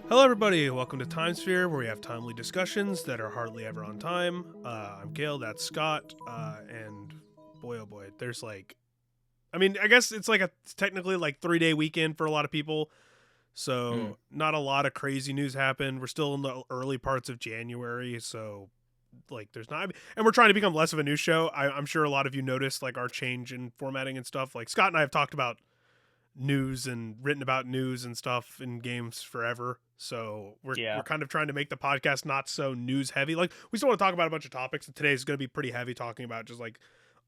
Hello, everybody. Welcome to Timesphere, where we have timely discussions that are hardly ever on time. I'm Cale, that's Scott, and boy, oh boy, there's I guess it's technically like 3 day weekend for a lot of people, Mm. so not a lot of crazy news happened. We're still in the early parts of January, so there's not, and we're trying to become less of a news show. I'm sure a lot of you noticed like our change in formatting and stuff. Like Scott and I have talked about news and written about news and stuff in games forever. So we're Yeah. kind of trying to make the podcast not so news heavy. Like we still want to talk about a bunch of topics, and today's going to be pretty heavy talking about just like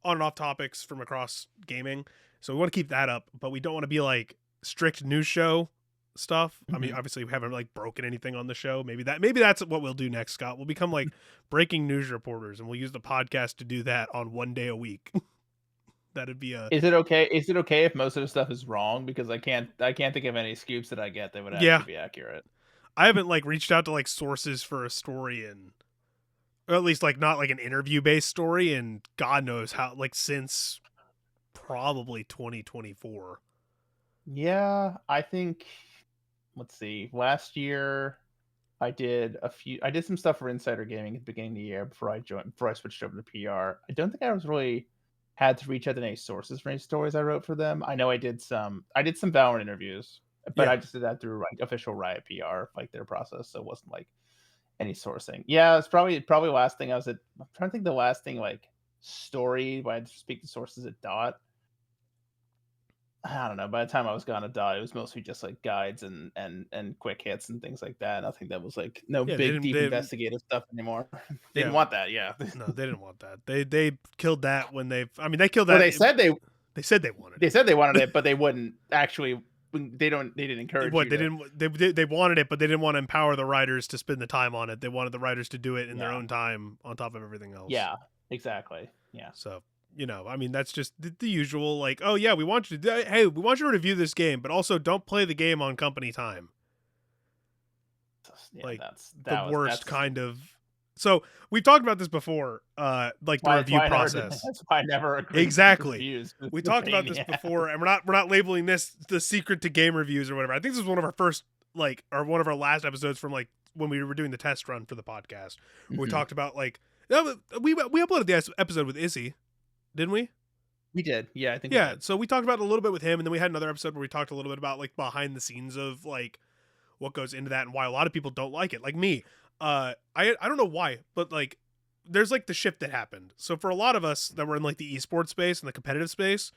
on and off topics from across gaming. So we want to keep that up, but we don't want to be like strict news show stuff. I mean, Mhm. obviously we haven't like broken anything on the show. Maybe that's what we'll do next, Scott. We'll become like breaking news reporters and we'll use the podcast to do that on one day a week. That'd be a Is it okay if most of the stuff is wrong? Because I can't think of any scoops that I get that would yeah. actually be accurate. I haven't like reached out to like sources for a story and or at least like not like an interview based story and God knows how like since probably 2024. Yeah, I think let's see. Last year I did some stuff for Insider Gaming at the beginning of the year before I switched over to PR. I don't think I was really had to reach out to any sources for any stories I wrote for them. I know I did some Valorant interviews, but Yeah. I just did that through like official Riot PR, like their process, so it wasn't like any sourcing. Yeah, it's probably last thing I was at. I'm trying to think the last thing like story where I had to speak to sources at Dot. I don't know. By the time I was gone to Dot, it was mostly just like guides and quick hits and things like that. Nothing that was like no Yeah, big deep investigative stuff anymore. They yeah, didn't want that. Yeah. no, they didn't want that. They killed that when they killed Well, that. They said they wanted they it. said they wanted it, but they wouldn't actually. They didn't encourage What you they to. didn't they wanted it, but they didn't want to empower the writers to spend the time on it. They wanted the writers to do it in their Yeah. own time on top of everything else. Yeah. Exactly. Yeah. So, I mean, that's just the usual, like, oh, yeah, hey, we want you to review this game, but also don't play the game on company time. Yeah. Like, That's the that was worst that's kind of. So, we've talked about this before, like the why that's review why I never did. process. That's why I never agreed to do Exactly. reviews. It's We a talked pain about in this the ass. before, and we're not labeling this the secret to game reviews or whatever. I think this was one of our first, like, or one of our last episodes from, like, when we were doing the test run for the podcast, where we Mhm. talked about, like, we uploaded the episode with Izzy, didn't we? We did. Yeah, I think we Yeah, did. so we talked about it a little bit with him, and then we had another episode where we talked a little bit about like behind the scenes of like what goes into that and why a lot of people don't like it. Like me, I don't know why, but like there's like the shift that happened. So for a lot of us that were in like the esports space and the competitive space,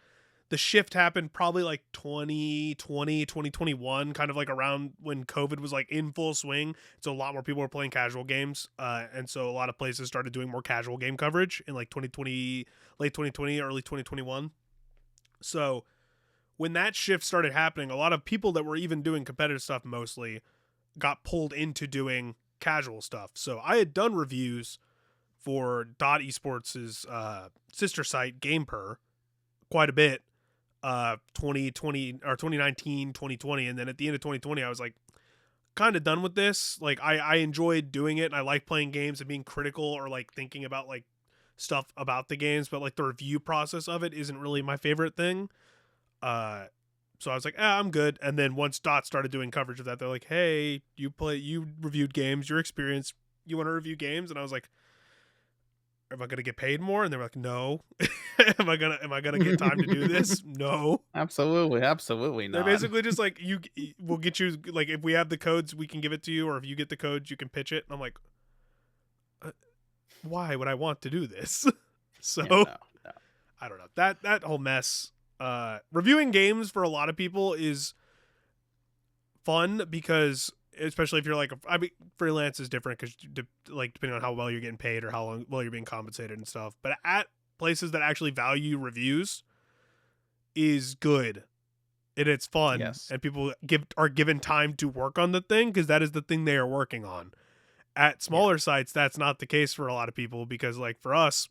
the shift happened probably like 2020, 2021, kind of like around when COVID was like in full swing. So a lot more people were playing casual games. And so a lot of places started doing more casual game coverage in like 2020, late 2020, early 2021. So when that shift started happening, a lot of people that were even doing competitive stuff mostly got pulled into doing casual stuff. So I had done reviews for Dot Esports' sister site, GamePer, quite a bit, 2020 or 2019, 2020. And then at the end of 2020, I was like, kind of done with this. Like, I enjoyed doing it and I like playing games and being critical or like thinking about like stuff about the games, but like the review process of it isn't really my favorite thing. Uh, so I was like, I'm good. And then once Dot started doing coverage of that, they're like, hey, you reviewed games, your experience, you want to review games? And I was like, am I gonna get paid more? And they were like, no. Am I gonna get time to do this? No. Absolutely, absolutely They're not. basically just like, we'll get you, like, if we have the codes, we can give it to you, or if you get the codes, you can pitch it. And I'm like, uh, why would I want to do this? So Yeah, no, no. I don't know, that whole mess. Reviewing games for a lot of people is fun because especially if you're like I mean freelance is different because like depending on how well you're getting paid or how well you're being compensated and stuff, but at places that actually value reviews is good and it's fun Yes. and people are given time to work on the thing because that is the thing they are working on. At Yeah. smaller sites that's not the case for a lot of people because like for us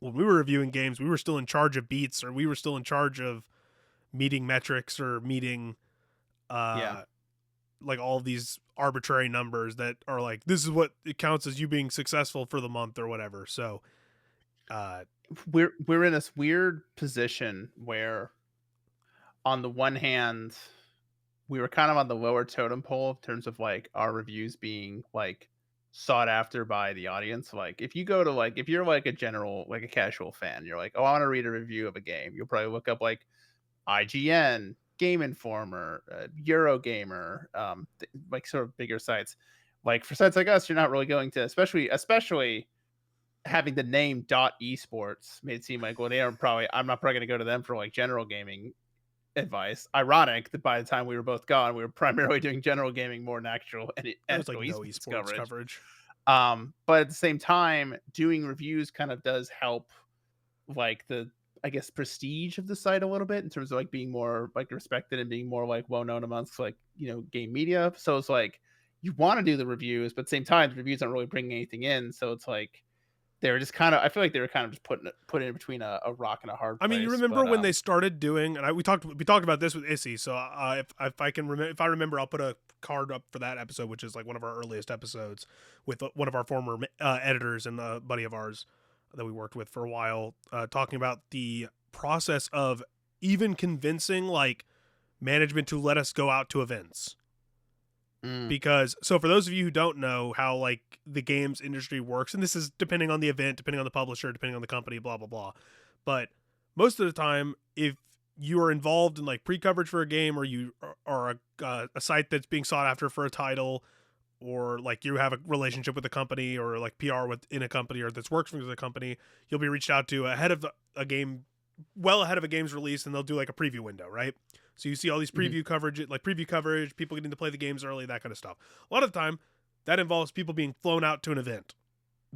when we were reviewing games we were still in charge of beats or we were still in charge of meeting metrics or meeting Yeah. uh like all these arbitrary numbers that are like this is what it counts as you being successful for the month or whatever. So uh We're in this weird position where on the one hand, we were kind of on the lower totem pole in terms of like our reviews being like sought after by the audience. Like if you go to like if you're like a general like a casual fan, you're like, oh, I want to read a review of a game. You'll probably look up like IGN, Game Informer, Eurogamer, like sort of bigger sites. Like for sites like us, you're not really going to, especially having the name dot esports made it seem like, well, they are probably I'm not probably going to go to them for like general gaming advice. Ironic that by the time we were both gone, we were primarily doing general gaming more than There was like actual no esports esports coverage. coverage. But at the same time, doing reviews kind of does help like the I guess prestige of the site a little bit in terms of like being more like respected and being more like well known amongst like game media. So it's like you want to do the reviews, but at the same time the reviews aren't really bringing anything in. So it's like they were just kind of I feel like they were kind of just put in between a rock and a hard I mean, you place. remember But when they started doing, and we talked about this with Issy. So if I can remember, if I remember, I'll put a card up for that episode, which is like one of our earliest episodes with one of our former editors and a buddy of ours that we worked with for a while, talking about the process of even convincing like management to let us go out to events. mm, Because so for those of you who don't know how like the games industry works, and this is depending on the event, depending on the publisher, depending on the company, blah blah blah, but most of the time, if you are involved in like pre-coverage for a game, or you are a site that's being sought after for a title, or like you have a relationship with a company, or like PR within a company, or that's works with a company, you'll be reached out to ahead of a game, well ahead of a game's release, and they'll do like a preview window, right? So you see all these mhm. preview coverage, people getting to play the games early, that kind of stuff. A lot of the time, that involves people being flown out to an event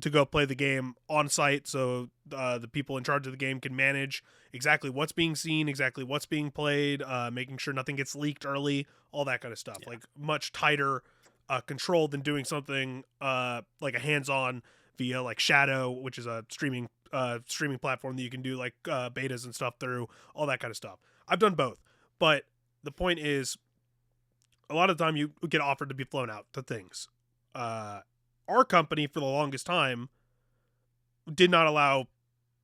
to go play the game on site, so the people in charge of the game can manage exactly what's being seen, exactly what's being played, making sure nothing gets leaked early, all that kind of stuff. Yeah. Like much tighter control than doing something like a hands-on via like Shadow, which is a streaming platform that you can do like betas and stuff through, all that kind of stuff. I've done both, but the point is, a lot of the time you get offered to be flown out to things. Uh, our company for the longest time did not allow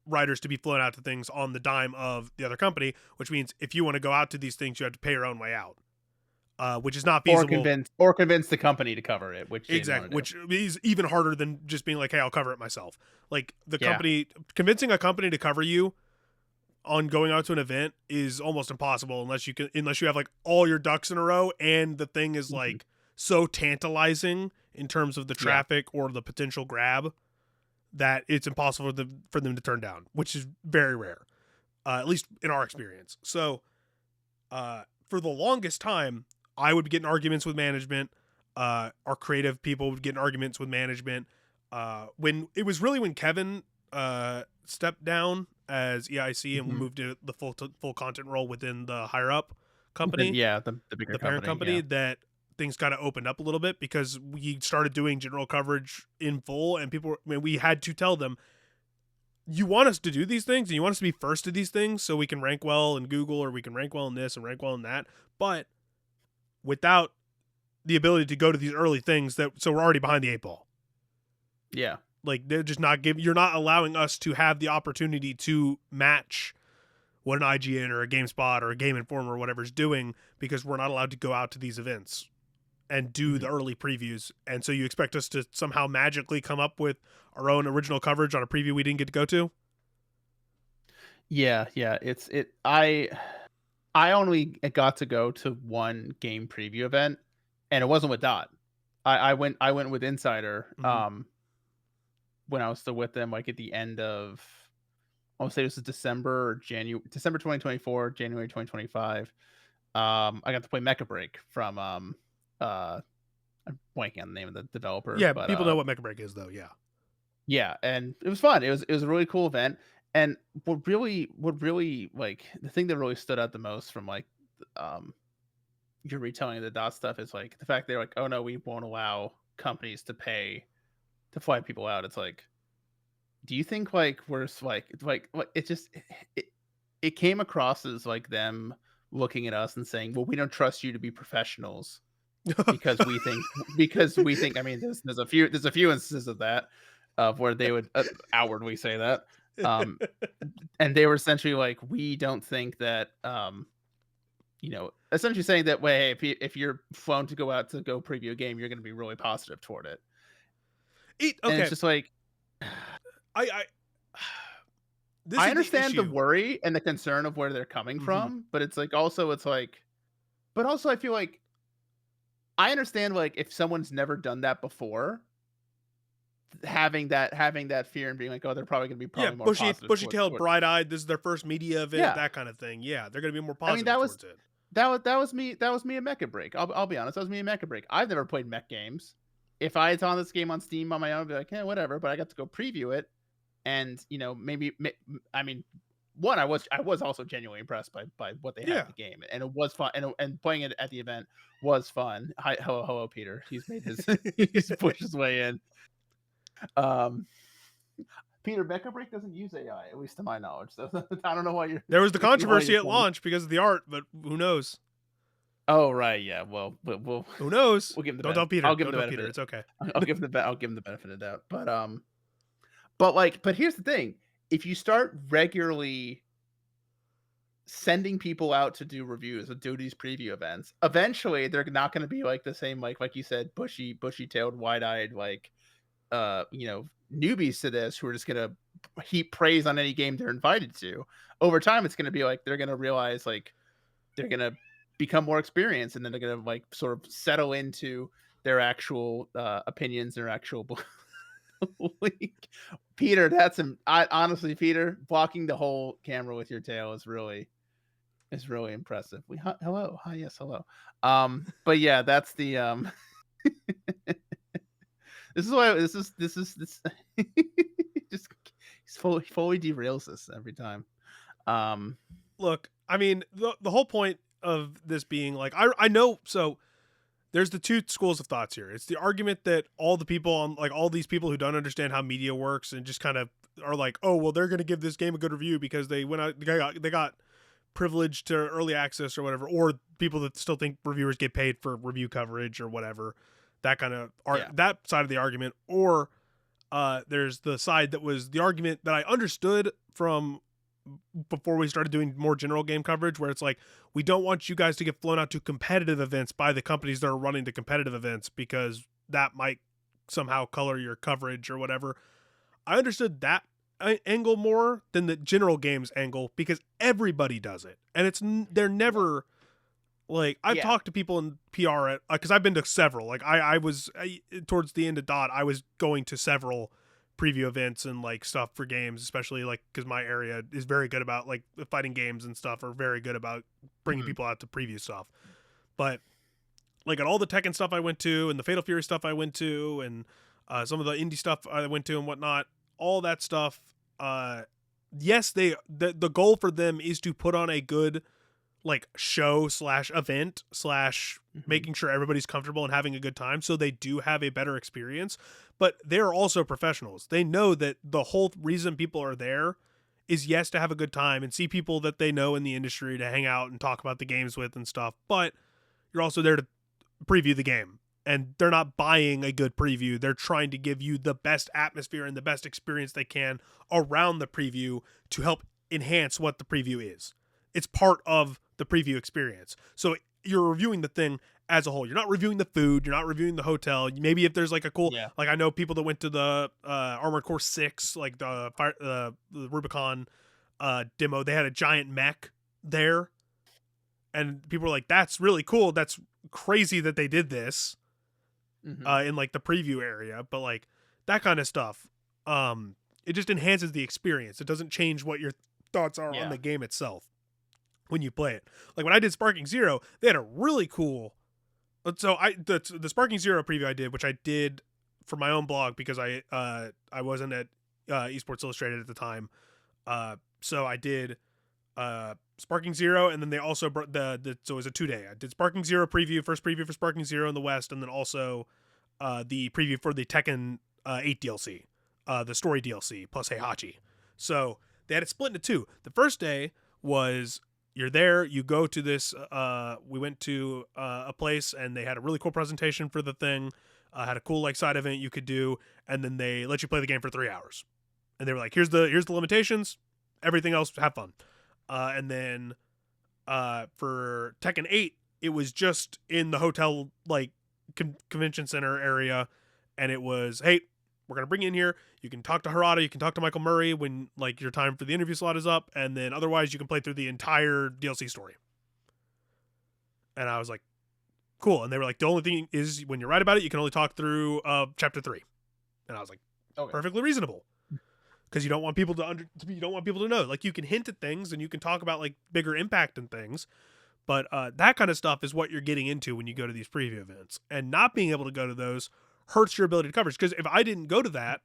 writers to be flown out to things on the dime of the other company, which means if you want to go out to these things, you have to pay your own way out, which is not feasible. Or convince the company to cover it, which they didn't want Exactly, to do. which is even harder than just being like, "Hey, I'll cover it myself." Like the Yeah. company convincing a company to cover you on going out to an event is almost impossible unless you have like all your ducks in a row, and the thing is Mhm. like so tantalizing in terms of the Yeah. traffic or the potential grab that it's impossible for them to turn down, which is very rare, at least in our experience. So for the longest time, I would get in arguments with management. Our creative people would get in arguments with management. When it was really when Kevin stepped down as EIC and Mhm. moved to the full content role within the higher up Then company, yeah, the bigger the parent company, company, yeah. that things kind of opened up a little bit because we started doing general coverage in full, and we had to tell them, you want us to do these things and you want us to be first to these things so we can rank well in Google, or we can rank well in this and rank well in that, but without the ability to go to these early things, that so we're already behind the eight ball. Yeah. Like they're just not giving, you're not allowing us to have the opportunity to match what an IGN or a GameSpot or a Game Informer or whatever's doing, because we're not allowed to go out to these events and do Mhm. the early previews. And so you expect us to somehow magically come up with our own original coverage on a preview we didn't get to go to? Yeah, yeah, I only got to go to one game preview event, and it wasn't with Dot. I went with Insider, Mm-hmm. when I was still with them, like, at the end of I wanna say this is December 2024, January 2025. I got to play Mecha Break from, uh I'm blanking on the name of the developer, Yeah, but, people know what Mecha Break is, though. Yeah. yeah, and it was fun. It was a really cool event, and what really, like, the thing that really stood out the most from, like, um, your retelling of the Dot stuff is, like, the fact they're like, "Oh, no, we won't allow companies to pay to fly people out." It's like, do you think, like, we're like, it just it it came across as, like, them looking at us and saying, "Well, we don't trust you to be professionals because we think." I mean, there's a few instances of that, of where they would, outwardly say that, um, and they were essentially like, "We don't think that, essentially saying that way, if you're flown to go out to go preview a game, you're going to be really positive toward it. And it's Okay, just like, I this I is the understand the issue. worry and the concern of where they're coming Hmm. from, but it's like, but also I feel like I understand like if someone's never done that before, having that fear and being like, oh, they're probably going to be Yeah, probably more positive bushy toward tailed, toward. bright eyed. This is their first media event, Yeah, that kind of thing. Yeah, they're gonna be more I mean positive towards it. that was me at Mecha Break. I'll be honest, that was me at Mecha Break. I've never played mech games. If I had found this game on Steam on my own, I'd be like, yeah, whatever. But I got to go preview it, and I mean, one, I was also genuinely impressed by what they had in Yeah, the game, and it was fun, and playing it at the event was fun. Hi, hello, Peter. He's made his he's pushed his way in. Um, Peter, Mecha Break doesn't use AI, at least to my knowledge. So I don't know why you're there was the why controversy you're at pointing. launch because of the art, but who knows? Oh right, yeah. Well, but Who knows? we'll give him the Don't benefit. tell Peter. I'll give him Don't the tell benefit. Peter. It's okay. I'll give him the benefit of the doubt. But here's the thing: if you start regularly sending people out to do reviews or do these preview events, eventually they're not going to be like the same, like you said, bushy tailed, wide eyed, like newbies to this who are just going to heap praise on any game they're invited to. Over time, it's going to be like they're going to realize like they're going to become more experienced, and then they're going to like sort of settle into their actual opinions, their actual like, Peter, honestly, Peter, blocking the whole camera with your tail is really impressive. Hello, hi, yes, hello. But yeah, that's the this is why this just he's fully derails this every time. Um, Look, I mean, the whole point of this being like, I know. So there's the two schools of thoughts here. It's the argument that all the people on, like, all these people who don't understand how media works and just kind of are like, oh well, they're gonna give this game a good review because they went out, they got privileged to early access or whatever, or people that still think reviewers get paid for review coverage or whatever. That kind of yeah. that side of the argument, or there's the side that was the argument that I understood from before we started doing more general game coverage, where it's like, we don't want you guys to get flown out to competitive events by the companies that are running the competitive events because that might somehow color your coverage or whatever. I understood that angle more than the general games angle because everybody does it, and they're never like, I've Yeah. talked to people in PR at, because I've been to several. Like towards the end of Dot, I was going to several preview events and like stuff for games, especially like because my area is very good about like the fighting games and stuff are very good about bringing Mhm. people out to preview stuff. But like at all the Tekken stuff I went to and the Fatal Fury stuff I went to and some of the indie stuff I went to and whatnot, all that stuff. Yes, the goal for them is to put on a good like show slash event slash Mhm. making sure everybody's comfortable and having a good time so they do have a better experience. But they're also professionals. They know that the whole reason people are there is, yes, to have a good time and see people that they know in the industry to hang out and talk about the games with and stuff, but you're also there to preview the game, and they're not buying a good preview. They're trying to give you the best atmosphere and the best experience they can around the preview to help enhance what the preview is. It's part of the preview experience. So you're reviewing the thing as a whole. You're not reviewing the food. You're not reviewing the hotel. Maybe if there's like a cool, Yeah. like I know people that went to the Armored Core 6, like the Rubicon demo. They had a giant mech there, and people were like, "That's really cool. That's crazy that they did this Mhm. in like the preview area." But like that kind of stuff, it just enhances the experience. It doesn't change what your thoughts are on Yeah. the game itself when you play it. Like when I did Sparking Zero, they had a really cool. So the Sparking Zero preview I did, which I did for my own blog because I wasn't at Esports Illustrated at the time. So I did Sparking Zero, and then they also brought so it was a 2 day. I did Sparking Zero preview, first preview for Sparking Zero in the West, and then also the preview for the Tekken 8 DLC, the story DLC plus Heihachi. So they had it split into two. The first day was, you're there, you go to this. We went to a place, and they had a really cool presentation for the thing. Had a cool like side event you could do, and then they let you play the game for 3 hours. And they were like, here's the limitations. Everything else, have fun. And then For Tekken 8, it was just in the hotel like convention center area, and it was, hey, we're gonna bring you in here. You can talk to Harada, you can talk to Michael Murray when like your time for the interview slot is up, and then otherwise you can play through the entire DLC story. And I was like, cool. And they were like, the only thing is when you write about it, you can only talk through chapter 3. And I was like, Okay. perfectly reasonable. Because you don't want people you don't want people to know. Like, you can hint at things and you can talk about like bigger impact and things, but that kind of stuff is what you're getting into when you go to these preview events. And not being able to go to those hurts your ability to cover. Because if I didn't go to that,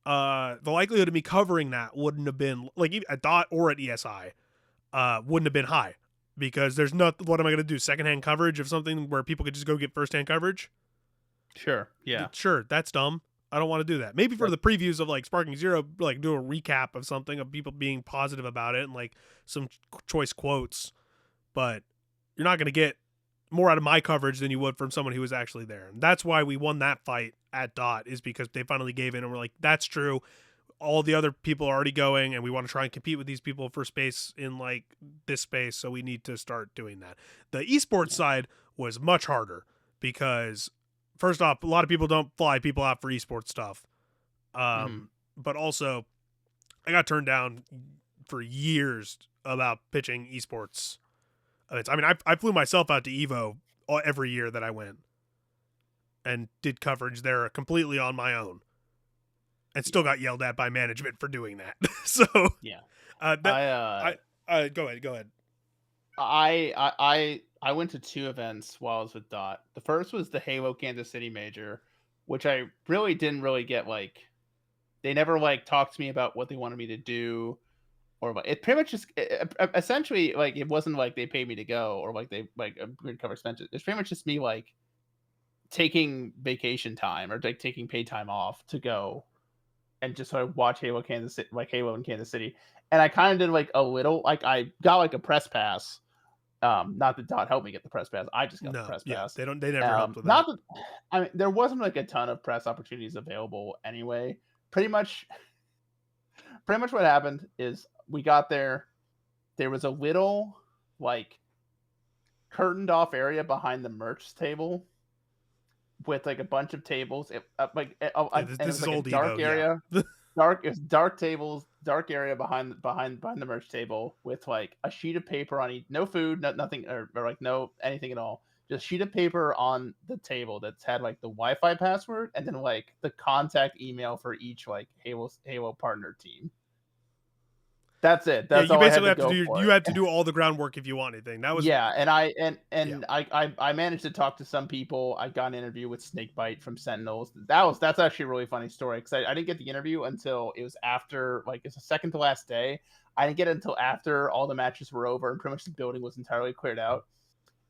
the likelihood of me covering that wouldn't have been like at DOT or at ESI, wouldn't have been high. Because there's not, what am I going to do? Secondhand coverage of something where people could just go get firsthand coverage? Sure. Yeah. Sure, that's dumb. I don't want to do that. Maybe for the previews of like Sparking Zero, like do a recap of something of people being positive about it and like some choice quotes. But you're not going to get more out of my coverage than you would from someone who was actually there. And that's why we won that fight at DOT, is because they finally gave in and we're like, that's true. All the other people are already going and we want to try and compete with these people for space in like this space. So we need to start doing that. The esports side was much harder because, first off, a lot of people don't fly people out for esports stuff. But also I got turned down for years about pitching esports events. I mean, I flew myself out to Evo every year that I went and did coverage there completely on my own. And still got yelled at by management for doing that. So yeah, go ahead. I went to 2 events while I was with DOT. The first was the Halo Kansas City major, which I really didn't really get, like, they never like talked to me about what they wanted me to do, or like, it pretty much just essentially like it wasn't like they paid me to go or like they like agreed to cover expenses. It's pretty much just me like taking vacation time or like taking paid time off to go and just sort of watch Halo Kansas City, like Halo in Kansas City. And I kind of did like a little, like I got like a press pass. Not that DOT helped me get the press pass. I just got the press pass. They never helped with that. Not that, I mean, there wasn't like a ton of press opportunities available anyway. Pretty much what happened is we got there. There was a little like curtained off area behind the merch table with like a bunch of tables. This is like old a dark Evo, area. yeah. It's dark tables, dark area behind the merch table with like a sheet of paper on each, no food, nothing, or like no anything at all. Just sheet of paper on the table that's had like the Wi-Fi password and then like the contact email for each like Halo partner team. That's it. That's you all basically I had to have to go do. for. You have to do all the groundwork if you want anything. That was And I managed to talk to some people. I got an interview with Snakebite from Sentinels. That's actually a really funny story because I didn't get the interview until it was after, like, it's the second to last day. I didn't get it until after all the matches were over and pretty much the building was entirely cleared out.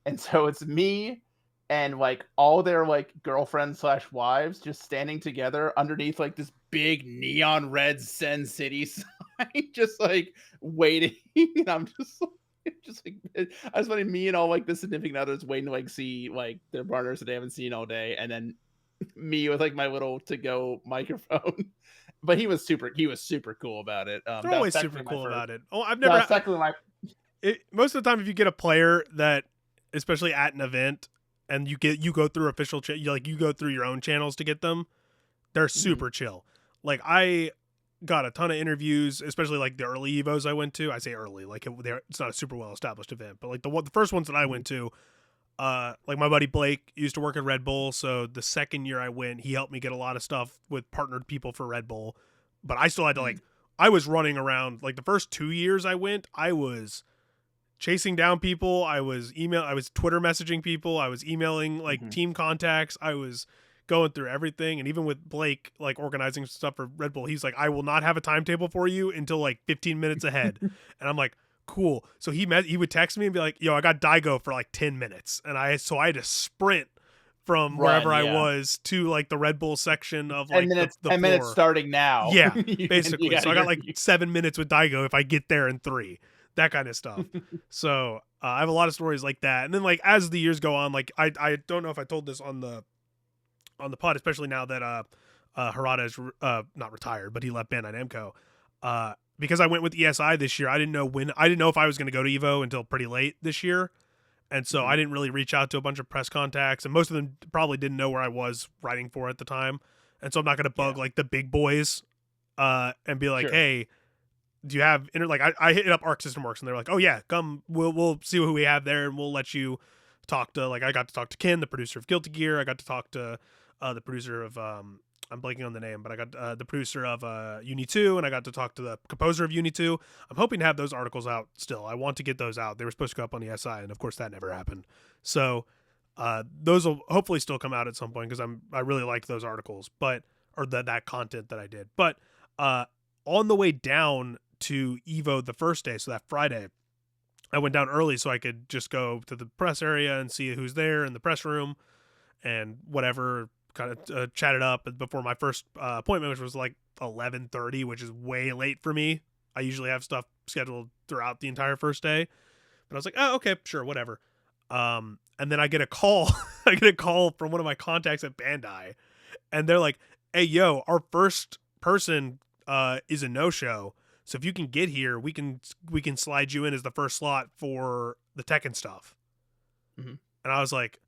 And so it's me and like all their like girlfriends / wives just standing together underneath like this big neon red Sen City sign, just like waiting. And I'm just like I was funny, me and all like the significant others waiting to like see like their partners that they haven't seen all day, and then me with like my little to go microphone. But he was super cool about it. They're always super cool about it. Oh, I've No, never. secondly, Most of the time, if you get a player that, especially at an event, and you go through official, you go through your own channels to get them, they're super chill. Like, I got a ton of interviews, especially like the early Evos I went to. I say early, like it's not a super well established event, but like the first ones that I went to, like my buddy Blake used to work at Red Bull, so the second year I went, he helped me get a lot of stuff with partnered people for Red Bull. But I still had to like, I was running around like the first 2 years I went, I was chasing down people. I was Twitter messaging people. I was emailing like team contacts. I was going through everything. And even with Blake, like organizing stuff for Red Bull, he's like, I will not have a timetable for you until like 15 minutes ahead. And I'm like, cool. So he would text me and be like, yo, I got Daigo for like 10 minutes. And I had to sprint from wherever I was to like the Red Bull section of like the floor. Minutes starting now. Yeah, basically. So I got like 7 minutes with Daigo if I get there in 3. That kind of stuff. So I have a lot of stories like that. And then like as the years go on, like I don't know if I told this on the pod, especially now that Harada is not retired, but he left Bandai Namco. because I went with ESI this year, I didn't know if I was going to go to Evo until pretty late this year. And so Mhm. I didn't really reach out to a bunch of press contacts, and most of them probably didn't know where I was writing for at the time. And so I'm not going to bug Yeah. like the big boys and be like, Sure. hey, do you have like I hit up Arc System Works and they're like, oh yeah, come, we'll see who we have there and we'll let you talk to, like, I got to talk to Ken, the producer of Guilty Gear. I got to talk to the producer of I'm blanking on the name, but I got the producer of Uni 2, and I got to talk to the composer of Uni 2. I'm hoping to have those articles out still. I want to get those out. They were supposed to go up on the SI, and of course that never happened. So those will hopefully still come out at some point because I really liked those articles, but or that content that I did. But on the way down to Evo the first day, so that Friday, I went down early so I could just go to the press area and see who's there in the press room and whatever, kind of chat it up before my first appointment, which was like 11:30, which is way late for me. I usually have stuff scheduled throughout the entire first day, but I was like, oh, okay, sure, whatever. And then I get a call. I get a call from one of my contacts at Bandai, and they're like, hey, yo, our first person is a no-show. So if you can get here, we can slide you in as the first slot for the Tekken stuff. Mm-hmm. And I was like,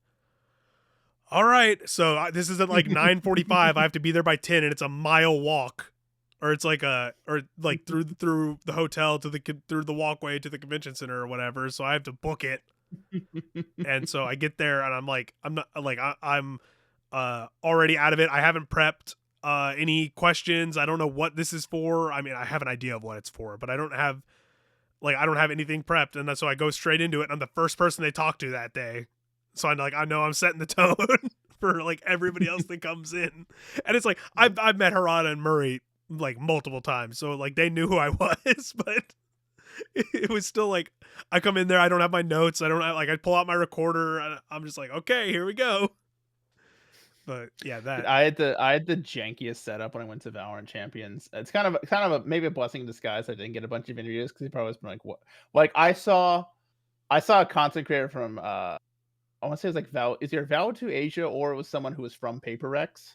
all right. So this is at like 9:45. I have to be there by 10, and it's a mile walk, or it's like through the hotel to through the walkway to the convention center or whatever. So I have to book it, and so I get there, and I'm like, I'm not like I'm already out of it. I haven't prepped any questions. I don't know what this is for. I mean, I have an idea of what it's for, but I don't have anything prepped, and so I go straight into it. And I'm the first person they talk to that day. So I know I'm setting the tone for like everybody else that comes in. And it's like I've met Harada and Murray like multiple times, so like they knew who I was, but it was still like I come in there, I don't have my notes, I don't have, like, I pull out my recorder, and I'm just like, okay, here we go. But yeah, Dude, that I had the jankiest setup when I went to Valorant Champions. It's kind of maybe a blessing in disguise. I didn't get a bunch of interviews because he probably was been like, what? Like I saw a content creator from I want to say it was like is either Val to Asia or it was someone who was from Paper Rex.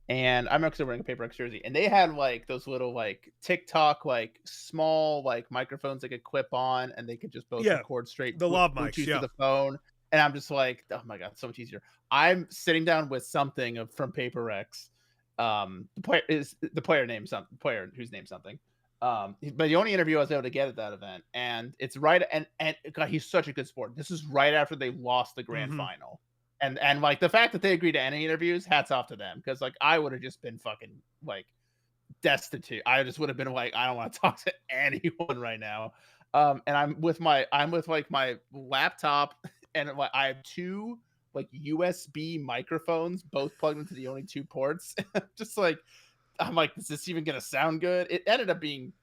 And I remember because they were wearing a Paper Rex jersey, and they had like those little like TikTok like small like microphones they could clip on, and they could just both yeah, record straight the lav mics, Bluetooth to yeah. the phone. And I'm just like, oh my god, so much easier. I'm sitting down with something from Paper Rex. The player is the player named something. Player whose name something. But the only interview I was able to get at that event, and it's right and God, he's such a good sport. This is right after they lost the grand final. And like the fact that they agreed to any interviews, hats off to them, because like I would have just been fucking like destitute. I just would have been like, I don't want to talk to anyone right now. And I'm with like my laptop, and like I have two like USB microphones, both plugged into the only two ports. Just like I'm like, is this even gonna sound good? It ended up being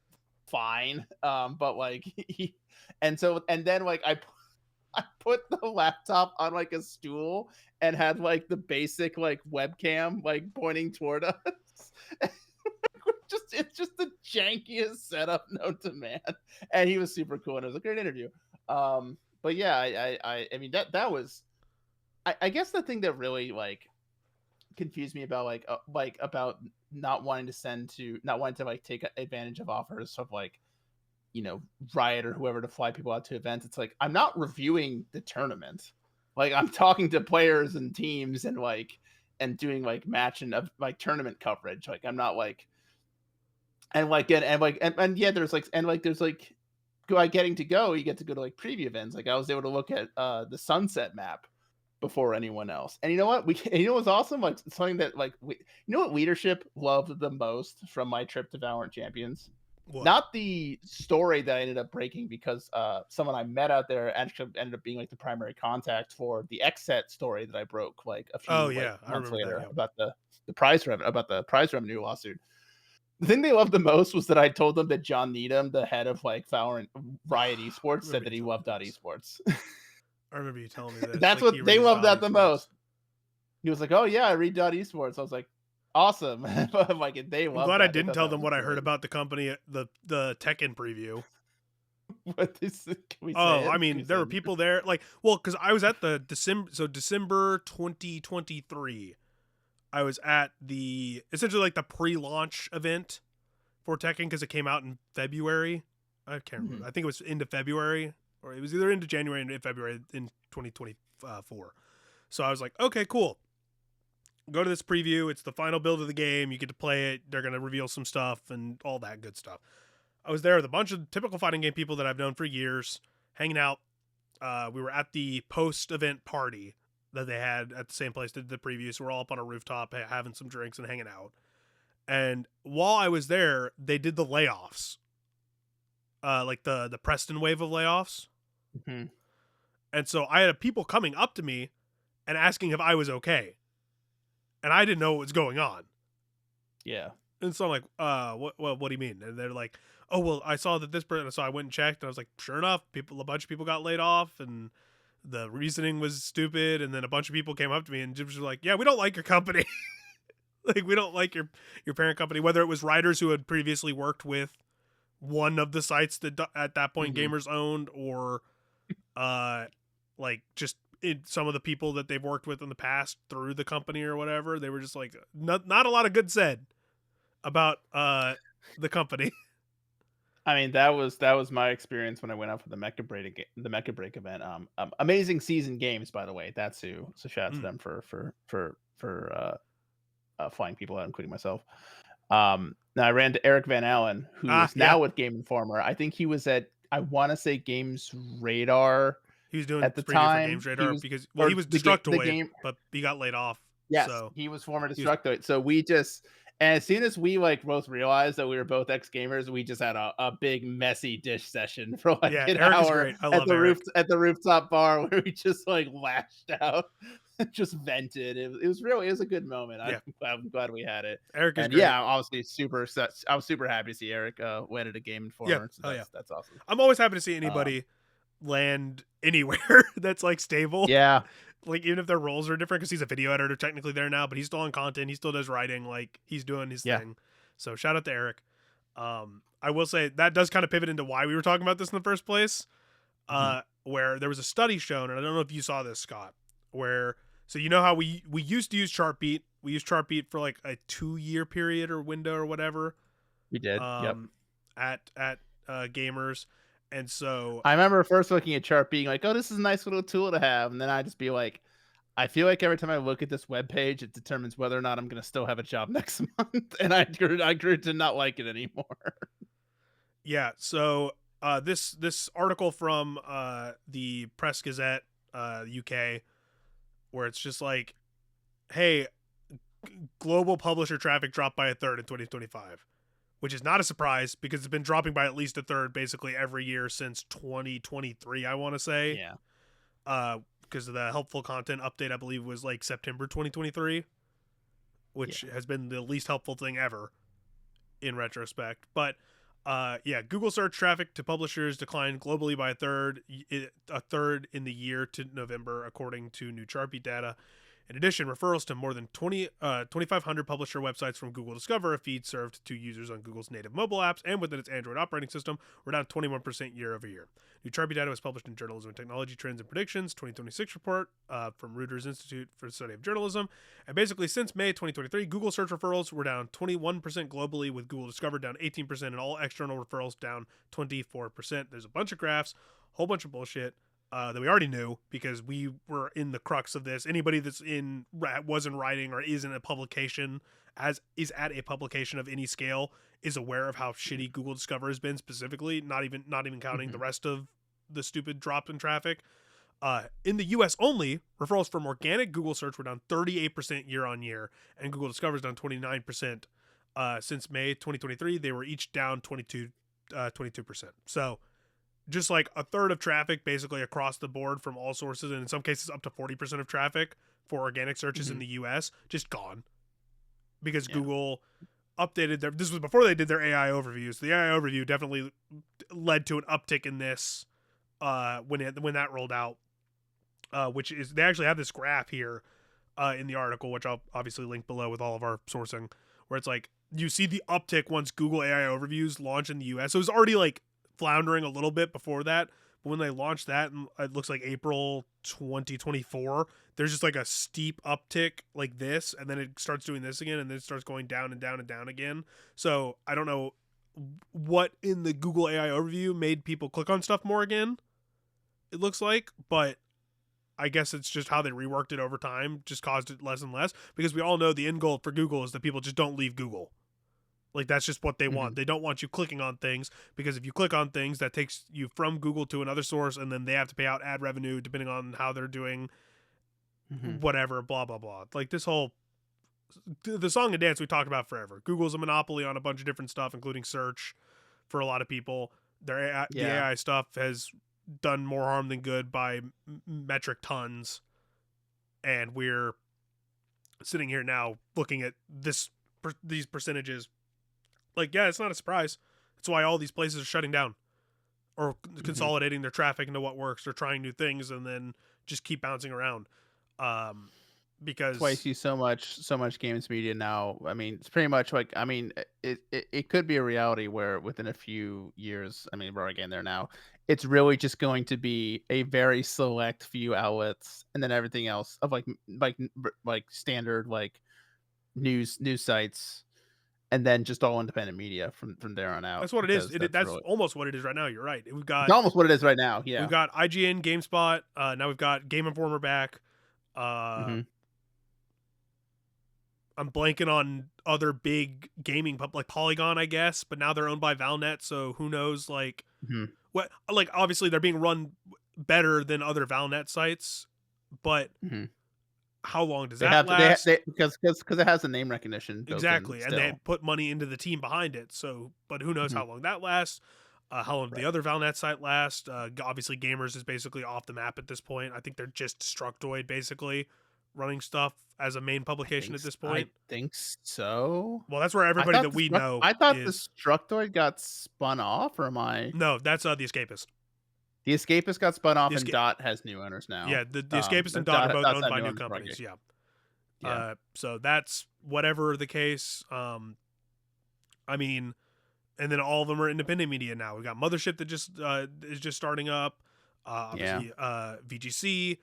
fine. But like and then like I put the laptop on like a stool and had like the basic like webcam like pointing toward us. It's just the jankiest setup known to man. And he was super cool, and it was a great interview. But yeah, I mean that was I guess the thing that really like confused me about like about not wanting to like take advantage of offers of like, you know, Riot or whoever to fly people out to events. It's like I'm not reviewing the tournament. Like I'm talking to players and teams and like and doing like match and like tournament coverage. Like I'm not like and yeah, there's like getting to go. You get to go to like preview events. Like I was able to look at the Sunset map before anyone else. And you know what? You know what's awesome? Like something that like you know what leadership loved the most from my trip to Valorant Champions? What? Not the story that I ended up breaking, because someone I met out there actually ended up being like the primary contact for the XSET story that I broke like a few Oh like yeah, I months remember that. later Yeah. about the prize revenue lawsuit. The thing they loved the most was that I told them that John Needham, the head of like Valorant Riot I Esports, said remember that you he telling loved me this. Esports. I remember you telling me this. That's Like he what they reads loved that the Esports. most. He was like, "Oh yeah, I read Esports." I was like, "Awesome!" But like they I'm loved glad I that. They didn't thought tell that them was what I heard great. about the company, the Tekken preview. What is? Can we say Oh, I it? Can mean, we there say were people there, like, well, because I was at the December 2023. I was at the essentially like the pre-launch event for Tekken because it came out in February. I can't remember. I think it was into February, or it was either into January and February in 2024. So I was like, okay, cool. Go to this preview. It's the final build of the game. You get to play it. They're going to reveal some stuff and all that good stuff. I was there with a bunch of typical fighting game people that I've known for years, hanging out. We were at the post-event party that they had at the same place that did the preview. So we're all up on a rooftop having some drinks and hanging out. And while I was there, they did the layoffs. Like the Preston wave of layoffs. Mm-hmm. And so I had people coming up to me and asking if I was okay. And I didn't know what was going on. Yeah. And so I'm like, what do you mean? And they're like, oh, well, I saw that this person, so I went and checked, and I was like, sure enough, a bunch of people got laid off, and the reasoning was stupid, and then a bunch of people came up to me and just were like, yeah, we don't like your company. Like, we don't like your parent company, whether it was writers who had previously worked with one of the sites that at that point gamers owned, or like just some of the people that they've worked with in the past through the company or whatever. They were just like, not a lot of good said about the company. I mean, that was my experience when I went out for the Mecha Break event. Amazing season games, by the way. That's who. So shout out to them for flying people out, including myself. Now I ran to Eric Van Allen, who is now with Game Informer. I think he was at, I want to say, Games Radar. He was doing at the preview time for Games Radar because he was the Destructoid, game, but he got laid off. Yes, so he was former Destructoid. So we just, and as soon as we like both realized that we were both ex gamers, we just had a big messy dish session for like an Eric hour is great. I love Eric. At the rooftop bar where we just like lashed out, just vented. It was a good moment. I'm glad we had it. Eric is and great. Yeah, obviously I was super happy to see Eric went at a Game Informer. Yeah. So that's awesome. I'm always happy to see anybody land anywhere that's like stable. Yeah. Like, even if their roles are different, because he's a video editor technically there now, but he's still on content. He still does writing. Like, he's doing his thing. So shout out to Eric. I will say that does kind of pivot into why we were talking about this in the first place, where there was a study shown, and I don't know if you saw this, Scott, where, so you know how we used to use Chartbeat. We used Chartbeat for like a 2-year period or window or whatever. We did. At Gamers. And so I remember first looking at Chart being like, oh, this is a nice little tool to have. And then I just be like, I feel like every time I look at this webpage, it determines whether or not I'm going to still have a job next month. And I grew to not like it anymore. Yeah. So this article from the Press Gazette UK, where it's just like, hey, global publisher traffic dropped by 1/3 in 2025. Which is not a surprise because it's been dropping by at least 1/3 basically every year since 2023, I want to say. Yeah. Because of the helpful content update, I believe was like September 2023, which has been the least helpful thing ever in retrospect. But Google search traffic to publishers declined globally by 1/3 in the year to November, according to new Chartbeat data. In addition, referrals to more than 2,500 publisher websites from Google Discover, a feed served to users on Google's native mobile apps and within its Android operating system, were down 21% year over year. New Chartbeat data was published in Journalism and Technology Trends and Predictions 2026 report from Reuters Institute for the Study of Journalism. And basically, since May 2023, Google search referrals were down 21% globally, with Google Discover down 18% and all external referrals down 24%. There's a bunch of graphs, whole bunch of bullshit. That we already knew because we were in the crux of this. Anybody that's was in writing or is in a publication, is at a publication of any scale, is aware of how shitty Google Discover has been specifically. Not even counting the rest of the stupid drop in traffic. In the U.S. only, referrals from organic Google search were down 38% year on year, and Google Discover is down 29%. Since May 2023, they were each down 22%. So just like 1/3 of traffic basically across the board from all sources, and in some cases up to 40% of traffic for organic searches in the US, just gone. Because Google updated this was before they did their AI overviews. The AI overview definitely led to an uptick in this when that rolled out. Which is, they actually have this graph here in the article, which I'll obviously link below with all of our sourcing, where it's like, you see the uptick once Google AI overviews launch in the US. So it was already like floundering a little bit before that, but when they launched that, and it looks like April 2024, there's just like a steep uptick like this, and then it starts doing this again, and then it starts going down and down and down again. So I don't know what in the Google AI overview made people click on stuff more again. It looks like, but I guess it's just how they reworked it over time, just caused it less and less. Because we all know the end goal for Google is that people just don't leave Google. Like that's just what they Hmm. want. They don't want you clicking on things because if you click on things, that takes you from Google to another source, and then they have to pay out ad revenue depending on how they're doing Hmm. whatever. Blah blah blah. Like this whole the song and dance we talked about forever. Google's a monopoly on a bunch of different stuff, including search for a lot of people. The Yeah. AI stuff has done more harm than good by metric tons, and we're sitting here now looking at these percentages. Like, yeah, it's not a surprise. That's why all these places are shutting down or Hmm. consolidating their traffic into what works. They're trying new things and then just keep bouncing around. Um, That's why you because see so much games media now. I mean, it's pretty much like it could be a reality where within a few years, I mean, we're getting there now. It's really just going to be a very select few outlets, and then everything else of like standard like news sites, and then just all independent media from there on out that's what it is. because that's That's really almost what it is right now. You're right. it's almost what it is right now. We've Yeah. got IGN, GameSpot. Now we've got Game Informer back. Uh, Hmm. I'm blanking on other big gaming like Polygon, I guess, but now they're owned by Valnet, so who knows? Like Hmm. what? Like obviously they're being run better than other Valnet sites, but Hmm. how long does They that have to they last? because it has the name recognition built in Exactly, and they still. put money into the team behind it. So, but who knows Hmm. how long that lasts? How long the Right. other Valnet site lasts? Obviously, Gamers is basically off the map at this point. I think they're just Destructoid basically running stuff as a main publication at this I point. think so. Well, that's where everybody that we know I thought the is. Destructoid got spun off, or am I No, that's the Escapist. the Escapist got spun The off and Esca- Dot has new owners now. yeah, the Escapist and Dot are both Dot's owned had by new new owners for companies. Arcade. Yeah. Yeah. So that's whatever the case. I mean, and then all of them are independent media now. We got Mothership that just is just starting up. Yeah. Obviously, VGC.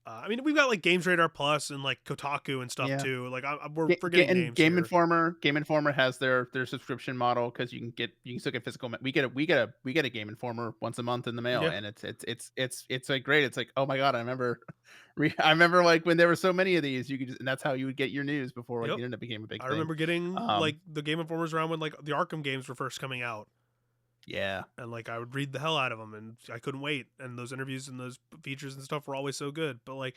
I mean, we've got like Games Radar Plus and like Kotaku and stuff Yeah. too. Like we're forgetting And names here. Game Informer has their subscription model because you can still get physical. We get a Game Informer once a month in the mail, Yeah. and it's like great. It's like, oh my god, I remember, I remember like when there were so many of these, you could just, and that's how you would get your news before like Yep. the internet became a big I thing. remember getting Um, like the Game Informers around when like the Arkham games were first coming out, yeah. and like I would read the hell out of them, and I couldn't wait. And those interviews and those features and stuff were always so good. But like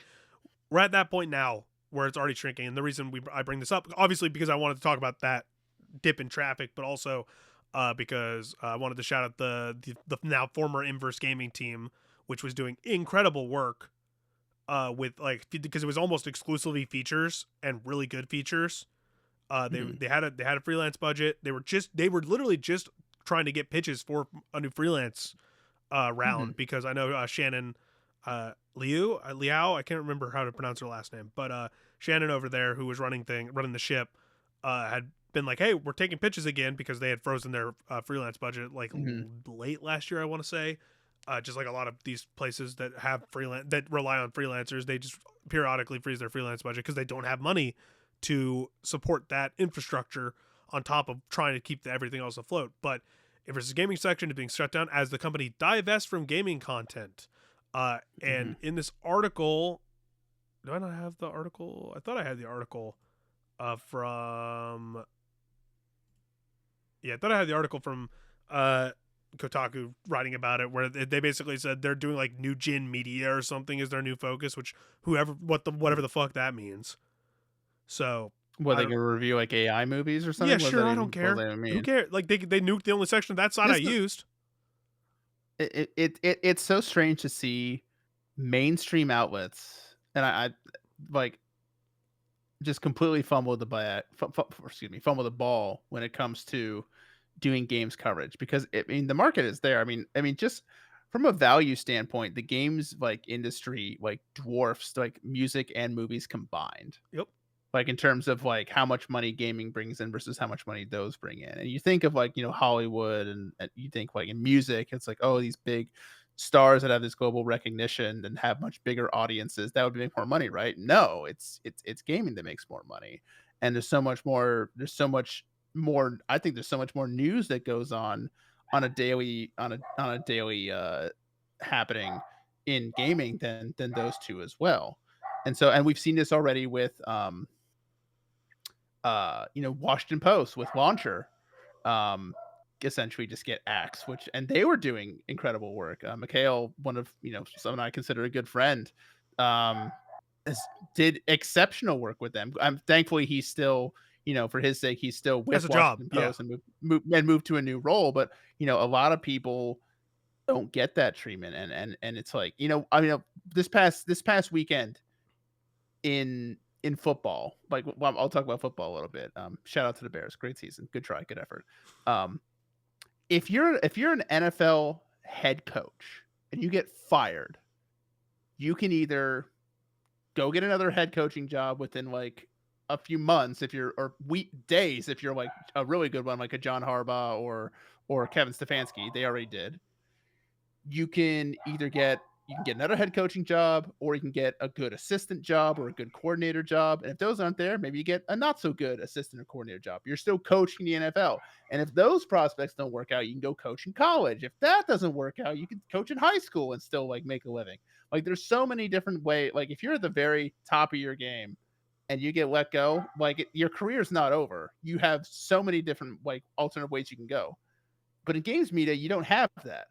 we're at that point now where it's already shrinking, and the reason I bring this up, obviously, because I wanted to talk about that dip in traffic, but also because I wanted to shout out the now former Inverse Gaming team, which was doing incredible work with like because it was almost exclusively features and really good features. Mhm. They had a freelance budget. They were literally just trying to get pitches for a new freelance Mhm. round because I know Shannon Liao, I can't remember how to pronounce her last name, but Shannon over there who was running the ship had been like, hey, we're taking pitches again because they had frozen their freelance budget like Mhm. late last year, I want to say. Just like a lot of these places that have freelance that rely on freelancers, they just periodically freeze their freelance budget because they don't have money to support that infrastructure on top of trying to keep everything else afloat. But Inverse's gaming section is being shut down as the company divests from gaming content. And Mhm. in this article, do I not have the article? I thought I had the article from. Yeah, I thought I had the article from uh, Kotaku writing about it, where they basically said they're doing like new Jin media or something is their new focus, which whatever the fuck that means. So Were I they don't. gonna review like AI movies or Yeah, something? sure, I don't What does care. that even Who mean? cares? Like they nuked the only section of that side I This is used. it's so strange to see mainstream outlets, and I like just completely fumble the ball when it comes to doing games coverage because I mean the market is there. I mean just from a value standpoint, the games like industry like dwarfs like music and movies combined. Yep. Like in terms of like how much money gaming brings in versus how much money those bring in. And you think of like, Hollywood and you think like in music, it's like, oh, these big stars that have this global recognition and have much bigger audiences, that would make more money, right? No, it's gaming that makes more money. And there's so much more. I think there's so much more news that goes on a daily happening in gaming than those two as well. And we've seen this already with Washington Post with Launcher, um, essentially just get axed, and they were doing incredible work. Mikhail, one of someone I consider a good friend, um, has, did exceptional work with them. I'm thankfully he's still, for his sake, he's still That's with a job. Washington Yeah. Post and moved to a new role. But a lot of people don't get that treatment, and it's like I mean this past weekend in football, like, well, I'll talk about football a little bit. Shout out to the Bears, great season, good try, good effort. Um, if you're an NFL head coach and you get fired, you can either go get another head coaching job within like a few months if you're or week days if you're like a really good one like a John Harbaugh or Kevin Stefanski, they already did. You can get another head coaching job, or you can get a good assistant job or a good coordinator job. And if those aren't there, maybe you get a not so good assistant or coordinator job. You're still coaching the NFL. And if those prospects don't work out, you can go coach in college. If that doesn't work out, you can coach in high school and still like make a living. Like there's so many different ways. Like if you're at the very top of your game and you get let go, your career's not over. You have so many different like alternate ways you can go. But in games media, you don't have that.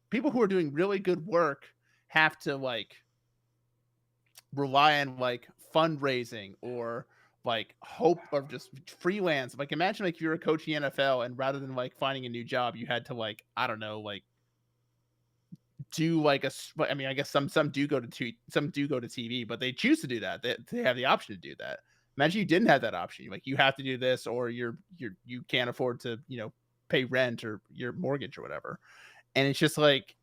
People who are doing really good work have to like rely on like fundraising or like hope or just freelance. Like imagine like you're a coach in the NFL and rather than like finding a new job, you had to like, I don't know, like do like I mean, I guess some do go to TV, but they choose to do that. They have the option to do that. Imagine you didn't have that option. Like you have to do this or you can't afford to, pay rent or your mortgage or whatever. And it's just like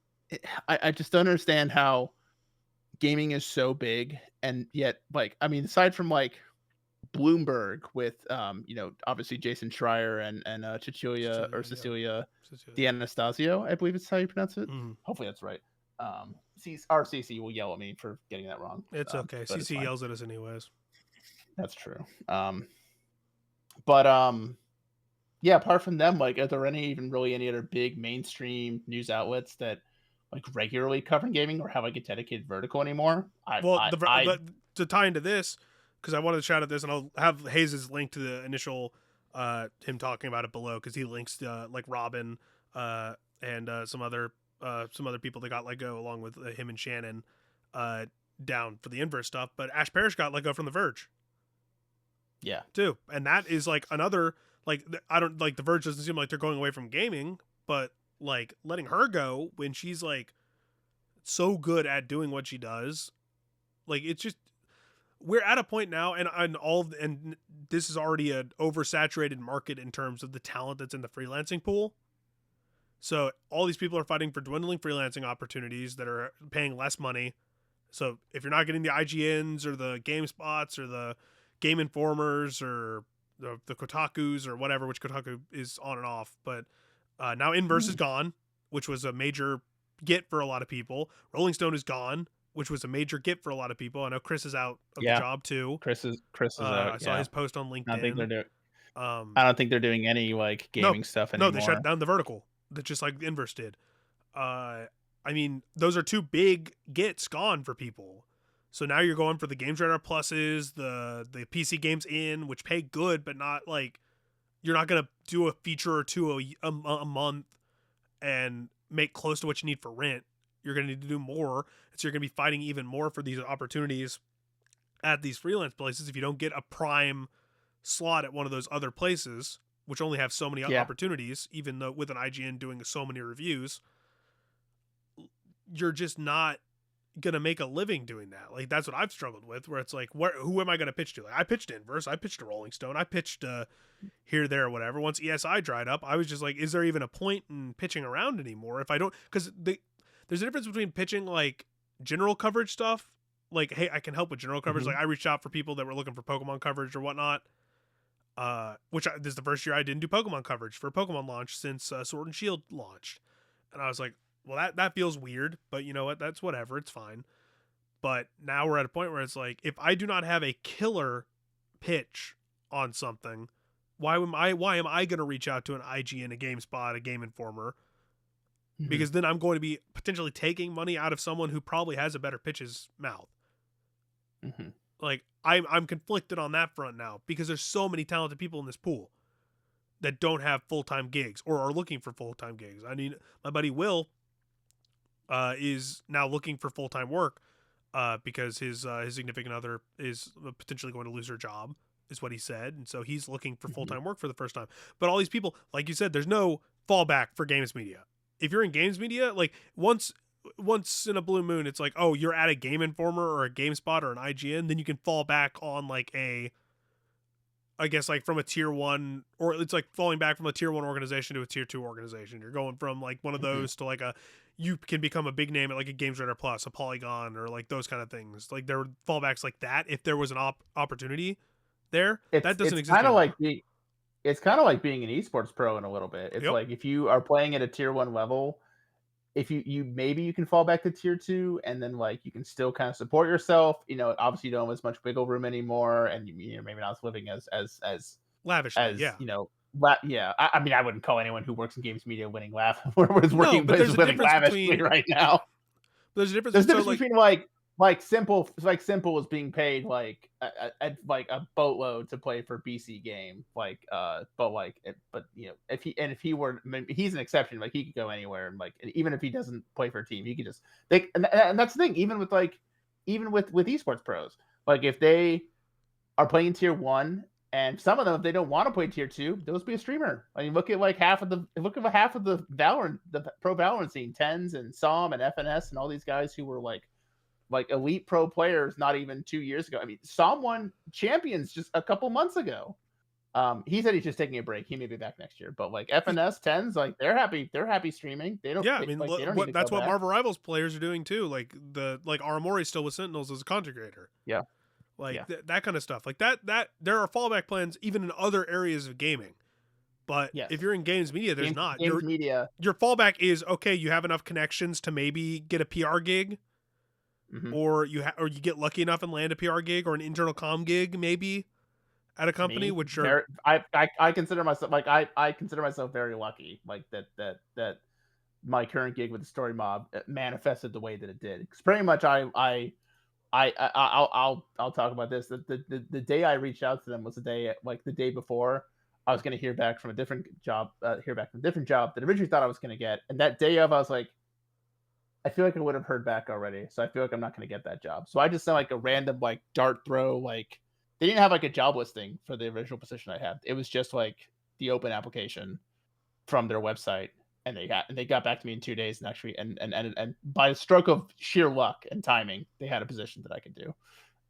I just don't understand how gaming is so big, and yet like I mean, aside from like Bloomberg with obviously Jason Schreier and Cecilia or Cecilia, yeah. Cecilia Cecilia. D'Anastasio, I believe it's how you pronounce it. Mhm. Hopefully that's right. RCC will yell at me for getting that wrong, It's okay. but it's CC fine. yells at us anyways. That's true. But yeah, apart from them, like, are there any other big mainstream news outlets that like regularly cover gaming or have like a dedicated vertical anymore? Well, to tie into this, because I wanted to shout at this, and I'll have Hayes' link to the initial him talking about it below, because he links like Robin and some other people that got let go along with him and Shannon down for the inverse stuff. But Ash Parrish got let go from The Verge. Yeah. Too, and that is like another like I don't like The Verge doesn't seem like they're going away from gaming, but like letting her go when she's like so good at doing what she does, like it's just we're at a point now, and this is already an oversaturated market in terms of the talent that's in the freelancing pool. So all these people are fighting for dwindling freelancing opportunities that are paying less money. So if you're not getting the IGNs or the GameSpots or the Game Informers or the Kotakus or whatever, which Kotaku is on and off, but now Inverse is gone, which was a major get for a lot of people. Rolling Stone is gone, which was a major get for a lot of people. I know Chris is out of the job too. Chris is I out. saw Yeah, his post on I don't think they're LinkedIn. doing. Um, I don't think they're doing any like no, gaming stuff no, they shut anymore. down the vertical, that just like Inverse did. I mean, those are two big gets gone for people. So now you're going for the Games Radar Pluses, the PC Games In, which pay good, but not like you're not gonna do a feature or two a month and make close to what you need for rent. You're gonna need to do more, and so you're gonna be fighting even more for these opportunities at these freelance places if you don't get a prime slot at one of those other places, which only have so many Yeah, opportunities. Even though with an IGN doing so many reviews, you're just not gonna make a living doing that. Like that's what I've struggled with, where it's like, who am I gonna pitch to? Like I pitched Inverse, I pitched to Rolling Stone, I pitched here, there, whatever. Once ESI dried up, I was just like, is there even a point in pitching around anymore? If I don't, because there's a difference between pitching like general coverage stuff, like hey, I can help with general coverage. Like I reached out for people that were looking for Pokemon coverage or whatnot. This is the first year I didn't do Pokemon coverage for Pokemon launch since Sword and Shield launched, and I was like, well, that feels weird, but you know what? That's whatever. It's fine. But now we're at a point where it's like, if I do not have a killer pitch on something, Why am I going to reach out to an IGN, a GameSpot, a Game Informer? Mhm. Because then I'm going to be potentially taking money out of someone who probably has a better pitcher's mouth. Mhm. Like I'm conflicted on that front now because there's so many talented people in this pool that don't have full-time gigs or are looking for full-time gigs. I mean, my buddy Will is now looking for full-time work because his significant other is potentially going to lose her job, is what he said, and so he's looking for Mhm. full-time work for the first time. But all these people, like you said, there's no fallback for games media. If you're in games media, like once in a blue moon, it's like, oh, you're at a Game Informer or a GameSpot or an IGN, then you can fall back on like a, I guess, like from a tier one, or it's like falling back from a tier one organization to a tier two organization. You're going from like one of Mhm. those to like a, you can become a big name at like a Games Radar Plus, a Polygon, or like those kind of things. Like there were fallbacks like that if there was an opportunity there. That doesn't It's exist kind of anymore. like it's kind of like being an esports pro in a little bit. It's Yep. like if you are playing at a tier 1 level, if you maybe you can fall back to tier 2 and then like you can still kind of support yourself. Obviously you don't have as much wiggle room anymore, and maybe not as living Lavishly, as yeah. yeah. I mean, I wouldn't call anyone who works in games media winning laugh or No, but is there's a living difference lavishly between right now. there's a difference. There's a So difference like, between simple was being paid like a boatload to play for BC game, but if he were, I mean, he's an exception, like he could go anywhere, and like, and even if he doesn't play for a team, he could just and that's the thing, even with esports pros, like if they are playing tier 1, and some of them, if they don't want to play tier 2, they'll just be a streamer. I mean, look at half of the Valorant, the pro Valorant scene, Tens and Som and FNS and all these guys who were like elite pro players not even 2 years ago. I mean, Som won champions just a couple months ago. He said he's just taking a break. He may be back next year, but like FNS Tens, like they're happy streaming. yeah, I mean, They don't need what to go that's what back. Marvel Rivals players are doing too. Like Aramori's still with Sentinels as a content creator. Yeah, Like yeah, that kind of stuff. Like that there are fallback plans even in other areas of gaming. But if yes. you're in games media, there's not. Games media. Your fallback is okay. You have enough connections to maybe get a PR gig, Mhm. or or you get lucky enough and land a PR gig or an internal com gig maybe at a company, Me, which are very, I consider myself like I consider myself very lucky, like that my current gig with the story mob manifested the way that it did. Because pretty much I'll talk about this. The day I reached out to them was the day, like the day before I was going to hear back from a different job, that I originally thought I was going to get, and that day of I was like, I feel like I would have heard back already, so I feel like I'm not going to get that job. So I just sent like a random like dart throw, like they didn't have like a job listing for the original position I had. It was just like the open application from their website, and they got back to me in 2 days, and actually and by a stroke of sheer luck and timing, they had a position that I could do.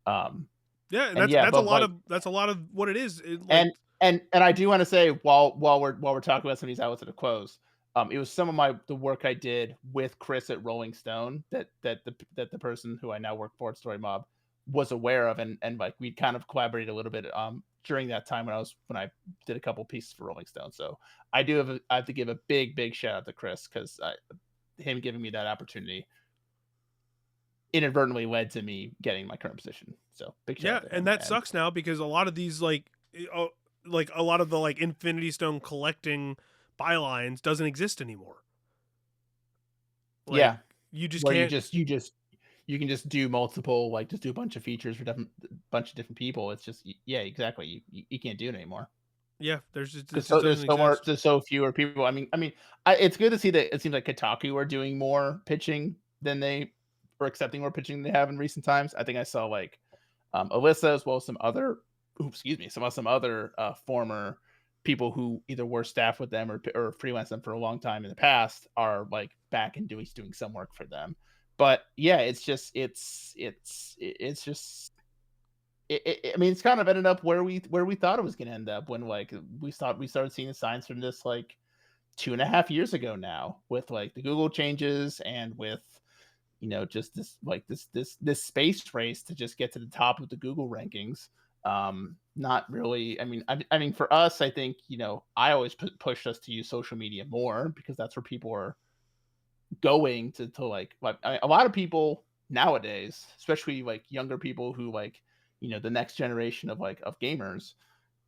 Um, yeah, and and that's yeah, that's a but lot like of that's a lot of what it is. Like and I do want to say, while we're talking about some of these outlets that have closed, it was some of the work I did with Chris at Rolling Stone that the person who I now work for at Story Mob was aware of, and like we kind of collaborated a little bit during that time when I did a couple pieces for Rolling Stone. So I have to give a big shout out to Chris, because him giving me that opportunity inadvertently led to me getting my current position. So big shout yeah, out to and him. that And sucks now because a lot of these like a lot of the like Infinity Stone collecting bylines doesn't exist anymore. Like yeah, you just where can't. you can just do multiple, like just do a bunch of features for different bunch of different people. It's just, yeah, exactly. You can't do it anymore, Yeah, there's just it because just doesn't there's so more exist. there's so fewer people. It's good to see that it seems like Kotaku are doing more pitching than they or accepting more pitching than they have in recent times. I think I saw like Alyssa, as well as some other, some other former people who either were staff with them or freelance them for a long time in the past, are like back and doing some work for them. But yeah, it's just I mean, it's kind of ended up where we thought it was going to end up, when like we started seeing the signs from this like 2.5 years ago now, with like the Google changes, and with just this space race to just get to the top of the Google rankings. Not really. I mean, for us, I think I always pushed us to use social media more, because that's where people are going to like a lot of people nowadays, especially like younger people who like the next generation of gamers,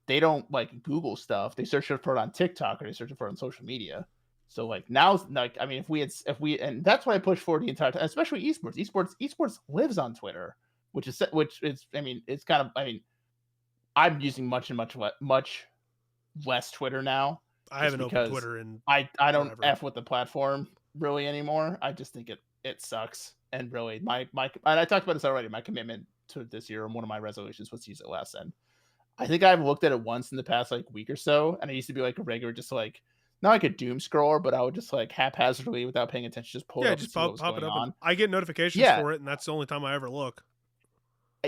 they don't like Google stuff. They search for it on TikTok, or they search for it on social media. So like now, like I mean, if we and that's why I push forward the entire time, especially esports. Esports lives on Twitter, which is I mean, it's kind of I mean, I'm using much less Twitter now, I just haven't opened because Twitter in I don't forever. f with the platform really anymore. I just think it sucks, and really my and I talked about this already. My commitment to this year and one of my resolutions was to use it less, and I think I've looked at it once in the past like week or so, and I used to be like a regular, just like not like a doom scroller, but I would just like haphazardly, without paying attention, just pull it Yeah, up and just see what was pop it going up, and on. I get notifications Yeah, for it, and that's the only time I ever look.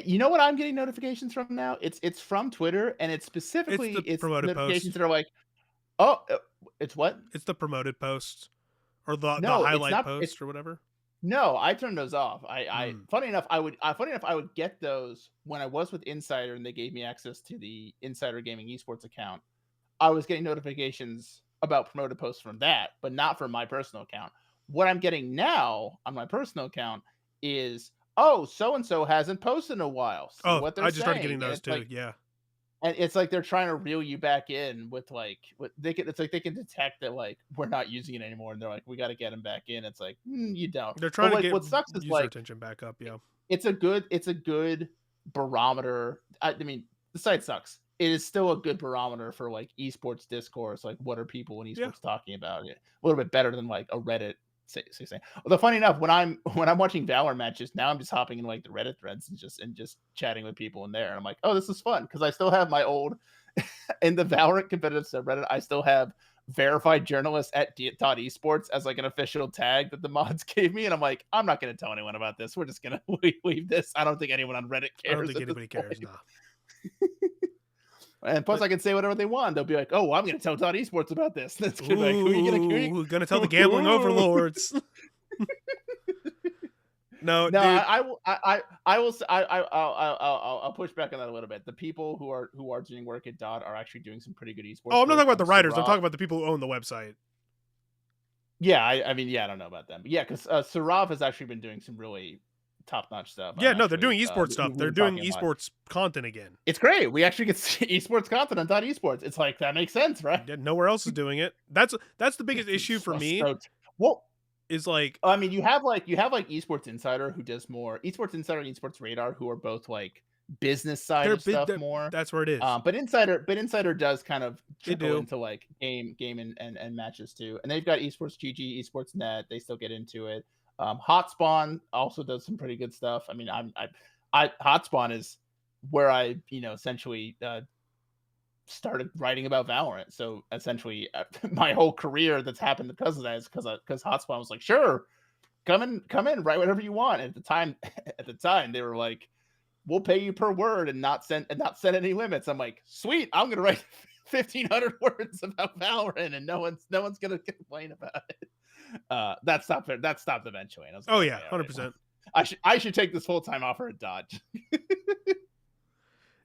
you know what I'm getting notifications from now? It's from Twitter, and It's the it's promoted notifications posts. that are like, oh, it's what? It's the promoted posts or the No, it's highlight not. It's posts or whatever. no, I turned those off. Mm. Funny enough, I would get those when I was with Insider, and they gave me access to the Insider Gaming Esports account. I was getting notifications about promoted posts from that, but not from my personal account. What I'm getting now on my personal account is, oh, so and so hasn't posted in a while. See Oh, what they're I just started getting saying, and those too. Yeah, it's like they're trying to reel you back in with like what they can. It's like they can detect that like we're not using it anymore, and they're like, we got to get them back in. It's like you don't. they're But trying to like get what sucks is user like attention back up. Yeah, it's a good barometer. I mean, the site sucks. It is still a good barometer for like esports discourse. Like, what are people in yeah. esports talking about? A little bit better than like a Reddit saying. Although funny enough, when I'm watching Valor matches now, I'm just hopping in like the Reddit threads and just chatting with people in there. And I'm like, oh, this is fun because I still have my old in the Valorant competitive subreddit. I still have verified journalist at esports as like an official tag that the mods gave me, and I'm like, I'm not going to tell anyone about this. We're just going to leave this. I don't think anyone on Reddit I don't cares think at this anybody cares. point. Nah, And plus, but I can say whatever they want. They'll be like, "Oh, well, I'm going to tell esports about this." That's gonna be like, "Who are you going to?" ooh, gonna tell the gambling overlords. No, No, dude. I will. I'll push back on that a little bit. The people who are doing work at Dot are actually doing some pretty good Oh, esports I'm not work. talking about the writers. I'm Sarah, talking about the people who own the website. yeah, I mean, yeah, I don't know about them, but yeah, because Sarav has actually been doing some really top notch stuff. Yeah, I'm no, they're doing actually esports stuff. we've They're been doing talking a lot. esports content again. It's great. We actually get esports content on Dot Esports. It's like that makes sense, right? Yeah, nowhere else is doing it. That's the biggest issue for me. Well, Is like I mean, you have like Esports Insider who does more Esports Insider and Esports Radar who are both like business side they're of big. stuff more. That's where it is. But Insider does kind of They trickle do. into like game and matches too. And they've got Esports GG, Esports Net. They still get into it. Hotspawn also does some pretty good stuff. I mean, I Hotspawn is where I essentially started writing about Valorant. So essentially, my whole career that's happened because of that is because Hotspot was like, sure, come in, write whatever you want. And at the time, they were like, we'll pay you per word and not set any limits. I'm like, sweet, I'm gonna write 1,500 words about Valorant, and no one's gonna complain about it. That stopped. That stopped eventually. And I was like, Oh okay, yeah, all 100%. right. I should take this full time offer at Dodge.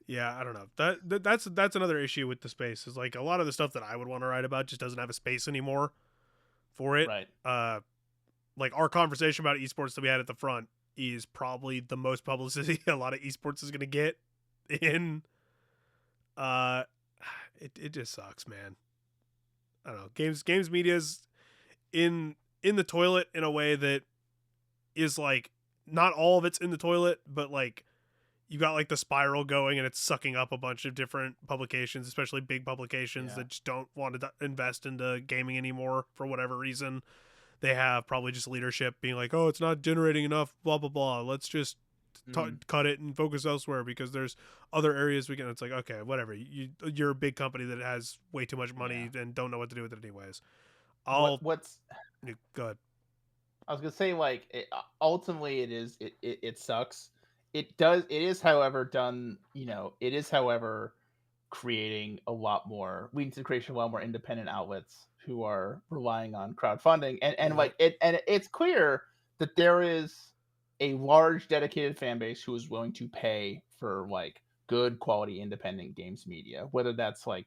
Yeah, I don't know. That's another issue with the space. Is like a lot of the stuff that I would want to write about just doesn't have a space anymore for it. Right. Like our conversation about esports that we had at the front is probably the most publicity a lot of esports is going to get in uh it just sucks, man. I don't know. Games media's in the toilet in a way that is like not all of it's in the toilet, but like you got like the spiral going and it's sucking up a bunch of different publications, especially big publications Yeah. that just don't want to invest into gaming anymore for whatever reason. They have probably just leadership being like, oh, it's not generating enough, blah, blah, blah. Let's just cut it and focus elsewhere because there's other areas we can. It's like, okay, whatever. You're a big company that has way too much money and don't know what to do with it anyways. What's Go ahead. I was gonna say, like, ultimately, it sucks. It is, however, done. It is, however, creating a lot more, leading to the creation of a lot more independent outlets who are relying on crowdfunding, and Yep. like and it's clear that there is a large dedicated fan base who is willing to pay for like good quality independent games media, whether that's like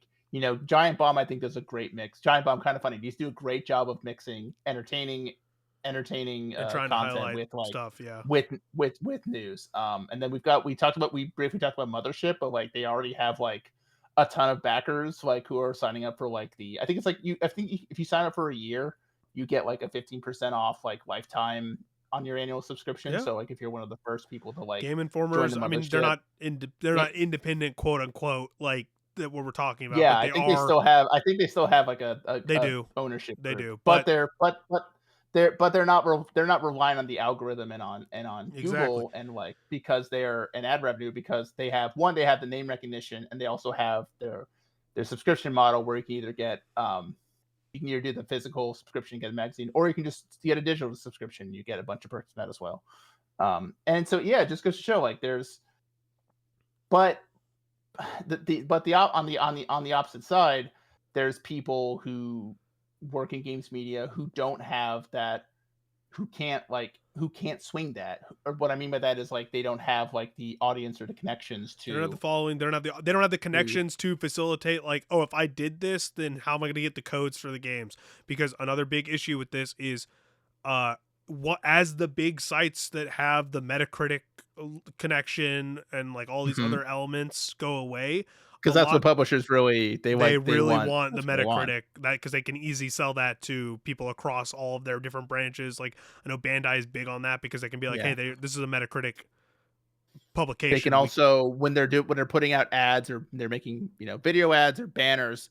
Giant Bomb. I think does a great mix. Giant Bomb, kind of funny, these do a great job of mixing entertaining And trying to content highlight with like stuff. Yeah. with news. And then we briefly talked about Mothership, but like they already have like a ton of backers like who are signing up for like I think it's like I think if you sign up for a year, you get like a 15% off like lifetime on your annual subscription. Yeah. So like if you're one of the first people to like Game join Informers, the I mean, they're mothership, not they're yeah, not independent, quote unquote, like that what we're talking about, yeah, but they are. I think they still have like They a do. ownership They group, do. but But they're not relying on the algorithm and on exactly. Google and like because they're an ad revenue because they have one, they have the name recognition, and they also have their subscription model where you can either get you can either do the physical subscription, get a magazine, or you can just get a digital subscription. You get a bunch of perks from that as well. And so yeah, it just goes to show like there's but on the opposite side, there's people who work in games media who don't have that, who can't swing that. Or what I mean by that is like they don't have like the audience or the connections They don't have the to following. They don't have the to connections to facilitate like, oh, if I did this, then how am I going to get the codes for the games? Because another big issue with this is what as the big sites that have the Metacritic connection and like all these other elements go away, a because that's lot what publishers really they they really want. want the That's what they want. Metacritic that because they can easily sell that to people across all of their different branches. Like I know Bandai is big on that because they can be like, hey, Yeah. this is a Metacritic They can publication. We also when they're putting out ads or they're making, video ads or banners,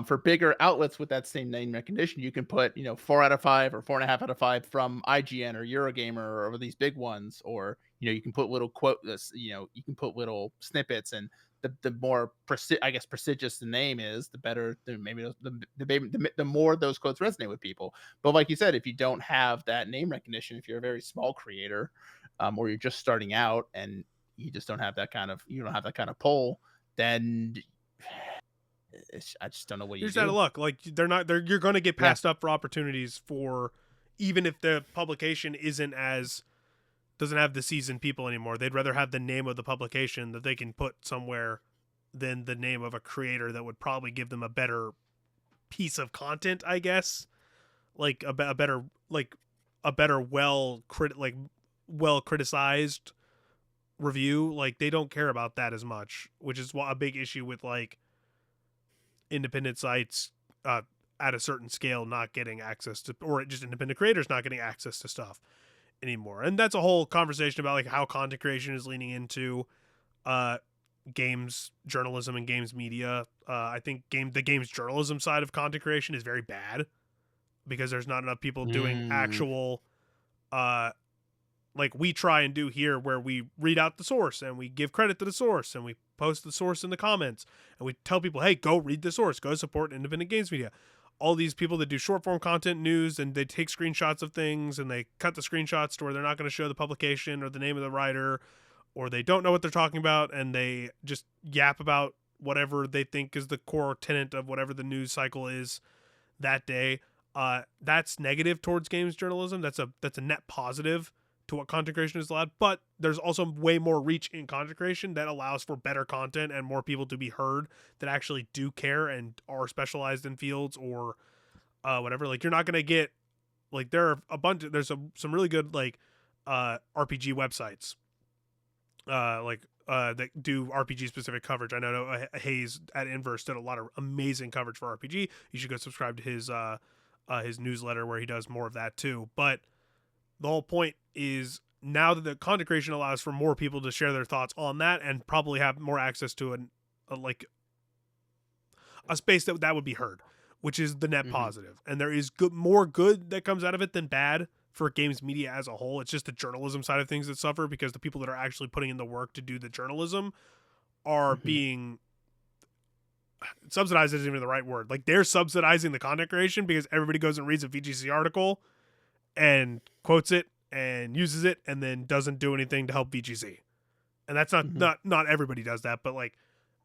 for bigger outlets with that same name recognition, you can put, 4 out of 5 or 4.5 out of 5 from IGN or Eurogamer or these big ones, or you can put little you can put little snippets, and the more I guess prestigious the name is, the better. Maybe the more those quotes resonate with people. But like you said, if you don't have that name recognition, if you're a very small creator, or you're just starting out and you just don't have that kind of pull, then I just don't know what You're you just out of do. luck. Like you're going to get Yeah. passed up for opportunities for even if the publication doesn't have the seasoned people anymore. They'd rather have the name of the publication that they can put somewhere than the name of a creator that would probably give them a better piece of content, I guess. Like a better well criticized review. Like they don't care about that as much, which is a big issue with like independent sites at a certain scale not getting access to, or just independent creators not getting access to stuff anymore. And that's a whole conversation about like how content creation is leaning into uh games journalism and games media. I think the games journalism side of content creation is very bad because there's not enough people doing Mm. actual uh like we try and do here, where we read out the source and we give credit to the source and we post the source in the comments and we tell people, hey, go read the source, go support independent games media. All these people that do short form content news, and they take screenshots of things and they cut the screenshots to where they're not going to show the publication or the name of the writer, or they don't know what they're talking about and they just yap about whatever they think is the core tenet of whatever the news cycle is that day. That's negative towards games journalism. That's a net positive to what content creation is allowed, but there's also way more reach in content creation that allows for better content and more people to be heard that actually do care and are specialized in fields or whatever. Like you're not gonna get like there are some really good like RPG websites that do RPG specific coverage. I know Hayes at Inverse did a lot of amazing coverage for RPG. You should go subscribe to his newsletter where he does more of that too. But the whole point is now that the content creation allows for more people to share their thoughts on that and probably have more access to a space that would be heard, which is the net Hmm. positive. And there is more good that comes out of it than bad for games media as a whole. It's just the journalism side of things that suffer because the people that are actually putting in the work to do the journalism are Hmm. being subsidized. Isn't even the right word. Like they're subsidizing the content creation because everybody goes and reads a VGC article and quotes it and uses it and then doesn't do anything to help VGC. And that's Hmm. not everybody does that, but like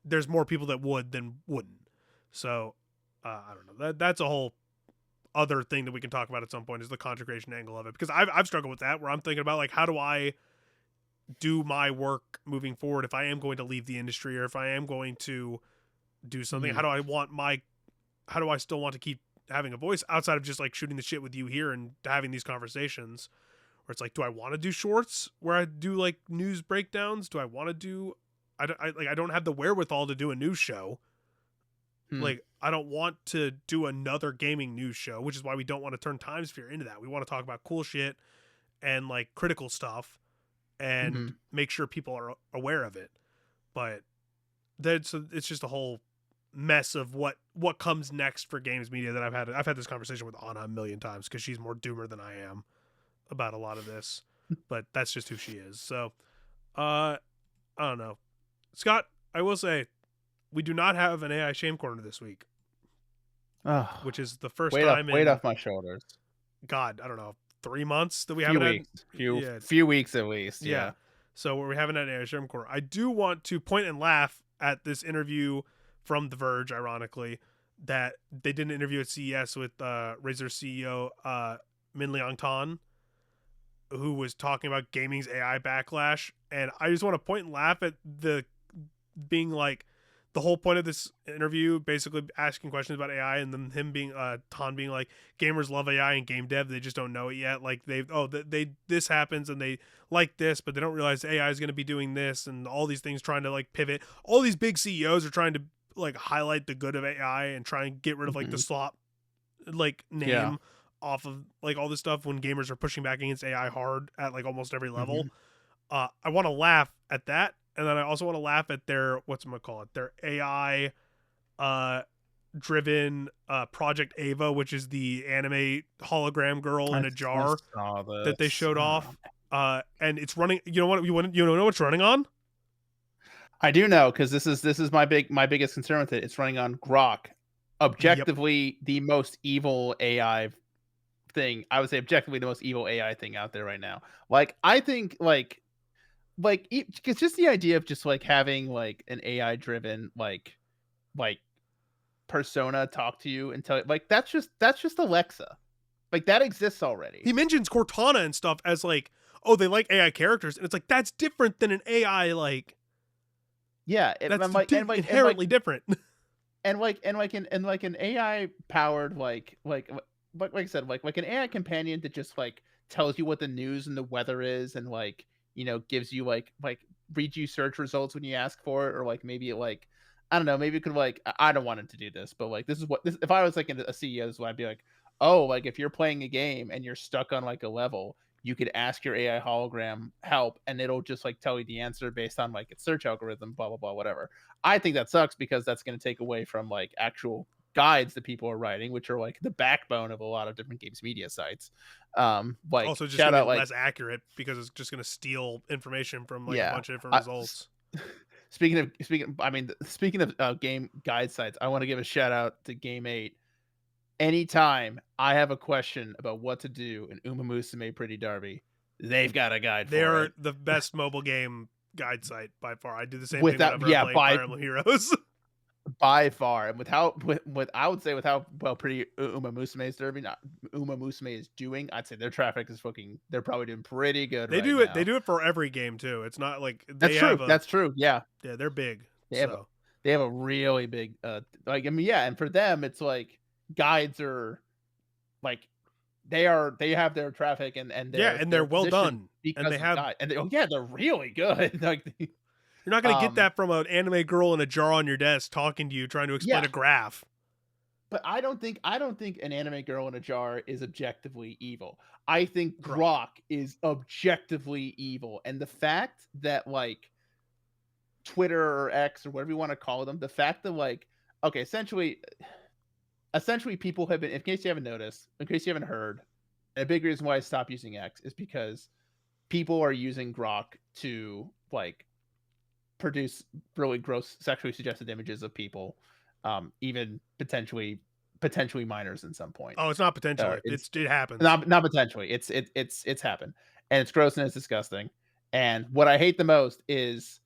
there's more people that would than wouldn't. So I don't know. That's a whole other thing that we can talk about at some point is the content creation angle of it, because I've struggled with that where I'm thinking about like how do I do my work moving forward if I am going to leave the industry or if I am going to do something. Hmm. How do I still want to keep having a voice outside of just like shooting the shit with you here and having these conversations where it's like, do I want to do shorts where I do like news breakdowns? Do I want to do I don't have the wherewithal to do a news show. Hmm. Like, I don't want to do another gaming news show, which is why we don't want to turn Timesphere into that. We want to talk about cool shit and like critical stuff and Hmm. make sure people are aware of it. But that's it's just a whole mess of what comes next for games media that I've had this conversation with Anna a million times because she's more doomer than I am about a lot of this. But that's just who she is. So I don't know. Scott, I will say we do not have an AI shame corner this week, Oh, which is the first weight off, time weight in off my shoulders. God, I don't know, 3 months that we Few haven't had. weeks, few Yeah, few weeks at least. yeah. Yeah. So we haven't had an AI shame corner. I do want to point and laugh at this interview from The Verge, ironically, that they did an interview at CES with Razer CEO Min Liang Tan, who was talking about gaming's AI backlash, and I just want to point and laugh at the being like the whole point of this interview, basically asking questions about AI, and then him being Tan being like, gamers love AI and game dev, they just don't know it yet. Like they this happens and they like this, but they don't realize AI is going to be doing this, and all these things trying to like pivot. All these big CEOs are trying to like highlight the good of AI and try and get rid of like the Hmm. slop like Yeah. name off of like all this stuff when gamers are pushing back against AI hard at like almost every level. Hmm. I want to laugh at that, and then I also want to laugh at their their AI driven Project Ava, which is the anime hologram girl in a I jar saw that they this. showed off. And it's running. You know what? You know what it's running on? I do know because this is my biggest concern with it. It's running on Grok, Yep. objectively the most evil AI thing. I would say objectively the most evil AI thing out there right now. Like I think it's just the idea of just like having like an AI driven like persona talk to you and tell like that's just Alexa. Like that exists already. He mentions Cortana and stuff as like, oh, they like AI characters, and it's like that's different than an AI like Yeah, that's and like inherently different. and like an AI powered like I said like an AI companion that just like tells you what the news and the weather is and like gives you like reads you search results when you ask for it or like maybe it like I don't know maybe it could like I don't want it to do this but like this is what this if I was like a CEO this is what I'd be like oh like if you're playing a game and you're stuck on like a level you could ask your AI hologram help and it'll just like tell you the answer based on like its search algorithm blah blah blah whatever. I think that sucks because that's going to take away from like actual guides that people are writing, which are like the backbone of a lot of different games media sites. Like Also, just shout gonna be out, like less accurate because it's just gonna steal information from like a yeah. bunch of different I, results. I mean, speaking of game guide sites, I want to give a shout out to Game 8. Anytime I have a question about what to do in Uma Musume Pretty Derby, they've got a guide for They're it. the best mobile game guide site by far. I do the same thing Without whenever I'm yeah, playing Fire Emblem Heroes. by far, and with I would say with how well pretty Uma Musume's derby, not Uma Musume is doing, I'd say their traffic is fucking. They're probably doing pretty good They right do it. They now. do it for every game too. It's not like they That's have true. a That's true. Yeah, yeah. They're big. they have a So they have a really big like I mean yeah, and for them it's like guides are like they have their traffic and yeah, and they're their well position done, and because they of have. guide and oh yeah they're really good like You're not gonna get um that from an anime girl in a jar on your desk talking to you trying to explain yeah. a graph. But I don't think an anime girl in a jar is objectively evil. I think Grok. Grok is objectively evil. And the fact that like Twitter or X or whatever you want to call them, the fact that like okay, essentially people have been in case you haven't noticed, in case you haven't heard, a big reason why I stopped using X is because people are using Grok to like produce really gross sexually suggested images of people, even potentially minors in some point. Oh, it's not potentially. It's It happens. not potentially. It's happened, and it's gross and it's disgusting. And what I hate the most is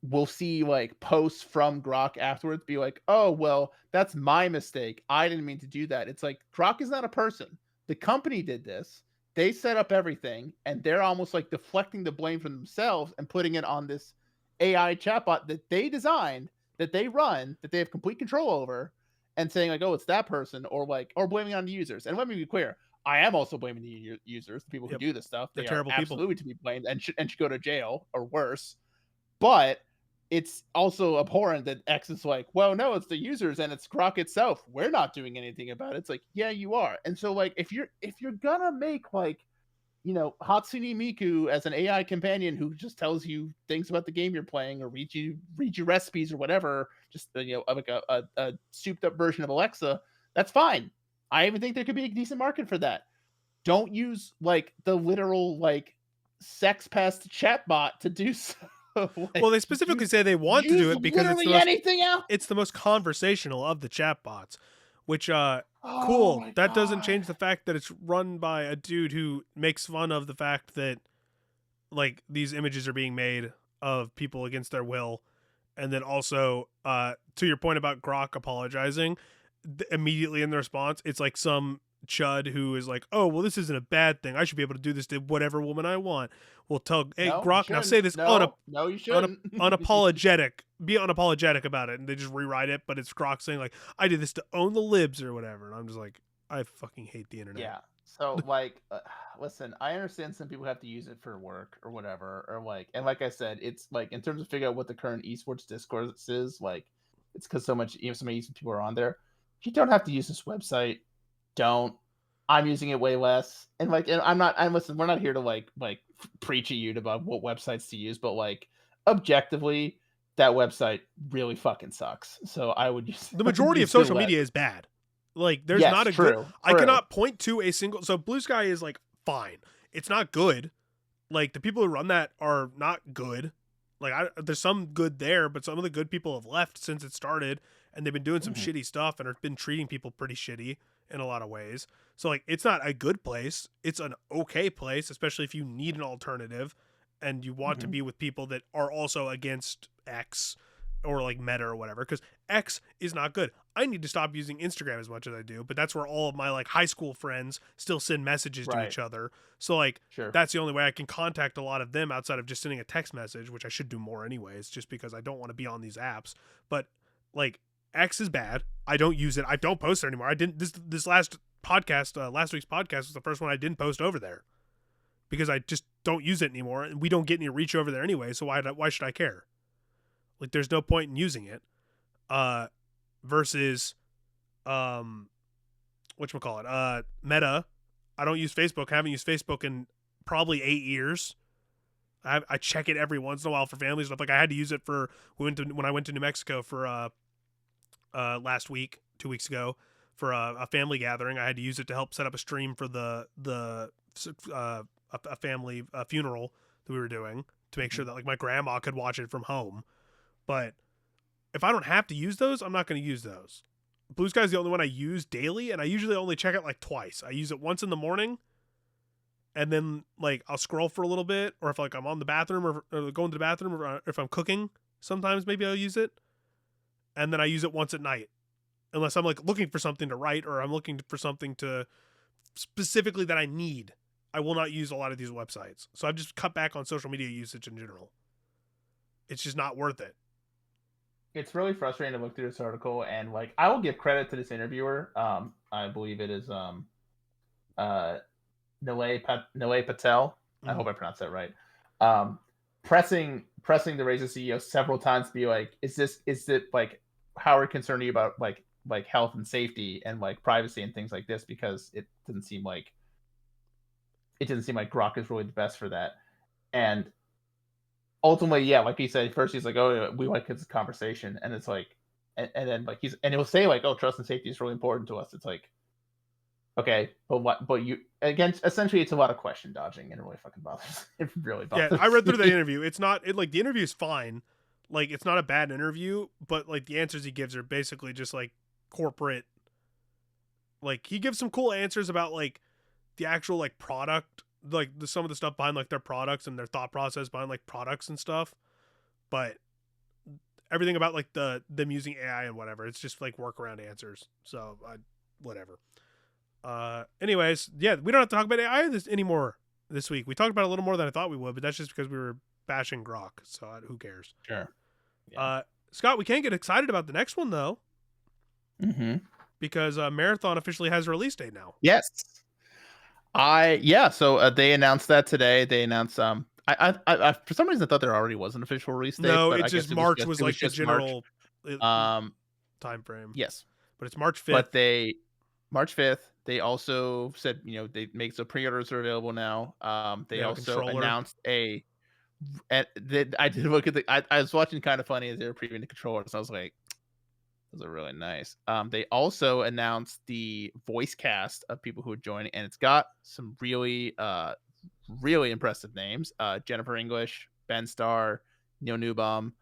we'll see like posts from Grok afterwards be like, "Oh well, that's my mistake. I didn't mean to do that." It's like Grok is not a person. The company did this. They set up everything, and they're almost like deflecting the blame from themselves and putting it on this AI chatbot that they designed, that they run, that they have complete control over, and saying like, "Oh, it's that person," or blaming it on the users. And let me be clear, I am also blaming the users, the people who Yep, do this stuff. they're They are terrible people. absolutely to be blamed and should go to jail or worse. But it's also abhorrent that X is like, well, no, it's the users and it's Grok itself. We're not doing anything about it. It's like, yeah, you are. And so like if you're gonna make like, Hatsune Miku as an AI companion who just tells you things about the game you're playing or read you recipes or whatever, just like a souped up version of Alexa, that's fine. I even think there could be a decent market for that. Don't use like the literal like sex pest chatbot to do so. Well, Like they specifically use say they want to use do it because literally anything else. it's the most conversational of the chatbots, which Oh cool. my That doesn't god. change the fact that it's run by a dude who makes fun of the fact that like these images are being made of people against their will. And then also to your point about Grok apologizing, immediately in the response, it's like some chud who is like, "Oh, well, this isn't a bad thing. I should be able to do this to whatever woman I want." Well, tell, hey, No, you Grok, now say shouldn't. this No, you shouldn't. unapologetic. Be unapologetic about it, and they just rewrite it. But it's Grok saying like, "I did this to own the libs" or whatever, and I'm just like, I fucking hate the internet. Yeah. So like, listen, I understand some people have to use it for work or whatever, or like, and like I said, it's like in terms of figuring out what the current esports discourse is, like, it's because so many esports people are on there. You don't have to use this website. Don't. I'm using it way less, and like, and I'm not. I'm listen. We're not here to like preach at you about what websites to use, but like objectively, that website really fucking sucks. So I would use The majority of use it social less. media is bad. Like there's Yes, not a good. true, I true. cannot point to a single. So Blue Sky is like fine. It's not good. Like the people who run that are not good. Like there's some good there, but some of the good people have left since it started, and they've been doing some Mhm. shitty stuff and have been treating people pretty shitty in a lot of ways. So like it's not a good place. It's an okay place, especially if you need an alternative and you want to Mhm. be with people that are also against X or like Meta or whatever, because X is not good. I need to stop using Instagram as much as I do, but that's where all of my like high school friends still send messages to Right. each other. So like Sure. that's the only way I can contact a lot of them outside of just sending a text message, which I should do more anyways, just because I don't want to be on these apps. But like X is bad. I don't use it. I don't post there anymore. I didn't this last podcast, last week's podcast was the first one I didn't post over there because I just don't use it anymore, and we don't get any reach over there anyway. So why should I care? Like there's no point in using it. Versus whatchamacallit, Meta. I don't use Facebook. I haven't used Facebook in probably 8 years. I check it every once in a while for family stuff. Like I had to use it for when I went to New Mexico for last week, 2 weeks ago, for a family gathering. I had to use it to help set up a stream for a family funeral that we were doing to make sure that like my grandma could watch it from home. But if I don't have to use those, I'm not going to use those. Blue Sky is the only one I use daily, and I usually only check it like twice. I use it once in the morning, and then like I'll scroll for a little bit, or if like I'm on the bathroom or going to the bathroom, or if I'm cooking, sometimes maybe I'll use it, and then I use it once at night, unless I'm like looking for something to write or I'm looking for something to specifically that I need. I will not use a lot of these websites, so I've just cut back on social media usage in general. It's just not worth it. It's really frustrating to look through this article and like I will give credit to this interviewer. I believe it is uh Nilay Patel. I hope Mm-hmm. I pronounced that right. Um, pressing the Razer CEO several times to be like, is it like how are you concerned about like health and safety and like privacy and things like this because it didn't seem like Grok is really the best for that. And ultimately, yeah, like he said, first he's like, "Oh, we like this conversation," and it's like, and then like he'll say like, "Oh, trust and safety is really important to us." It's like, okay, but what? But you again, essentially, it's a lot of question dodging, and it really fucking bothers. It really Yeah, bothers I read through the me. interview. It's not like the interview is fine. Like it's not a bad interview, but like the answers he gives are basically just like corporate. Like he gives some cool answers about like the actual like product, like some of the stuff behind like their products and their thought process behind like products and stuff. But everything about like them using AI and whatever, it's just like workaround answers. So whatever. Anyways, yeah, we don't have to talk about AI this anymore this week. We talked about it a little more than I thought we would, but that's just because we were bashing Grok. So who cares? Sure. Yeah. Scott, we can't get excited about the next one though Mm-hmm. because Marathon officially has a release date now. Yes. So they announced that today. They announced For some reason I thought there already was an official release date, No, but it's I just guess it was March just was it was like the just March. general uh, Um, time frame, yes, but it's March but 5th. they March 5th. They also said they make the pre-orders are available now. They They have a also controller. announced I did look at I was watching kind of funny as they were previewing the controllers. I was like, those are really nice. They also announced the voice cast of people who are joining, and it's got some really impressive names. Jennifer English, Ben Starr, Neil Newbaum,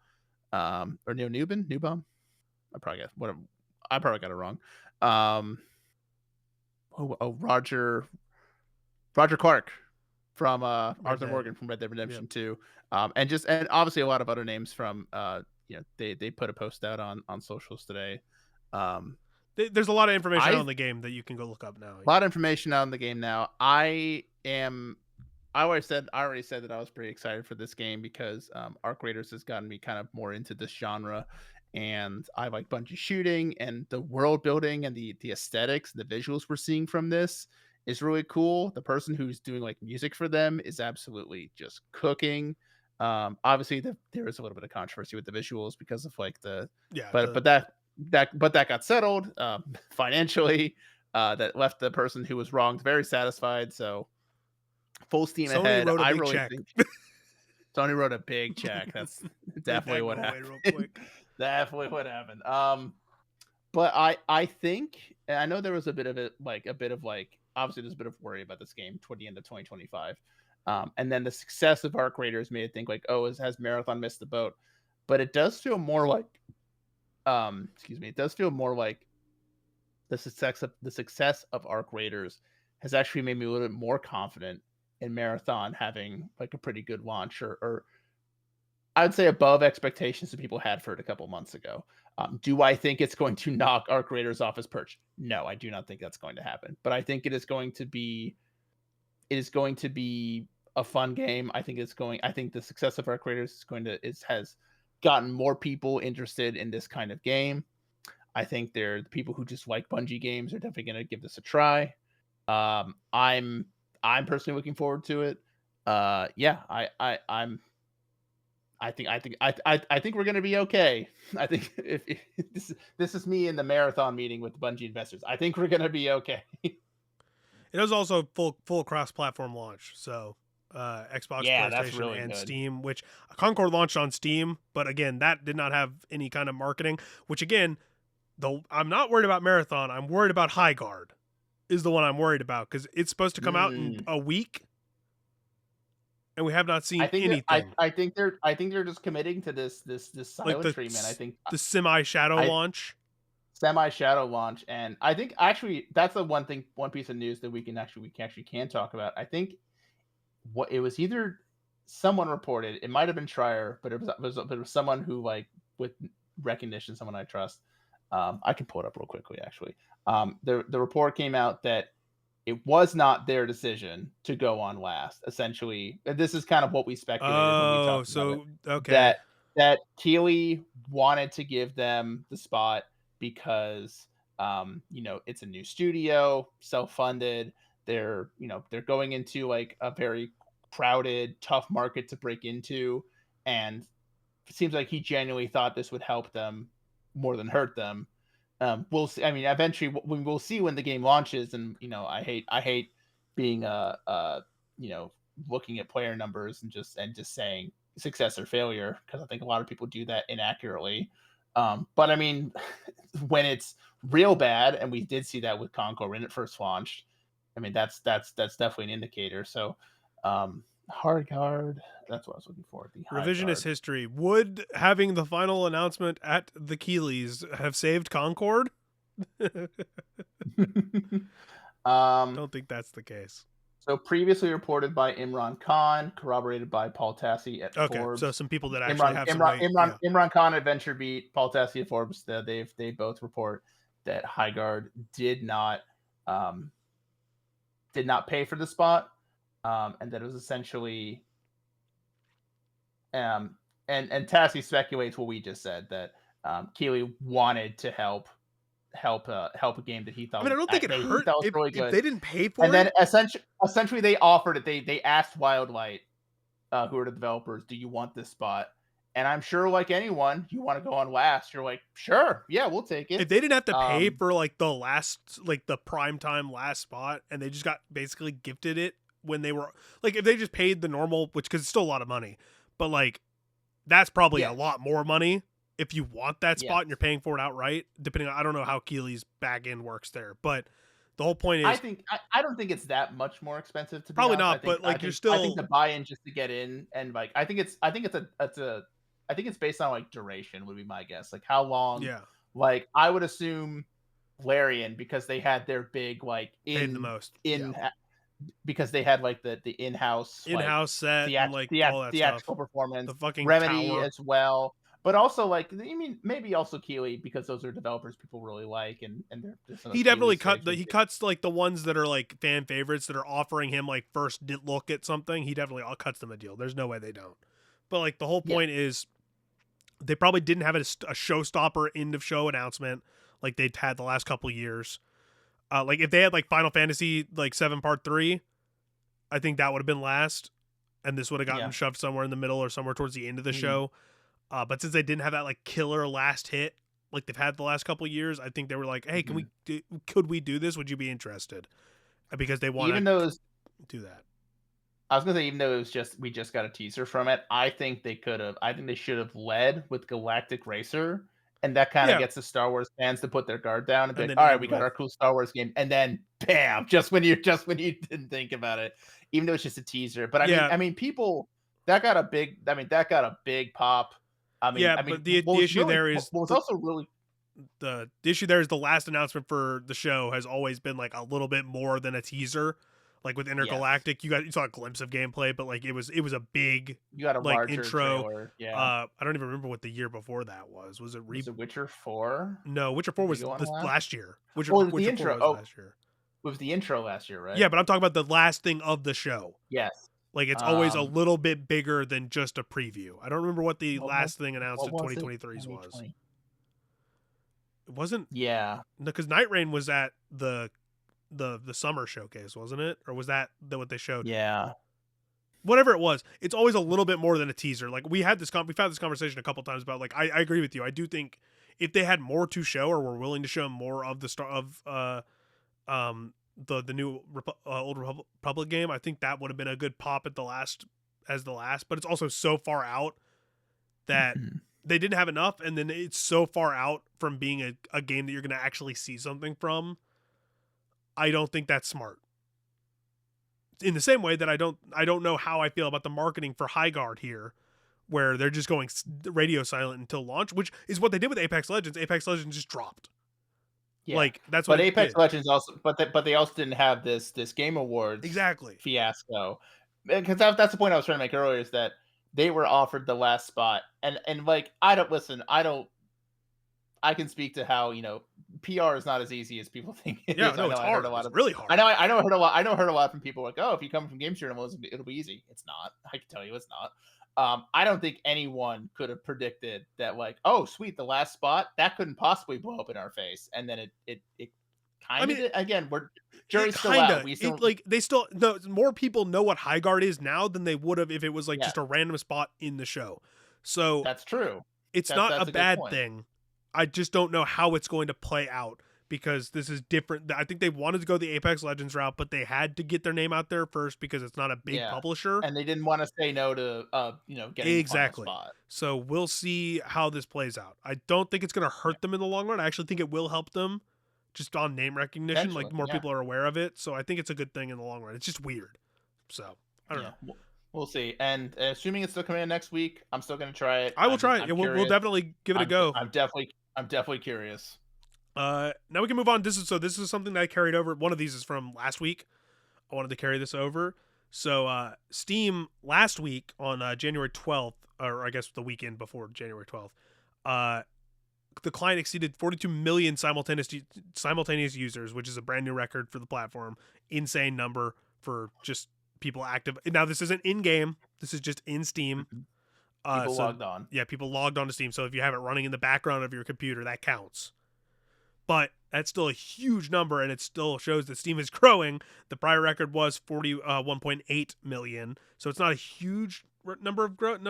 or Neil Newbin, Newbaum. I probably got it wrong. Um, Roger Clark from Red Arthur Dead. Morgan from Red Dead Yep. Redemption 2. And obviously a lot of other names from they put a post out on socials today. Um, There's a lot of information I on the game that you can go look up now. A lot of information out in the game now. I already said that I was pretty excited for this game because Arc Raiders has gotten me kind of more into this genre, and I like Bungie shooting and the world building and the aesthetics, the visuals we're seeing from this is really cool. The person who's doing like music for them is absolutely just cooking. Obviously, there is a little bit of controversy with the visuals because of like Yeah, but that got settled financially. That left the person who was wronged very satisfied. So full steam Sony ahead. wrote a I big really check. think Tony wrote a big check. That's Make definitely that what go away real happened. quick. Definitely what happened. But I think, and I know there was a bit of it, like a bit of like obviously there's a bit of worry about this game toward the end of 2025. And then the success of Arc Raiders made it think like, oh, has Marathon missed the boat? But it does feel more like, excuse me, it does feel more like the success of Arc Raiders has actually made me a little bit more confident in Marathon having like a pretty good launch, or I'd say above expectations that people had for it a couple months ago. Do I think it's going to knock Arc Raiders off his perch? No, I do not think that's going to happen. But I think it is going to be a fun game. I think the success of Arc Raiders has gotten more people interested in this kind of game. I think they're the people who just like Bungie games are definitely going to give this a try. Um, I'm I'm personally looking forward to it. Yeah, I think we're gonna be okay. I think if this is me in the marathon meeting with the Bungie investors, I think we're gonna be okay. It was also full cross platform launch, so Xbox, Yeah, that's PlayStation, really and good. Steam. Which Concord launched on Steam, but again, that did not have any kind of marketing. Which again, though, I'm not worried about Marathon. I'm worried about High Guard. Is the one I'm worried about because it's supposed to come out in Mm. a week, and we have not I seen think that anything. I think they're just committing to this Like silent treatment. I think the semi shadow I launch. semi shadow launch, and I think actually that's the one piece of news that we can talk about. I think what it was either someone reported, it might have been Trier, but it was someone who like with recognition, someone I trust. I can pull it up real quickly actually. The report came out that it was not their decision to go on last. Essentially, and this is kind of what we speculated when we Oh, talked about it. so okay. That that Keeley wanted to give them the spot because it's a new studio, self-funded. They're going into like a very crowded, tough market to break into, and it seems like he genuinely thought this would help them more than hurt them. We'll see. I mean, eventually we'll see when the game launches, and I hate being looking at player numbers and just saying success or failure because I think a lot of people do that inaccurately. But I mean, when it's real bad, and we did see that with Conco when it first launched. I mean, that's definitely an indicator. So, hard guard. That's what I was looking for. The high Revisionist guard. history. Would having the final announcement at the Keeleys have saved Concord? um, Don't think that's the case. so previously reported by Imran Khan, corroborated by Paul Tassi at Okay, so Forbes. some people that actually Imran have some Imran weight. Imran Yeah. Imran Khan at VentureBeat, Paul Tassi at Forbes. They both report that Highguard um, did not pay for the spot, and that it was essentially and Tassi speculates what we just said, that Keeley wanted to help a game that he I thought mean, I was don't think it that he hurt thought was really if good. they didn't pay And for then it. essentially they offered it. They asked Wildlight who are the developers, do you want this spot? And I'm sure, like anyone, you want to go on last. You're like, sure, yeah, we'll take If it. they didn't have to pay Um, for like the prime time last spot, and they just got basically gifted it when they were like, if they just paid the normal, which because it's still a lot of money, but like that's probably a yeah, lot more money if you want that yeah. spot and you're paying for it outright. Depending on, I don't know how Keeley's back end works there, but the whole point is I don't think it's that much more expensive, to be probably honest. not. But like you're I think still the buy-in just to get in, and like I think it's based on like duration would be my guess. Like how long, yeah like I would assume Larian, because they had their big like paid the most. Yeah, in because they had like the in-house in like house set and like all that stuff. theatrical performance, The fucking Remedy tower. as well. But also like I mean maybe also Keeley, because those are developers people really like, and they're some of He definitely Keeley's cut like the he cuts like the ones that are like fan favorites that are offering him like first look at something. He definitely all cuts them a deal. There's no way they don't. But like the whole yeah. point is they probably didn't have a showstopper end of show announcement like they'd had the last couple years. Like if they had like Final Fantasy like 7 Part 3, I think that would have been last, and this would have gotten Yeah. shoved somewhere in the middle or somewhere towards the end of the Mhm. show. But since they didn't have that like killer last hit like they've had the last couple of years, I think they were like, "Hey, Mhm. could we do this? Would you be interested?" Because they want Even to though it was, do that. I was gonna say, even though it was just we just got a teaser from it, I think they should have led with Galactic Racer, and that kind of Yeah, gets the Star Wars fans to put their guard down and be and like, then all right, end we got with our cool Star Wars game, and then bam, just when you didn't think about it, even though it's just a teaser. But yeah, I mean, people that got a big pop. yeah. I mean, But the issue there what is was also really the issue there is the last announcement for the show has always been like a little bit more than a teaser. Like with yes, Intergalactic, you saw a glimpse of gameplay, but like it was a big you got a like larger intro. trailer, yeah. I don't even remember what the year before that was. Was it Was it Witcher 4? No, Witcher 4 Did they was go on the last? last year. Witcher Oh, it was the Witcher 4 intro. was Oh, last year. it was the intro last year, right? Yeah, but I'm talking about the last thing of the show. Yes. Like it's always a Um, little bit bigger than just a preview. I don't remember what the what was last thing announced what at was it? 2023's was. 2020. It wasn't Yeah. because Night Rain was at the summer showcase, wasn't it? Or was that what they showed? Yeah. Whatever it was, it's always a little bit more than a teaser. Like we've had this conversation a couple times about like I agree with you. I do think if they had more to show or were willing to show more of the star of the new old Republic game, I think that would have been a good pop at the last but it's also so far out that Mhm. they didn't have enough, and then it's so far out from being a game that you're going to actually see something from. I don't think that's smart. In the same way that I don't know how I feel about the marketing for High Guard here, where they're just going radio silent until launch, which is what they did with Apex Legends. Apex Legends just dropped. Yeah. Like that's what But it Apex did. Legends also but they also didn't have this Game Awards Exactly. fiasco. Because that's the point I was trying to make earlier, is that they were offered the last spot, and like I can speak to how, PR is not as easy as people think it Yeah, is. I no, know it's I heard a hard. lot It's of really hard. I know I heard a lot from people like, "Oh, if you come from game journalism, it'll be easy." It's not. I can tell you it's not. I don't think anyone could have predicted that, like, "Oh, sweet, the last spot, that couldn't possibly blow up in our face." And then it I kind of mean, did. Again, it jury's still out. kinda We it still like they still no more people know what High Guard is now than they would have if it was like Yeah, just a random spot in the show. So that's true. it's not a That's a good bad point. thing. I just don't know how it's going to play out because this is different. I think they wanted to go the Apex Legends route, but they had to get their name out there first because it's not a big Yeah. publisher. And they didn't want to say no to getting the final Exactly. spot. So we'll see how this plays out. I don't think it's going to Yeah. hurt them in the long run. I actually think it will help them just on name recognition. Potentially. Like more Yeah. people are aware of it. So I think it's a good thing in the long run. It's just weird. So I don't Yeah. know. We'll see. And assuming it's still coming in next week, I'm still going to try it. I will try it. I'm Yeah, we'll curious. definitely give it a go. I'm definitely curious. Now we can move on. This is something that I carried over. One of these is from last week. I wanted to carry this over. So Steam last week on January 12th, or I guess the weekend before January 12th, the client exceeded 42 million simultaneous users, which is a brand new record for the platform. Insane number for just people active. Now this isn't in game. This is just in Steam. Mhm. People So logged on. yeah, people logged on to Steam. So if you have it running in the background of your computer, that counts. But that's still a huge number, and it still shows that Steam is growing. The prior record was 41.8 million, so it's not a huge number growth,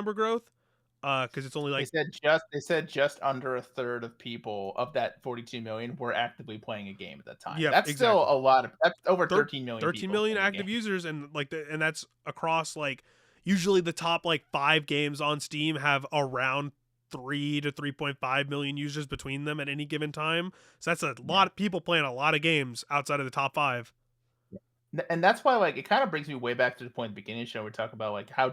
because it's only like They said just under a third of people of that 42 million were actively playing a game at that time. yeah, That's still exactly. a lot of that's over Thir- 13 million 13 people million playing a active game. users, and and that's across like usually the top like 5 games on Steam have around 3 to 3.5 million users between them at any given time. So that's a lot Yeah. of people playing a lot of games outside of the top 5. And that's why like it kind of brings me way back to the point at the beginning of the show we talk about like how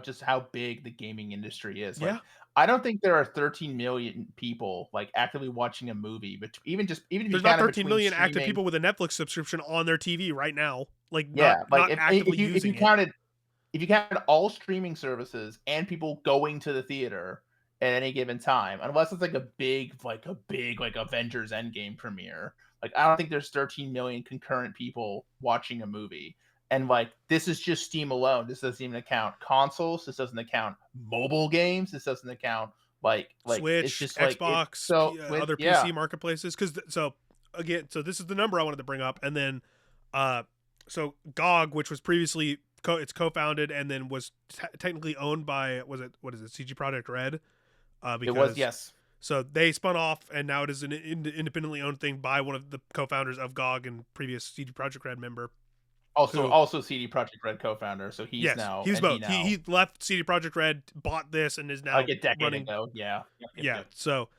big the gaming industry is. Like Yeah, I don't think there are 13 million people like actively watching a movie, but even if you there's not count it 13 between million active streaming, people with a Netflix subscription on their TV right now, like yeah, like not actively if you using it. counted if you counted all streaming services and people going to the theater at any given time, unless it's like a big like Avengers Endgame premiere, like I don't think there's 13 million concurrent people watching a movie. And like this is just Steam alone. This doesn't even account consoles. This doesn't account mobile games. This doesn't account it's Switch, just like it. Xbox, So with other yeah, PC marketplaces. Because so again, so this is the number I wanted to bring up, and then uh, so GOG, which was previously it's co-founded and then was technically owned by what is it CG Project Red, it was because yes. so they spun off and now it is an independently owned thing by one of the co-founders of GOG and previous CG Project Red member. Who Also CD Project Red co-founder. So he's yes, now he was and he both. now He left CD Project Red, bought this, and is like now a decade running. ago. Yeah. Yep, yep, Yeah, yep. so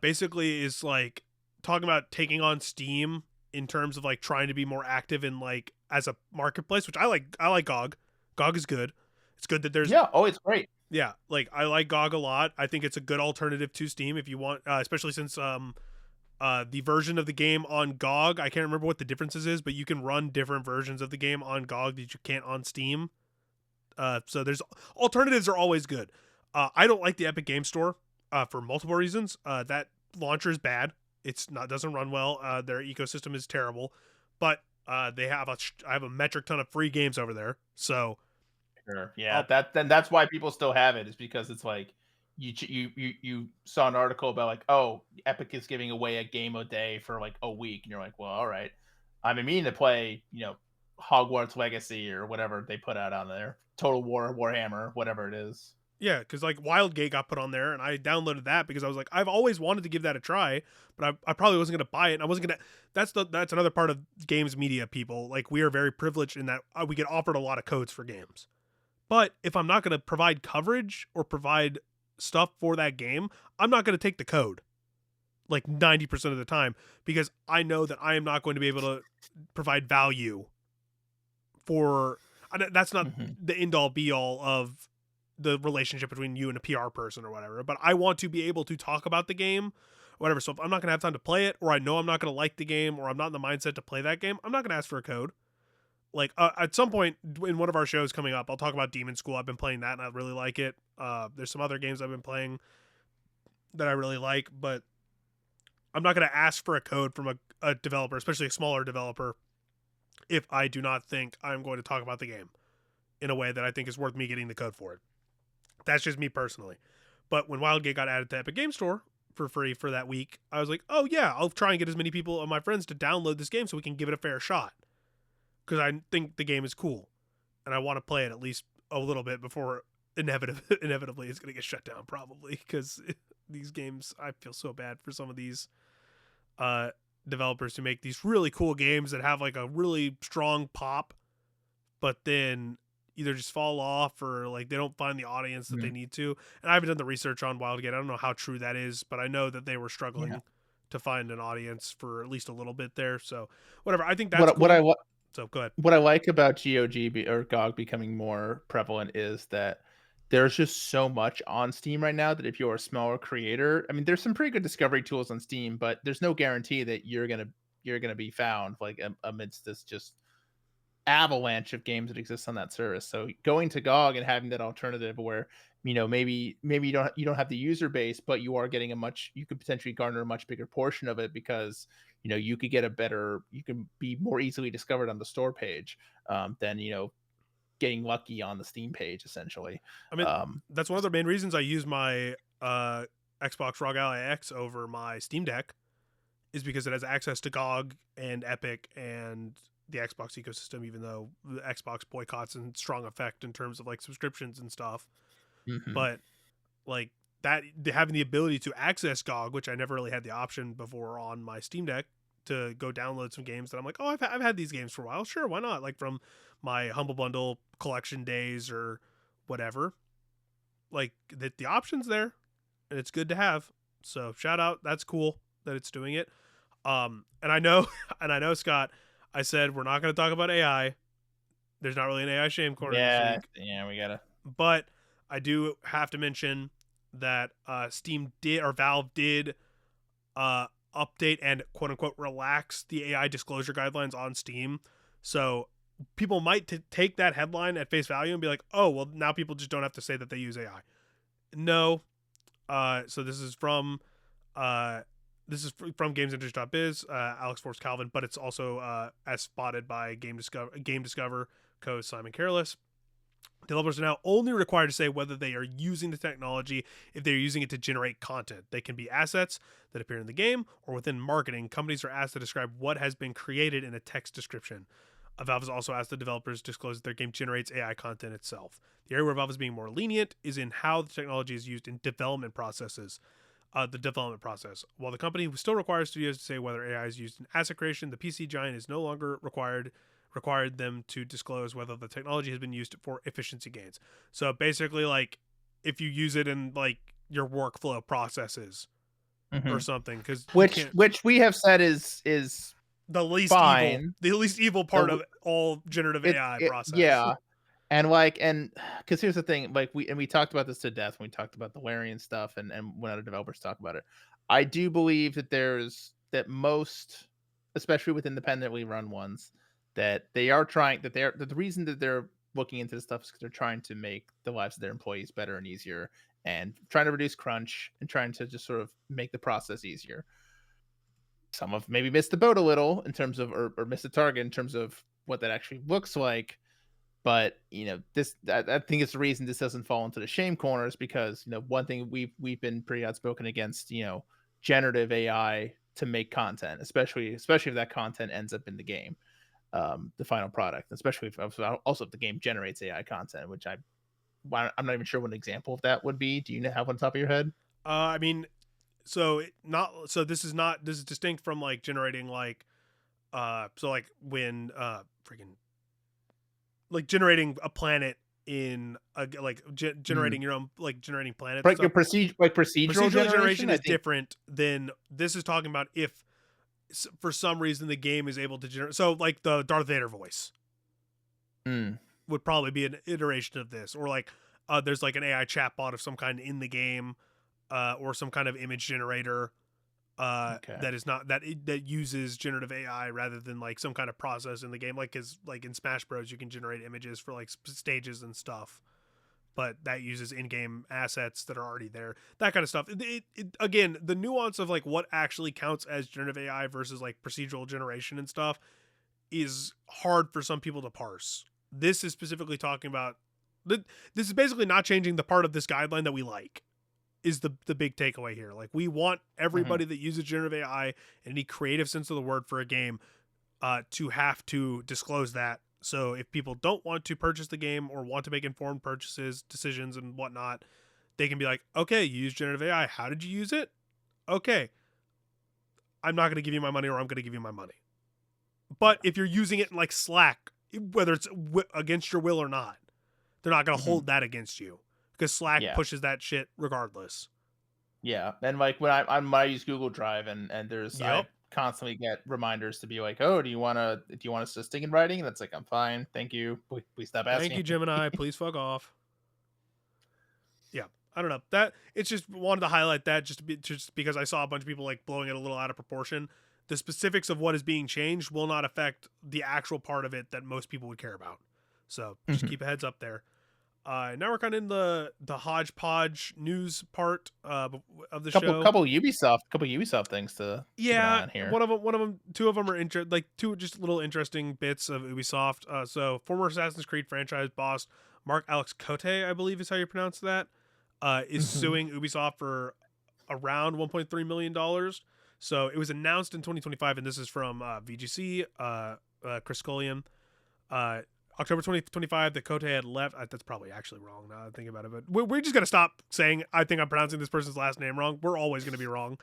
basically is like talking about taking on Steam in terms of like trying to be more active in like as a marketplace, which I like. I like GOG. GOG is good. It's good that there's Yeah. Oh, it's great. yeah, like I like GOG a lot. I think it's a good alternative to Steam if you want, especially since the version of the game on GOG, I can't remember what the differences is, but you can run different versions of the game on GOG that you can't on Steam. So there's alternatives are always good. I don't like the Epic Game Store for multiple reasons. That launcher is bad. It's not doesn't run well. Their ecosystem is terrible, but they have I have a metric ton of free games over there. So Sure. Yeah. I'll That's why people still have it is because it's like you saw an article about like oh Epic is giving away a game a day for like a week and you're like well all right I'm meaning to play Hogwarts Legacy or whatever they put out on there Total War Warhammer whatever it is. yeah, because like Wildgate got put on there, and I downloaded that because I was like, I've always wanted to give that a try, but I probably wasn't gonna buy it. And I wasn't gonna. That's another part of games media people. Like we are very privileged in that we get offered a lot of codes for games. But if I'm not gonna provide coverage or provide stuff for that game, I'm not gonna take the code. Like 90% of the time, because I know that I am not going to be able to provide value for. That's not Mhm. the end all be all of the relationship between you and a PR person or whatever. But I want to be able to talk about the game, whatever. So if I'm not gonna have time to play it, or I know I'm not gonna like the game, or I'm not in the mindset to play that game, I'm not gonna ask for a code. Like at some point in one of our shows coming up, I'll talk about Demon School. I've been playing that and I really like it. There's some other games I've been playing that I really like, but I'm not gonna ask for a code from a developer, especially a smaller developer, if I do not think I'm going to talk about the game in a way that I think is worth me getting the code for it. That's just me personally. But when Wildgate got added to Epic Game Store for free for that week, I was like, oh yeah, I'll try and get as many people of my friends to download this game so we can give it a fair shot. Because I think the game is cool. And I want to play it at least a little bit before inevitably it's going to get shut down, probably. Because these games, I feel so bad for some of these uh, developers who make these really cool games that have like a really strong pop, but then either just fall off or like they don't find the audience that they Mhm. need to. And I haven't done the research on Wildgate. I don't know how true that is, but I know that they were Yeah. struggling to find an audience for at least a little bit there. So whatever. I think that's What what I cool. wa- So go ahead. what I like about or GOG becoming more prevalent is that there's just so much on Steam right now that if you're a smaller creator, I mean, there's some pretty good discovery tools on Steam, but there's no guarantee that you're gonna be found like amidst this just avalanche of games that exist on that service. So going to GOG and having that alternative where maybe you don't have the user base, but you are getting you could potentially garner a much bigger portion of it because you could you can be more easily discovered on the store page than getting lucky on the Steam page essentially. I mean, Um, that's one of the main reasons I use my Xbox ROG Ally X over my Steam Deck is because it has access to GOG and Epic and the Xbox ecosystem, even though the Xbox boycotts in strong effect in terms of like subscriptions and stuff. Hmm. but like that having the ability to access GOG, which I never really had the option before on my Steam Deck to go download some games that I'm like, oh, I've had these games for a while. Sure, why not? Like from my Humble Bundle collection days or whatever. Like the option's there, and it's good to have. So shout out, that's cool that it's doing it. And I know, and I know, Scott, I said we're not going to talk about AI. There's not really an AI shame corner this Yeah, week, yeah, we gotta. but I do have to mention that Steam did, or Valve did, uh, update and quote unquote relax the AI disclosure guidelines on Steam. So people might take that headline at face value and be like, oh, well, now people just don't have to say that they use AI. No. So uh, this is from GamesIndustry.biz, Alex Force Calvin, but it's also as spotted by Game Discover co Simon Careless. Developers are now only required to say whether they are using the technology if they're using it to generate content. They can be assets that appear in the game or within marketing. Companies are asked to describe what has been created in a text description. Valve has also asked the developers to disclose that their game generates AI content itself. The area where Valve is being more lenient is in how the technology is used in development processes. The development process. While the company still requires studios to say whether AI is used in asset creation, the PC giant is no longer required them to disclose whether the technology has been used for efficiency gains. So basically, like if you use it in like your workflow processes Hmm. or something, because you Which can't. which we have said is fine. The least evil part The of all generative it AI it process. yeah, and like and because here's the thing, like we talked about this to death when we talked about the Larian stuff, and when other developers talk about it. I do believe that that most, especially with independently run ones, that they are trying that the reason that they're looking into this stuff is because they're trying to make the lives of their employees better and easier, and trying to reduce crunch and trying to just sort of make the process easier. Some have maybe missed the boat a little in terms of, or missed the target in terms of what that actually looks like. But I think it's the reason this doesn't fall into the shame corner is because one thing we've been pretty outspoken against generative AI to make content, especially if that content ends up in the game, the final product, especially if also if the game generates AI content, which I'm not even sure what an example of that would be. Do you have one on top of your head? I mean, this is not, this is distinct from like generating like so like when freaking like generating a planet in a like Mm. generating your own, like generating planets and Like stuff. procedural Procedural generation, generation I is think. different than this is talking about if for some reason the game is able to generate, so like the Darth Vader voice Mm, would probably be an iteration of this, or like there's like an AI chatbot of some kind in the game, or some kind of image generator okay. that is not that uses generative AI rather than like some kind of process in the game, like is like in Smash Bros you can generate images for like stages and stuff, but that uses in-game assets that are already there, that kind of stuff. Again, the nuance of like what actually counts as generative AI versus like procedural generation and stuff is hard for some people to parse. This is specifically talking about, this is basically not changing the part of this guideline that we like, is the big takeaway here. Like we want Hmm. everybody that uses generative AI in any creative sense of the word for a game to have to disclose that. So if people don't want to purchase the game or want to make informed purchases, decisions, and whatnot, they can be like, okay, you use generative AI. How did you use it? Okay, I'm not going to give you my money, or I'm going to give you my money. But if you're using it in like Slack, whether it's against your will or not, they're not going to Hmm. hold that against you because Slack Yeah. pushes that shit regardless. Yeah, and like when I use Google Drive, and there's Yep. I constantly get reminders to be like, oh, do you want us to stick in writing? And it's like, I'm fine, thank you. Please stop Thank asking you, me. Gemini. Please fuck off. Yeah, I don't know, that it's just wanted to highlight that just because I saw a bunch of people like blowing it a little out of proportion. The specifics of what is being changed will not affect the actual part of it that most people would care about. So just Mhm. keep a heads up there. Now we're kind of in the hodgepodge news part of the couple show. couple Ubisoft things to keep an eye Yeah, on here. one of them, two of them are like two just little interesting bits of Ubisoft. So former Assassin's Creed franchise boss Mark Alex Cote, I believe is how you pronounce that, is Hmm. suing Ubisoft for around $1.3 million. So it was announced in 2025, and this is from VGC, Chris Scullion. Uh, October 2025, the Kote had left. That's probably actually wrong now that I'm thinking about it, but we're just going to stop saying, I think I'm pronouncing this person's last name wrong. We're always going to be wrong.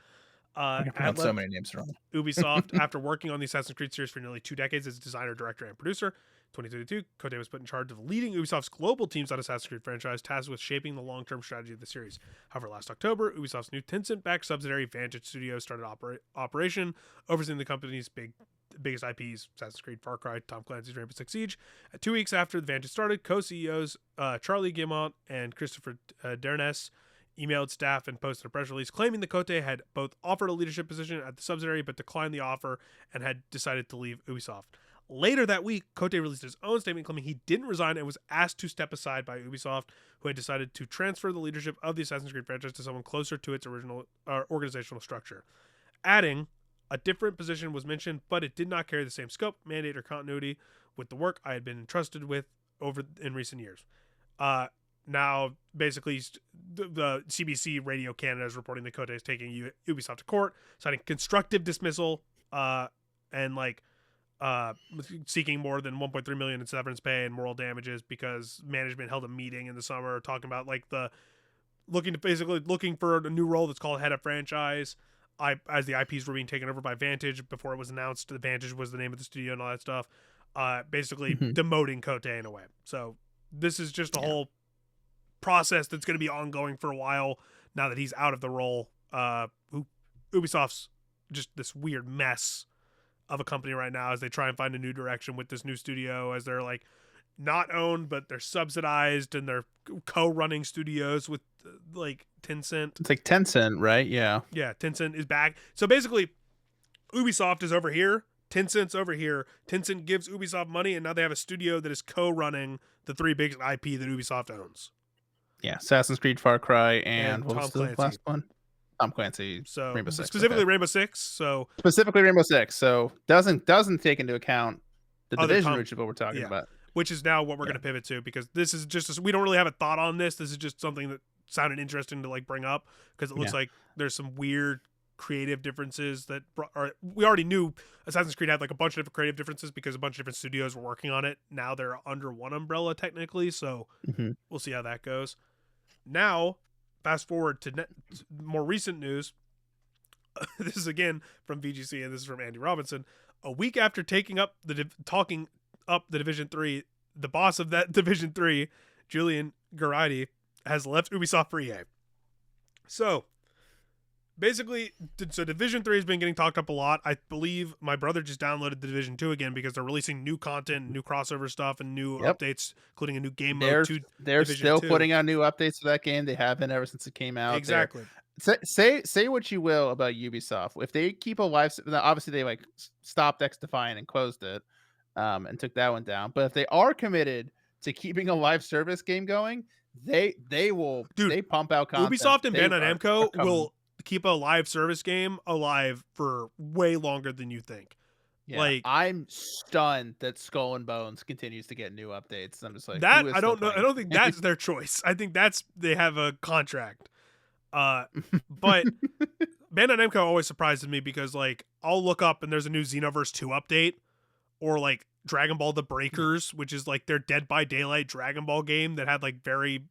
I can At pronounce so left many names wrong. Ubisoft, after working on the Assassin's Creed series for nearly 2 decades as designer, director, and producer. 2022, Kote was put in charge of leading Ubisoft's global teams on Assassin's Creed franchise, tasked with shaping the long-term strategy of the series. However, last October, Ubisoft's new Tencent-backed subsidiary Vantage Studios started operation, overseeing the company's biggest IPs, Assassin's Creed, Far Cry, Tom Clancy's Rainbow Six Siege. 2 weeks after the Vantage started, co-CEOs Charlie Guillemot and Christopher Dernes emailed staff and posted a press release claiming the Kote had both offered a leadership position at the subsidiary but declined the offer and had decided to leave Ubisoft. Later that week, Kote released his own statement claiming he didn't resign and was asked to step aside by Ubisoft, who had decided to transfer the leadership of the Assassin's Creed franchise to someone closer to its original organizational structure. Adding, a different position was mentioned, but it did not carry the same scope, mandate, or continuity with the work I had been entrusted with over in recent years. Now, basically, the CBC Radio Canada is reporting that Kote is taking Ubisoft to court, citing constructive dismissal, and seeking more than 1.3 million in severance pay and moral damages because management held a meeting in the summer talking about looking for a new role that's called head of franchise. As the IPs were being taken over by Vantage before it was announced that Vantage was the name of the studio and all that stuff. Basically demoting Kote in a way. So this is just a whole process that's going to be ongoing for a while now that he's out of the role. Ubisoft's just this weird mess of a company right now as they try and find a new direction with this new studio, as they're not owned, but they're subsidized and they're co-running studios with Tencent. It's like Tencent, right? Yeah. Yeah, Tencent is back. So basically, Ubisoft is over here, Tencent's over here. Tencent gives Ubisoft money, and now they have a studio that is co-running the 3 biggest IP that Ubisoft owns. Yeah, Assassin's Creed, Far Cry, and what was Tom the last one? Tom Clancy. So Rainbow Six, specifically Rainbow Six. So specifically Rainbow Six. So doesn't take into account the Division, which is what we're talking about. Which is now what we're going to pivot to, because this is just we don't really have a thought on this. This is just something that sounded interesting to bring up, because it looks like there's some weird creative differences that we already knew Assassin's Creed had a bunch of different creative differences because a bunch of different studios were working on it. Now they're under one umbrella technically, so we'll see how that goes. Now, fast forward to more recent news. This is again from VGC, and this is from Andy Robinson. A week after talking up the Division 3, the boss of that Division 3, Julian Garridy, has left Ubisoft for EA. So, basically, Division 3 has been getting talked up a lot. I believe my brother just downloaded the Division 2 again because they're releasing new content, new crossover stuff, and new updates, including a new game mode to They're Division still 2. Putting out new updates to that game. They have been ever since it came out. Exactly. Say what you will about Ubisoft. If they keep a live, obviously they stopped XDefiant and closed it, and took that one down. But if they are committed to keeping a live service game going, they will. Dude, they pump out content. Ubisoft and Bandai Namco will keep a live service game alive for way longer than you think. Yeah, I'm stunned that Skull and Bones continues to get new updates. I'm just like, that. I don't know. I don't think that's their choice. I think they have a contract. But Bandai Namco always surprises me because I'll look up and there's a new Xenoverse 2 update, or Dragon Ball The Breakers, which is their Dead by Daylight Dragon Ball game that had very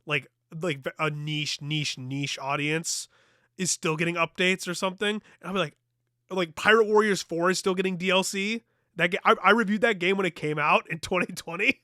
a niche audience is still getting updates or something. And I'm like Pirate Warriors 4 is still getting DLC. That I reviewed that game when it came out in 2020.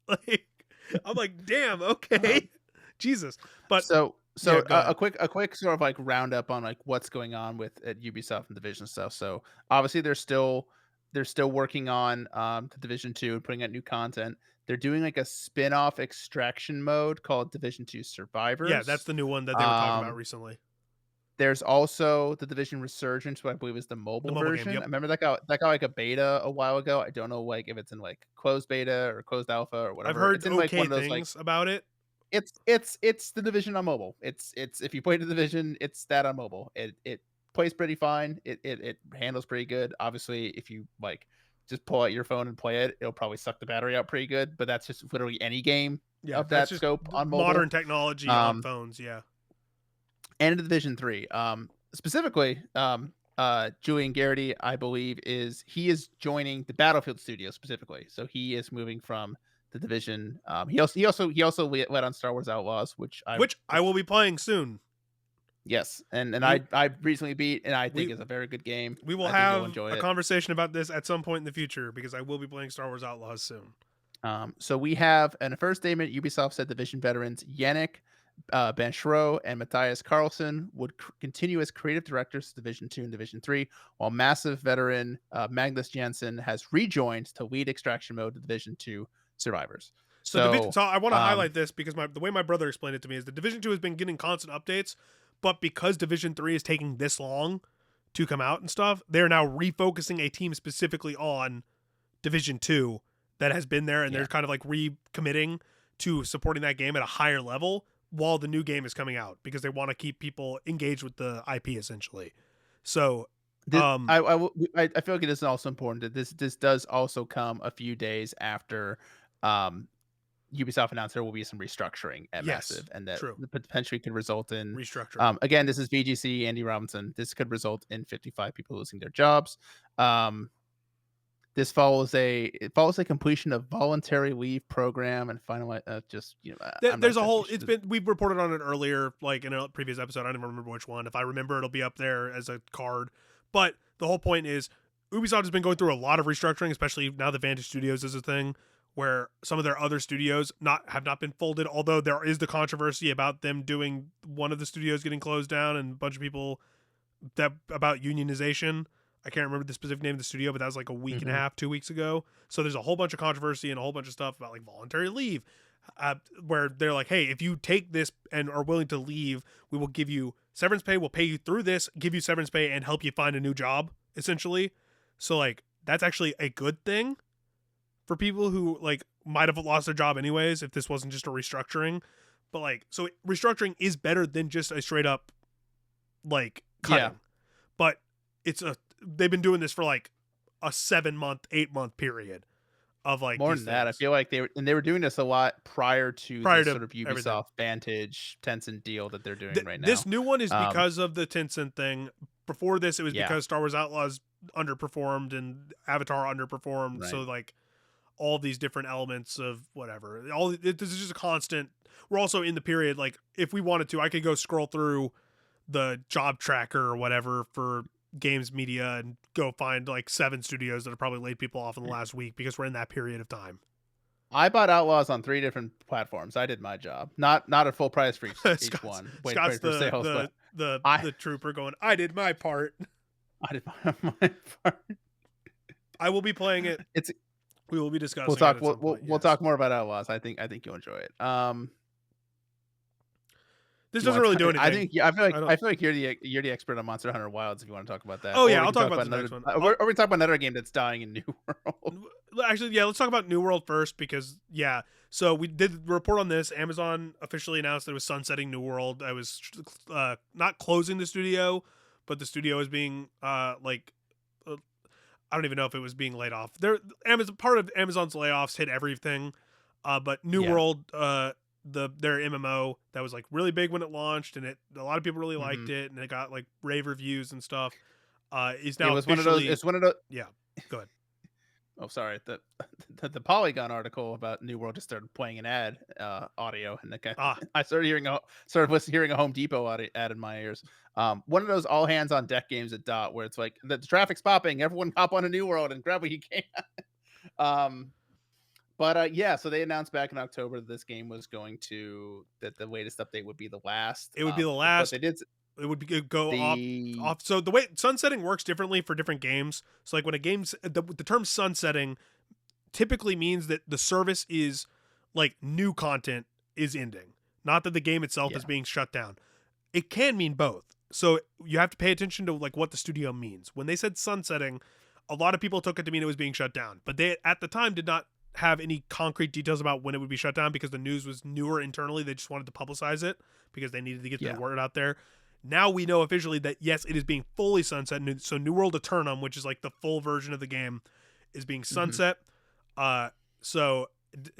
I'm like, damn, okay. Jesus. But so a quick sort of roundup on what's going on at Ubisoft and Division stuff. So obviously they're still working on the Division 2 and putting out new content. They're doing a spin-off extraction mode called Division 2 Survivors. Yeah, that's the new one that they were talking about recently. There's also the Division Resurgence, what I believe is the mobile version. Game, yep. I remember that got a beta a while ago. I don't know if it's in closed beta or closed alpha or whatever. I've heard it's in okay one of those, things about it. It's the Division on mobile. It's if you play the Division, it's that on mobile. It plays pretty fine. It handles pretty good. Obviously, if you just pull out your phone and play it, it'll probably suck the battery out pretty good. But that's just literally any game of that scope on mobile. Modern technology on phones, yeah. And in Division 3, specifically, Julian Garrity, I believe, he is joining the Battlefield studio specifically. So he is moving from the Division. He also led on Star Wars Outlaws, which which I will be playing soon. yes, and We I recently beat, and I think we is a very good game. we will I think you'll have enjoy a it. conversation about this at some point in the future because I will be playing Star Wars Outlaws soon. So we have in a first statement, Ubisoft said Division veterans Yannick Banchero and Matthias Carlson would continue as creative directors of Division 2 and Division 3, while massive veteran Magnus Jansen has rejoined to lead extraction mode of Division 2 survivors. So, So I want to um, highlight this because the way my brother explained it to me is the Division 2 has been getting constant updates, but because Division 3 is taking this long to come out and stuff, they're now refocusing a team specifically on Division 2 that has been there, and yeah. they're kind of like recommitting to supporting that game at a higher level while the new game is coming out because they want to keep people engaged with the IP essentially. So, This, um I feel like it is also important that this does also come a few days after um, Ubisoft announced there will be some restructuring at yes, Massive, and that true. potentially could result in, Restructuring. again, this is VGC, Andy Robinson. This could result in 55 people losing their jobs. Um, it follows a completion of voluntary leave program and final just I'm not There's a exactly whole. sure. We've reported on it earlier, like in a previous episode. I don't even remember which one. If I remember, it'll be up there as a card. But the whole point is, Ubisoft has been going through a lot of restructuring, especially now that Vantage Studios is a thing, where some of their other studios have not been folded. Although there is the controversy about them doing one of the studios getting closed down, and a bunch of people that about unionization. I can't remember the specific name of the studio, but that was like a week and a Mhm. half, 2 weeks ago. So there's a whole bunch of controversy and a whole bunch of stuff about like voluntary leave, where they're like, hey, if you take this and are willing to leave, we will give you severance pay. We'll pay you through this, give you severance pay, and help you find a new job, essentially. So like that's actually a good thing for people who like might have lost their job anyways if this wasn't just a restructuring. But like, so restructuring is better than just a straight up like Yeah, cutting. But they've been doing this for like a 7-month, 8-month period of like more these than that, I things feel like they were doing this a lot prior to prior this to sort of everything. Ubisoft Vantage Tencent deal that they're doing right This now. new one is Um, because of the Tencent thing. Before this, it was yeah, because Star Wars Outlaws underperformed and Avatar underperformed. So right. like all these different elements of whatever. This is just a constant. We're also in the period like if we wanted to, I could go scroll through the job tracker or whatever for games media and go find like 7 studios that have probably laid people off in the last week because we're in that period of time. I bought Outlaws on 3 different platforms. I did my job. Not at full price for each Scott's one. Scott's Wait for sales, but I the trooper going, I did my part. I did my part. I will be playing it. It's We will be discussing it at some point. we'll Yes. talk more about Outlaws. I think you'll enjoy it. This Do you doesn't want really do to I anything. think yeah, I don't. I feel like you're the expert on Monster Hunter Wilds if you want to talk about that. Oh Or yeah, we I'll can talk talk about about the another next one. or we talk about another game that's dying in New World. Actually, yeah, let's talk about New World first because yeah. So we did report on this. Amazon officially announced that it was sunsetting New World. I was not closing the studio, but the studio is being like I don't even know if it was being laid off. Amazon part of Amazon's layoffs hit everything. But New Yeah. World, their MMO that was like really big when it launched, and a lot of people really liked Mhm. it, and it got like rave reviews and stuff. Is It now was one of those officially it's one of those yeah. Go ahead. Oh, sorry. The Polygon article about New World just started playing an ad audio, and Ah, I started hearing a Home Depot ad in my ears. One of those all hands on deck games at Dot where it's like the traffic's popping, everyone hop on a New World and grab what you can. um, but yeah, so they announced back in October that this game was going to that the latest update would be the last. it would be the But they last. did It would go off. the Off. So the way sunsetting works differently for different games. So like when a game's the term sunsetting typically means that the service is like new content is ending, not that the game itself is yeah. being shut down. It can mean both. So you have to pay attention to like what the studio means. When they said sunsetting, a lot of people took it to mean it was being shut down, but they at the time did not have any concrete details about when it would be shut down because the news was newer internally. They just wanted to publicize it because they needed to get their Yeah. word out there. Now we know officially that yes, it is being fully sunset. So New World Eternum, which is like the full version of the game, is being Hmm. sunset. So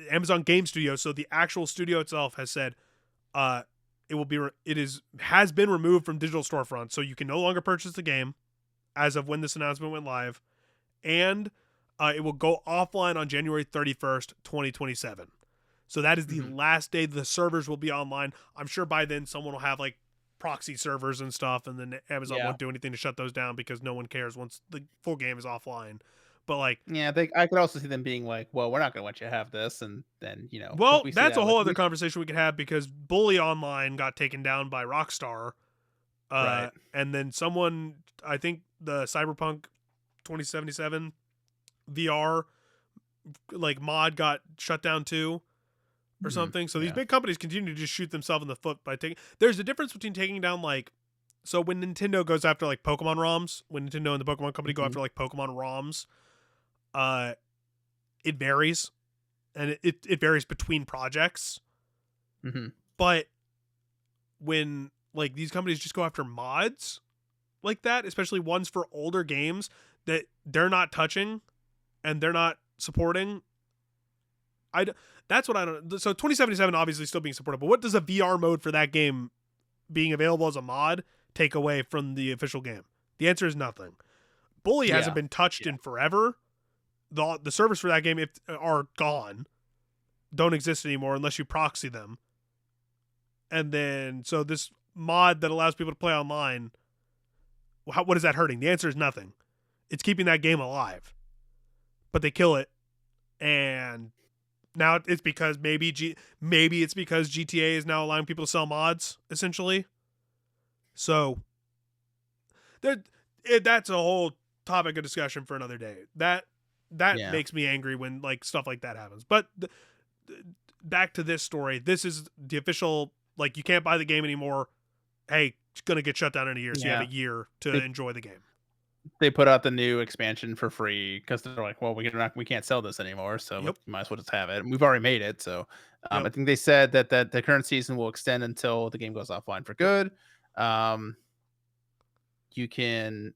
Amazon Game Studio, so the actual studio itself has said, it will be has been removed from digital storefront, so you can no longer purchase the game. as of when this announcement went live, and it will go offline on January 31st, 2027. So that is the last day the servers will be online. I'm sure by then someone will have like proxy servers and stuff, and then Amazon won't do anything to shut those down because no one cares once the full game is offline. But like, Yeah, I could also see them being like, "Well, we're not going to let you have this," and then because well, we see that's that a with whole other conversation we could have because Bully Online got taken down by Rockstar, right. and then someone, I think the Cyberpunk 2077 VR like mod got shut down too or something. So these Yeah. big companies continue to just shoot themselves in the foot by taking. There's a difference between taking down like, so when Nintendo goes after like Pokemon ROMs, when Nintendo and the Pokemon company go after like Pokemon ROMs, uh, it varies, and it varies between projects. But when like these companies just go after mods like that, especially ones for older games that they're not touching and they're not supporting, that's what I don't. So 2077 obviously still being supported, but what does a VR mode for that game being available as a mod take away from the official game? The answer is nothing. Bully hasn't been touched in forever. The servers for that game are gone, don't exist anymore unless you proxy them. And then so this mod that allows people to play online, what is that hurting? The answer is nothing. It's keeping that game alive, but they kill it, and now it's because maybe it's because GTA is now allowing people to sell mods essentially. So that's a whole topic of discussion for another day. That makes me angry when like stuff like that happens. But back to this story. This is the official, like, you can't buy the game anymore. Hey, it's gonna get shut down in a year, so you have a year to enjoy the game. They put out the new expansion for free because they're like, well, we can't sell this anymore, so we might as well just have it. And we've already made it, so I think they said that the current season will extend until the game goes offline for good. You can,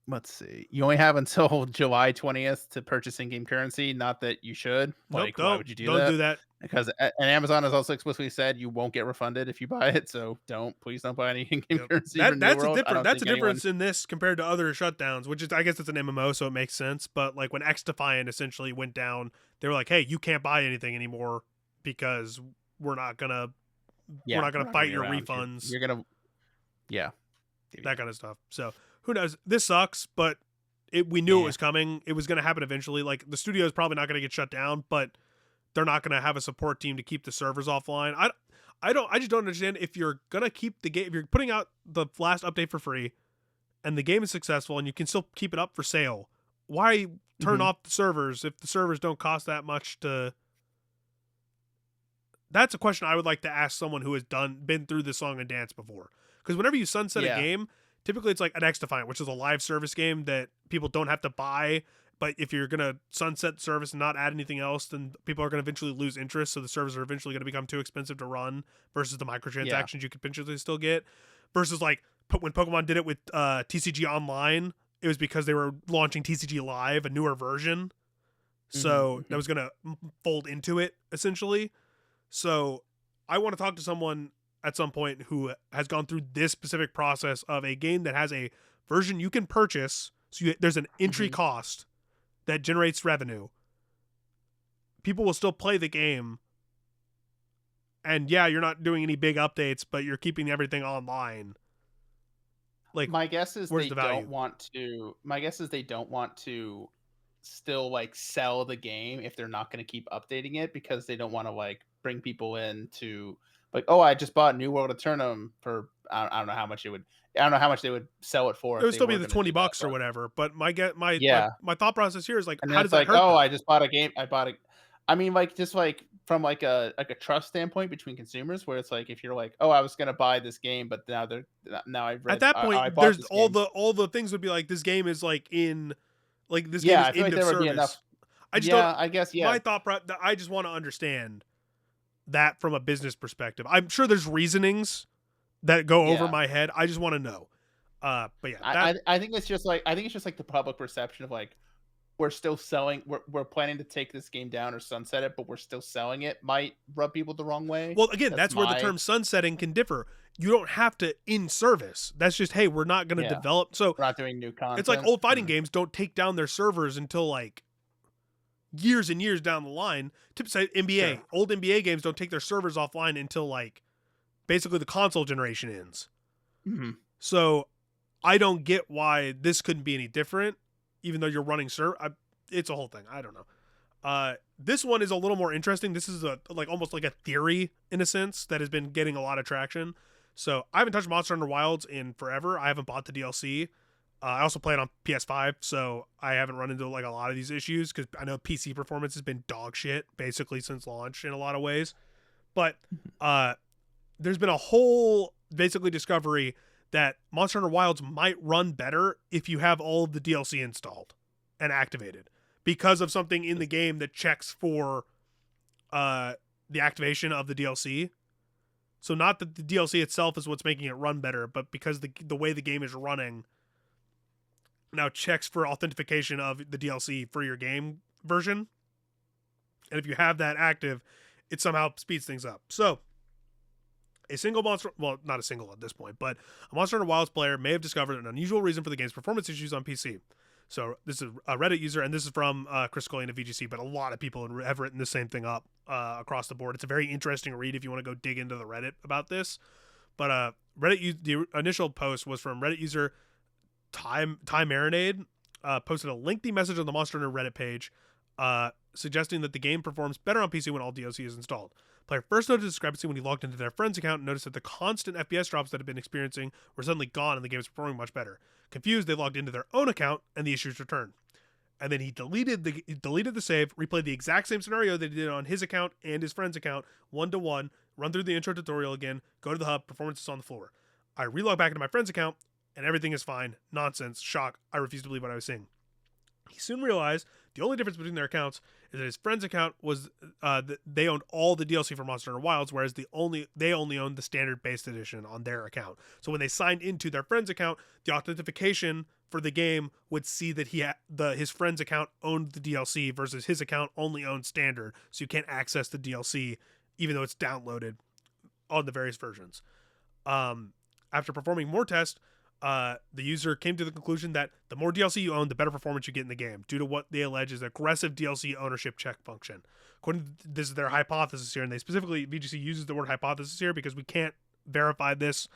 let's see, you only have until July 20th to purchase in-game currency. Not that you should. Like, why would you do don't that? do that. Because and Amazon has also explicitly said you won't get refunded if you buy it. So please don't buy any in-game currency for New World. That's a difference in this compared to other shutdowns, which is, I guess it's an MMO, so it makes sense. But like when X Defiant essentially went down, they were like, hey, you can't buy anything anymore because we're not gonna fight your refunds. You're gonna that kind of stuff. So who knows? This sucks, but we knew it was coming. It was going to happen eventually. Like the studio is probably not going to get shut down, but they're not going to have a support team to keep the servers offline. I just don't understand, if you're going to keep the game, if you're putting out the last update for free and the game is successful and you can still keep it up for sale, why turn off the servers if the servers don't cost that much to... That's a question I would like to ask someone who has been through this song and dance before. Because whenever you sunset a game, typically it's like an X Defiant, which is a live service game that people don't have to buy. But if you're going to sunset the service and not add anything else, then people are going to eventually lose interest. So the servers are eventually going to become too expensive to run versus the microtransactions you could potentially still get. Versus like when Pokemon did it with TCG Online, it was because they were launching TCG Live, a newer version. So that was going to fold into it essentially. So I want to talk to someone at some point who has gone through this specific process of a game that has a version you can purchase. So there's an entry cost that generates revenue. People will still play the game. And yeah, you're not doing any big updates, but you're keeping everything online. Like, my guess is where's they the value? don't want to. My guess is they don't want to still like sell the game if they're not going to keep updating it, because they don't want to like bring people in to like, oh, I just bought New World Eternum for I don't know how much it would. I don't know how much they would sell it for. It would still be the $20 or whatever. But my thought process here is like, and how does that like, hurt oh, them? I just bought a game. I mean, like, just like from like a trust standpoint between consumers, where it's like, if you're like, oh, I was gonna buy this game, but now I've read at that point, I there's this all game. the things would be like, this game is like this game Yeah, is I feel end like of there would be service. enough. I just Yeah, don't. I guess My I just want to understand that from a business perspective. I'm sure there's reasonings that go over my head. I just want to know. But yeah, I think it's just like the public perception of like, we're still selling, we're planning to take this game down or sunset it, but we're still selling it, might rub people the wrong way. Well, again, That's that's where the my term sunsetting can differ. You don't have to in service. That's just, hey, we're not going to yeah. develop. So We're not doing new it's like content. old fighting games don't take down their servers until like years and years down the line. Say NBA, Sure. old NBA games don't take their servers offline until like basically the console generation ends. Mhm. So I don't get why this couldn't be any different, even though you're running it's a whole thing. I don't know. This one is a little more interesting. This is almost like a theory in a sense that has been getting a lot of traction. So I haven't touched Monster Hunter Wilds in forever. I haven't bought the DLC. I also play it on PS5, so I haven't run into like a lot of these issues because I know PC performance has been dog shit basically since launch in a lot of ways. But there's been a whole basically discovery that Monster Hunter Wilds might run better if you have all of the DLC installed and activated because of something in the game that checks for the activation of the DLC. So not that the DLC itself is what's making it run better, but because the way the game is running now checks for authentication of the DLC for your game version. And if you have that active, it somehow speeds things up. So a single monster, well, not a single at this point, but a Monster Hunter Wilds player may have discovered an unusual reason for the game's performance issues on PC. So this is a Reddit user, and this is from Chris Scullion of VGC, but a lot of people have written the same thing up across the board. It's a very interesting read if you want to go dig into the Reddit about this. But the initial post was from Reddit user Time Marinade, posted a lengthy message on the Monster Hunter Reddit page, suggesting that the game performs better on PC when all DLC is installed. Player first noted a discrepancy when he logged into their friend's account and noticed that the constant FPS drops that had been experiencing were suddenly gone and the game was performing much better. Confused, they logged into their own account and the issues returned. And then he deleted the save, replayed the exact same scenario that he did on his account and his friend's account, 1-to-1, run through the intro tutorial again, go to the hub, performance is on the floor. I relog back into my friend's account, and everything is fine. Nonsense. Shock. I refuse to believe what I was seeing. He soon realized the only difference between their accounts is that his friend's account was they owned all the DLC for Monster Hunter Wilds, whereas they only owned the standard based edition on their account. So when they signed into their friend's account, the authentication for the game would see that his friend's account owned the DLC versus his account only owned standard. So you can't access the DLC even though it's downloaded on the various versions. After performing more tests, the user came to the conclusion that the more DLC you own, the better performance you get in the game, due to what they allege is aggressive DLC ownership check function. According to this is their hypothesis here, and they specifically, VGC uses the word hypothesis here because we can't verify this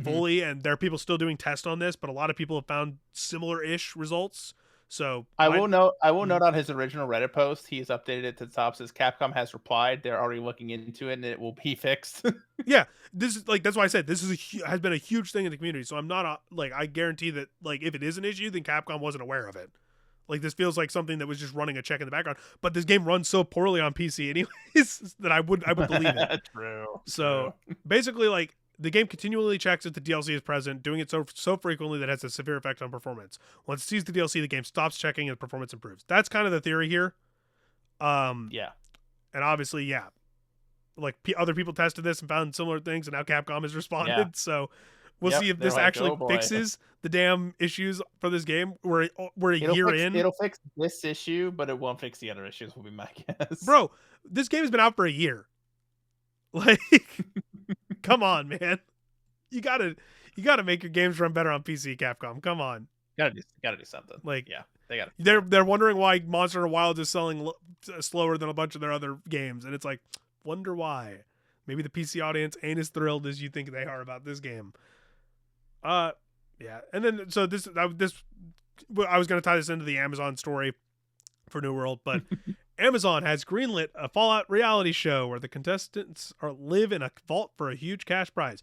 fully, and there are people still doing tests on this, but a lot of people have found similar-ish results. So I will note on his original Reddit post, he's updated it to the top, says Capcom has replied. They're already looking into it and it will be fixed. Yeah, this is like, that's why I said this has been a huge thing in the community. So I'm not I guarantee that like if it is an issue, then Capcom wasn't aware of it. Like this feels like something that was just running a check in the background. But this game runs so poorly on PC anyways that I would believe it. True. So basically, like the game continually checks if the DLC is present, doing it so frequently that it has a severe effect on performance. Once it sees the DLC, the game stops checking and performance improves. That's kind of the theory here. Yeah. And obviously, yeah, like other people tested this and found similar things, and now Capcom has responded. Yeah. So we'll Yep, see if they're this like, actually "Oh, boy." fixes the damn issues for this game. We're a year in. It'll fix this issue, but it won't fix the other issues, will be my guess. Bro, this game has been out for a year. Like, come on, man. You gotta make your games run better on PC, Capcom. Come on. Gotta do something. Like, yeah, they gotta. They're wondering why Monster Hunter Wilds is selling slower than a bunch of their other games, and it's like, wonder why. Maybe the PC audience ain't as thrilled as you think they are about this game. Yeah, and then so I was gonna tie this into the Amazon story for New World, but Amazon has greenlit a Fallout reality show where the contestants live in a vault for a huge cash prize.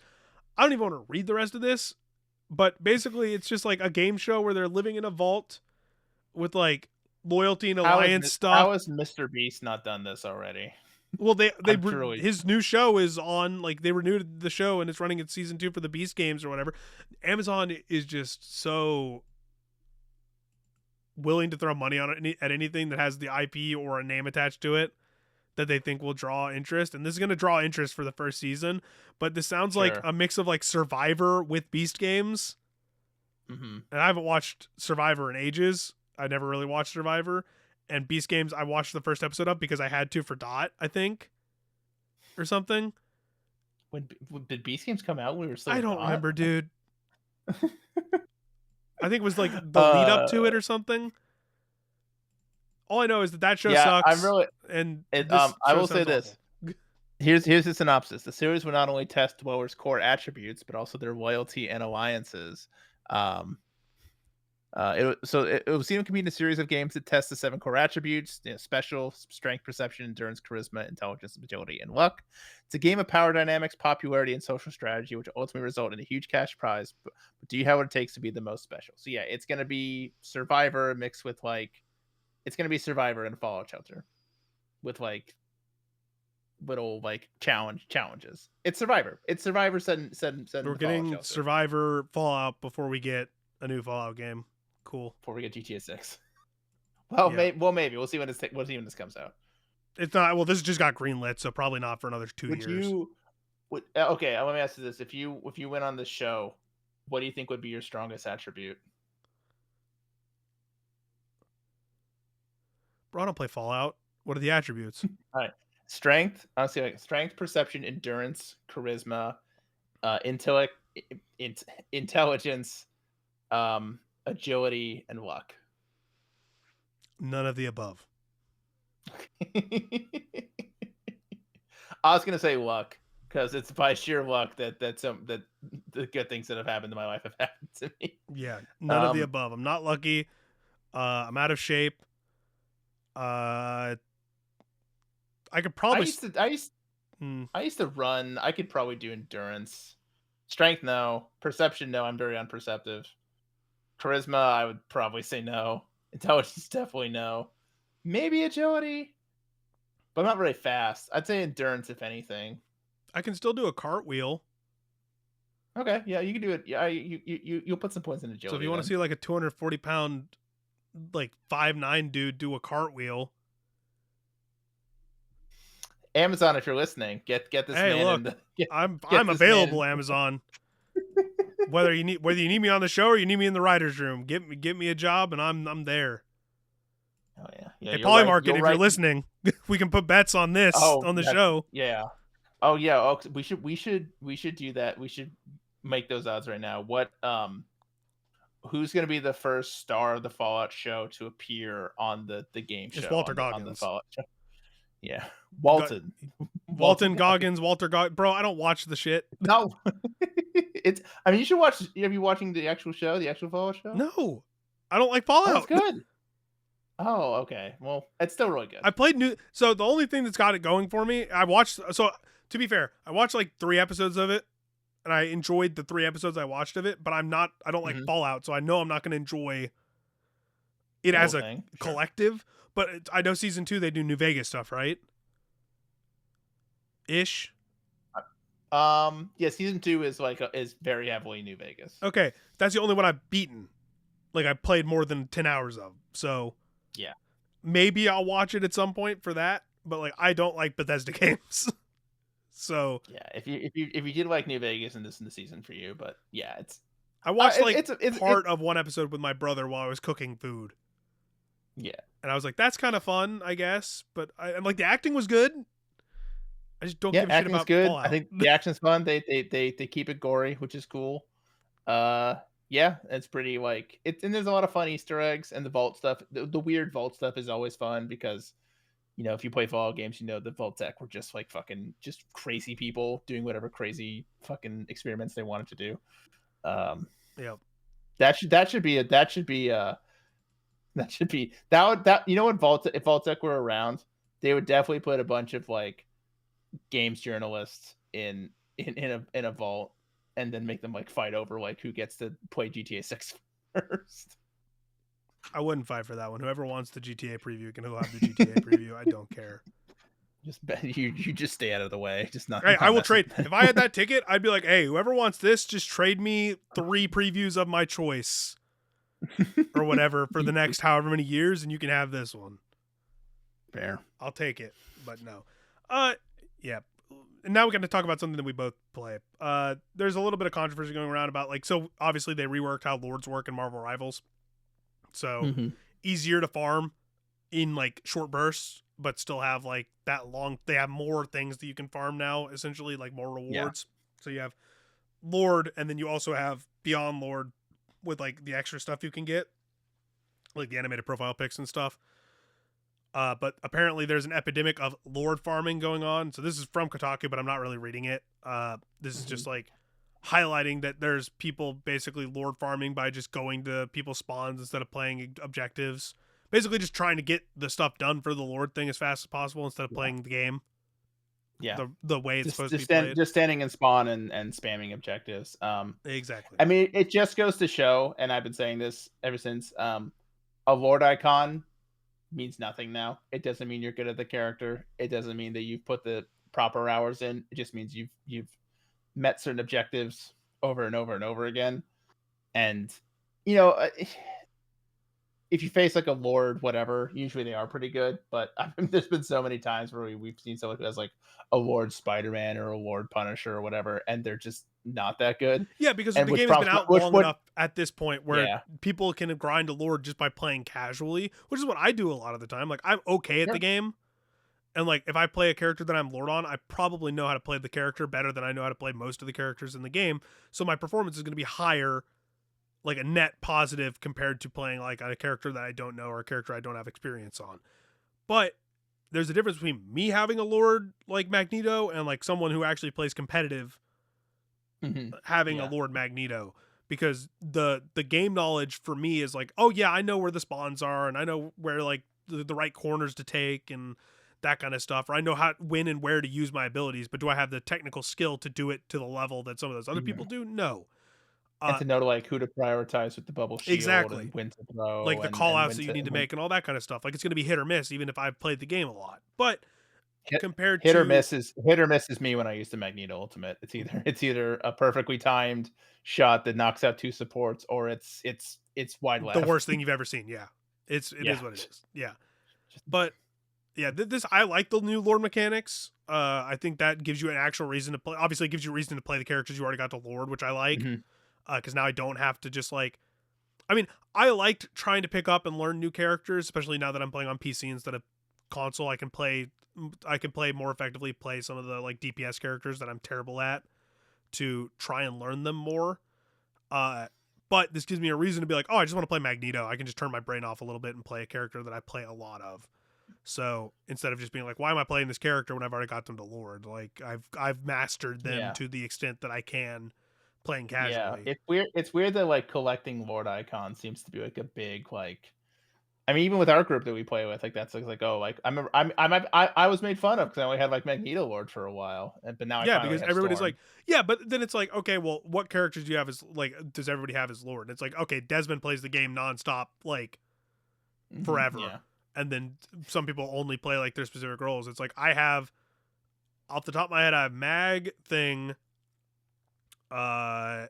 I don't even want to read the rest of this, but basically it's just like a game show where they're living in a vault with like loyalty and alliance stuff. How has Mr. Beast not done this already? Well, his new show is on, like they renewed the show and it's running its season 2 for the Beast games or whatever. Amazon is just so willing to throw money on it at anything that has the IP or a name attached to it that they think will draw interest. And this is going to draw interest for the first season, but this sounds like a mix of like Survivor with Beast games. Mm-hmm. And I haven't watched Survivor in ages. I never really watched Survivor. And Beast Games, I watched the first episode of because I had to for Dot, I think, or something. When did Beast Games come out? We were still I a don't dot. remember, dude. I think it was like the lead up to Uh, it or something. All I know is that show yeah, I'm sucks, really. and It, this I show will say sounds this. awful. Here's the synopsis. The series will not only test dwellers' core attributes, but also their loyalty and alliances. Um, it will seem to be in a series of games that test the 7 core attributes: special, strength, perception, endurance, charisma, intelligence, agility, and luck. It's a game of power dynamics, popularity, and social strategy, which ultimately result in a huge cash prize. But do you have what it takes to be the most special? So yeah, it's gonna be Survivor mixed with it's gonna be Survivor and Fallout Shelter with little challenges. It's Survivor. It's Survivor set in We're the Fallout getting Shelter Survivor Fallout before we get a new Fallout game. Cool. before we get GTA 6. Well, Yeah. maybe we'll see when this comes out. It's not. Well, this just got greenlit, so probably not for another 2 years. Okay, let me ask you this: if you went on this show, what do you think would be your strongest attribute? Bro, I don't play Fallout. What are the attributes? All right, strength. Honestly, like strength, perception, endurance, charisma, intellect, intelligence, agility, and luck. None of the above. I was gonna say luck because it's by sheer luck that the good things that have happened in my life have happened to me. Yeah, none of the above. I'm not lucky. I'm out of shape. I could probably. I used to run. I could probably do endurance. Strength, no. Perception, no. I'm very unperceptive. Charisma, I would probably say no. Intelligence, definitely no. Maybe agility, but I'm not very fast. I'd say endurance, if anything. I can still do a cartwheel. Okay, yeah, you can do it. Yeah, you'll put some points in agility. So if you want to see like a 240-pound, like 5'9" dude do a cartwheel. Amazon, if you're listening, get this hey, man. Look, I'm available, Amazon. whether you need me on the show or you need me in the writers' room, get me a job and I'm there. Oh yeah. Hey, Polymarket, if you're listening, we can put bets on this on the show. Yeah. Oh yeah. Oh, we should do that. We should make those odds right now. What who's going to be the first star of the Fallout show to appear on the game show? It's Walter on Goggins. The Fallout show. Yeah, Walton Goggins. Walter Goggins. Bro, I don't watch the shit. No, I mean, you should watch. Have you watching the actual show, the actual Fallout show? No, I don't like Fallout. Oh, it's good. Oh, okay. Well, it's still really good. I played new. So the only thing that's got it going for me, I watched. So to be fair, I watched like 3 episodes of it, and I enjoyed the 3 episodes I watched of it. But I don't like Fallout, so I know I'm not going to enjoy it as a collective. But I know season 2 they do New Vegas stuff, right? Ish. Yeah, season 2 is very heavily New Vegas. Okay, that's the only one I've beaten. Like I played more than 10 hours of. So yeah, maybe I'll watch it at some point for that. But like I don't like Bethesda games. So yeah, if you did like New Vegas, and this is the season for you. But yeah, I watched part of one episode with my brother while I was cooking food. Yeah, and I was like, that's kind of fun, I guess. But and like the acting was good. I just don't give a shit about good. Fallout. I think the action's fun. They keep it gory, which is cool. Yeah, it's pretty and there's a lot of fun Easter eggs and the vault stuff. The weird vault stuff is always fun because, if you play Fallout games, the vault tech were just fucking just crazy people doing whatever crazy fucking experiments they wanted to do. Yeah, that should be if vault tech were around, they would definitely put a bunch of games journalists in a vault and then make them fight over who gets to play GTA 6 first. I wouldn't fight for that one. Whoever wants the GTA preview can have the GTA preview. I don't care. Just you just stay out of the way. Just not. Hey, I will trade. If I had that ticket, I'd be like, hey, whoever wants this, just trade me 3 previews of my choice or whatever for the next however many years, and you can have this one. Fair. I'll take it, but no. Yeah. And now we're going to talk about something that we both play. There's a little bit of controversy going around about so obviously they reworked how Lords work in Marvel Rivals. So easier to farm in like short bursts, but still have like that long. They have more things that you can farm now, essentially, like more Yeah. rewards. So you have Lord, and then you also have Beyond Lord with like the extra stuff you can get, like the animated profile pics and stuff. But apparently there's an epidemic of Lord farming going on. So this is from Kotaku, but I'm not really reading it. This is just like highlighting that there's people basically Lord farming by just going to people's spawns instead of playing objectives. Basically just trying to get the stuff done for the Lord thing as fast as possible instead of playing the game Yeah. the way it's supposed to be Just played. just standing in spawn and spamming objectives. Exactly. I mean, it just goes to show, and I've been saying this ever since, a Lord icon means nothing now. It doesn't mean you're good at the character. It doesn't mean that you've put the proper hours in. It just means you've met certain objectives over and over and over again. And you know, if you face like a Lord, whatever, usually they are pretty good. But I mean, there's been so many times where we've seen someone who has like a Lord Spider-Man or a Lord Punisher or whatever, and they're just not that good. Yeah, because And the which game has been prompts out which long would enough at this point where yeah, people can grind a Lord just by playing casually, which is what I do a lot of the time. Like I'm okay at the sure. game. And like if I play a character that I'm Lord on, I probably know how to play the character better than I know how to play most of the characters in the game. So my performance is going to be higher, like a net positive compared to playing like a character that I don't know or a character I don't have experience on. But there's a difference between me having a Lord like Magneto and like someone who actually plays competitive having a Yeah. Lord Magneto, because the game knowledge for me is like, oh yeah, I know where the spawns are and I know where like the right corners to take and that kind of stuff, or I know how when and where to use my abilities, but do I have the technical skill to do it to the level that some of those other people Mhm. do? No. And uh to know to like who to prioritize with the bubble shield exactly, and when to like throw the call and outs when that you to need to when make and all that kind of stuff, like it's going to be hit or miss even if I've played the game a lot. But compared to hit or miss is me when I use the Magneto ultimate. It's either a perfectly timed shot that knocks out two supports or it's wide the left. worst thing you've ever seen, yeah, it Yeah. is what it is, yeah. Just But yeah, this I like the new Lord mechanics. I think that gives you an actual reason to play. Obviously, it gives you a reason to play the characters you already got to Lord, which I like. mhm. Because now I don't have to just like. I mean, I liked trying to pick up and learn new characters, especially now that I'm playing on PC instead of console. I can play. I can play more effectively. Play some of the like DPS characters that I'm terrible at to try and learn them more. Uh, but this gives me a reason to be like, oh, I just want to play Magneto. I can just turn my brain off a little bit and play a character that I play a lot of. So instead of just being like, why am I playing this character when I've already got them to Lord? Like I've mastered them Yeah. to the extent that I can playing Yeah. casually. It's weird that like collecting Lord icons seems to be like a big like I mean, even with our group that we play with, like that's like oh, like I remember I was made fun of because I only had like Magneto Lord for a while, but now I Yeah, finally because have everybody's Storm. like, yeah, but then it's like, okay, well, what characters do you have as like does everybody have as Lord? And it's like, okay, Desmond plays the game nonstop, like forever. Yeah. And then some people only play like their specific roles. It's like I have off the top of my head, I have Mag Thing, uh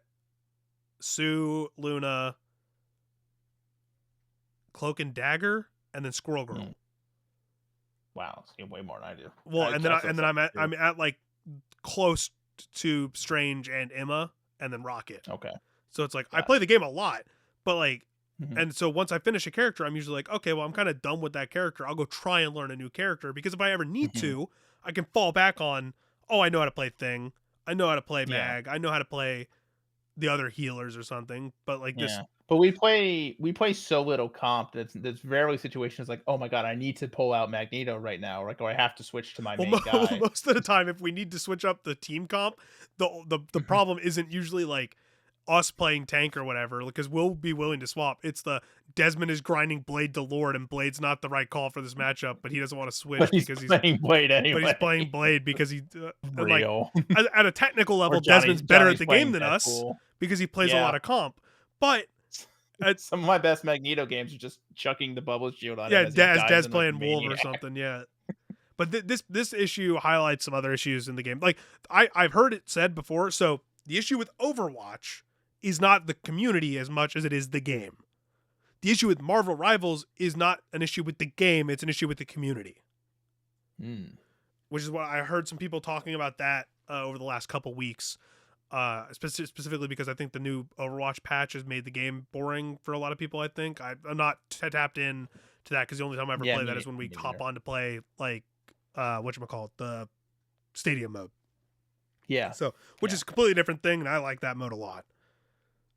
Sue, Luna, Cloak and Dagger, and then Squirrel Girl. Mm. Wow, it's way more than I do. Well, and then I still suck too. I'm at like close to Strange and Emma, and then Rocket. Okay, So it's like I play gotcha. the game a lot, but like, Mhm. and so once I finish a character, I'm usually like, okay, well, I'm kind of done with that character. I'll go try and learn a new character because if I ever need Mhm. to, I can fall back on, oh, I know how to play Thing, I know how to play Yeah, Mag, I know how to play the other healers or something. But like this, yeah. But we play so little comp that there's rarely situations like, "Oh my god, I need to pull out Magneto right now," or like, "Oh, I have to switch to my well, main guy." most of the time, if we need to switch up the team comp, the Mhm. problem isn't usually like us playing tank or whatever, because we'll be willing to swap. It's the Desmond is grinding Blade to Lord, and Blade's not the right call for this matchup, but he doesn't want to But switch he's because he's playing Blade but he's anyway. playing Blade because he and like Real. at a technical Or level, Desmond's better at Johnny's the game playing than us Deadpool. because he plays a lot Yeah. of comp. But at, Some of my best Magneto games are just chucking the bubble shield on him yeah, as he Des dives in like a playing Wolf or maniac. something, yeah. But this issue highlights some other issues in the game. Like I've heard it said before. So the issue with Overwatch is not the community as much as it is the game. The issue with Marvel Rivals is not an issue with the game; it's an issue with the community. Mm. Which is what I heard some people talking about that over the last couple weeks. Specifically because I think the new Overwatch patch has made the game boring for a lot of people. I think I'm not tapped in to that because the only time I ever Yeah, play that is when we me hop neither. on to play like whatchamacallit, the stadium mode. Yeah, So which yeah, is a completely different thing, and I like that mode a lot.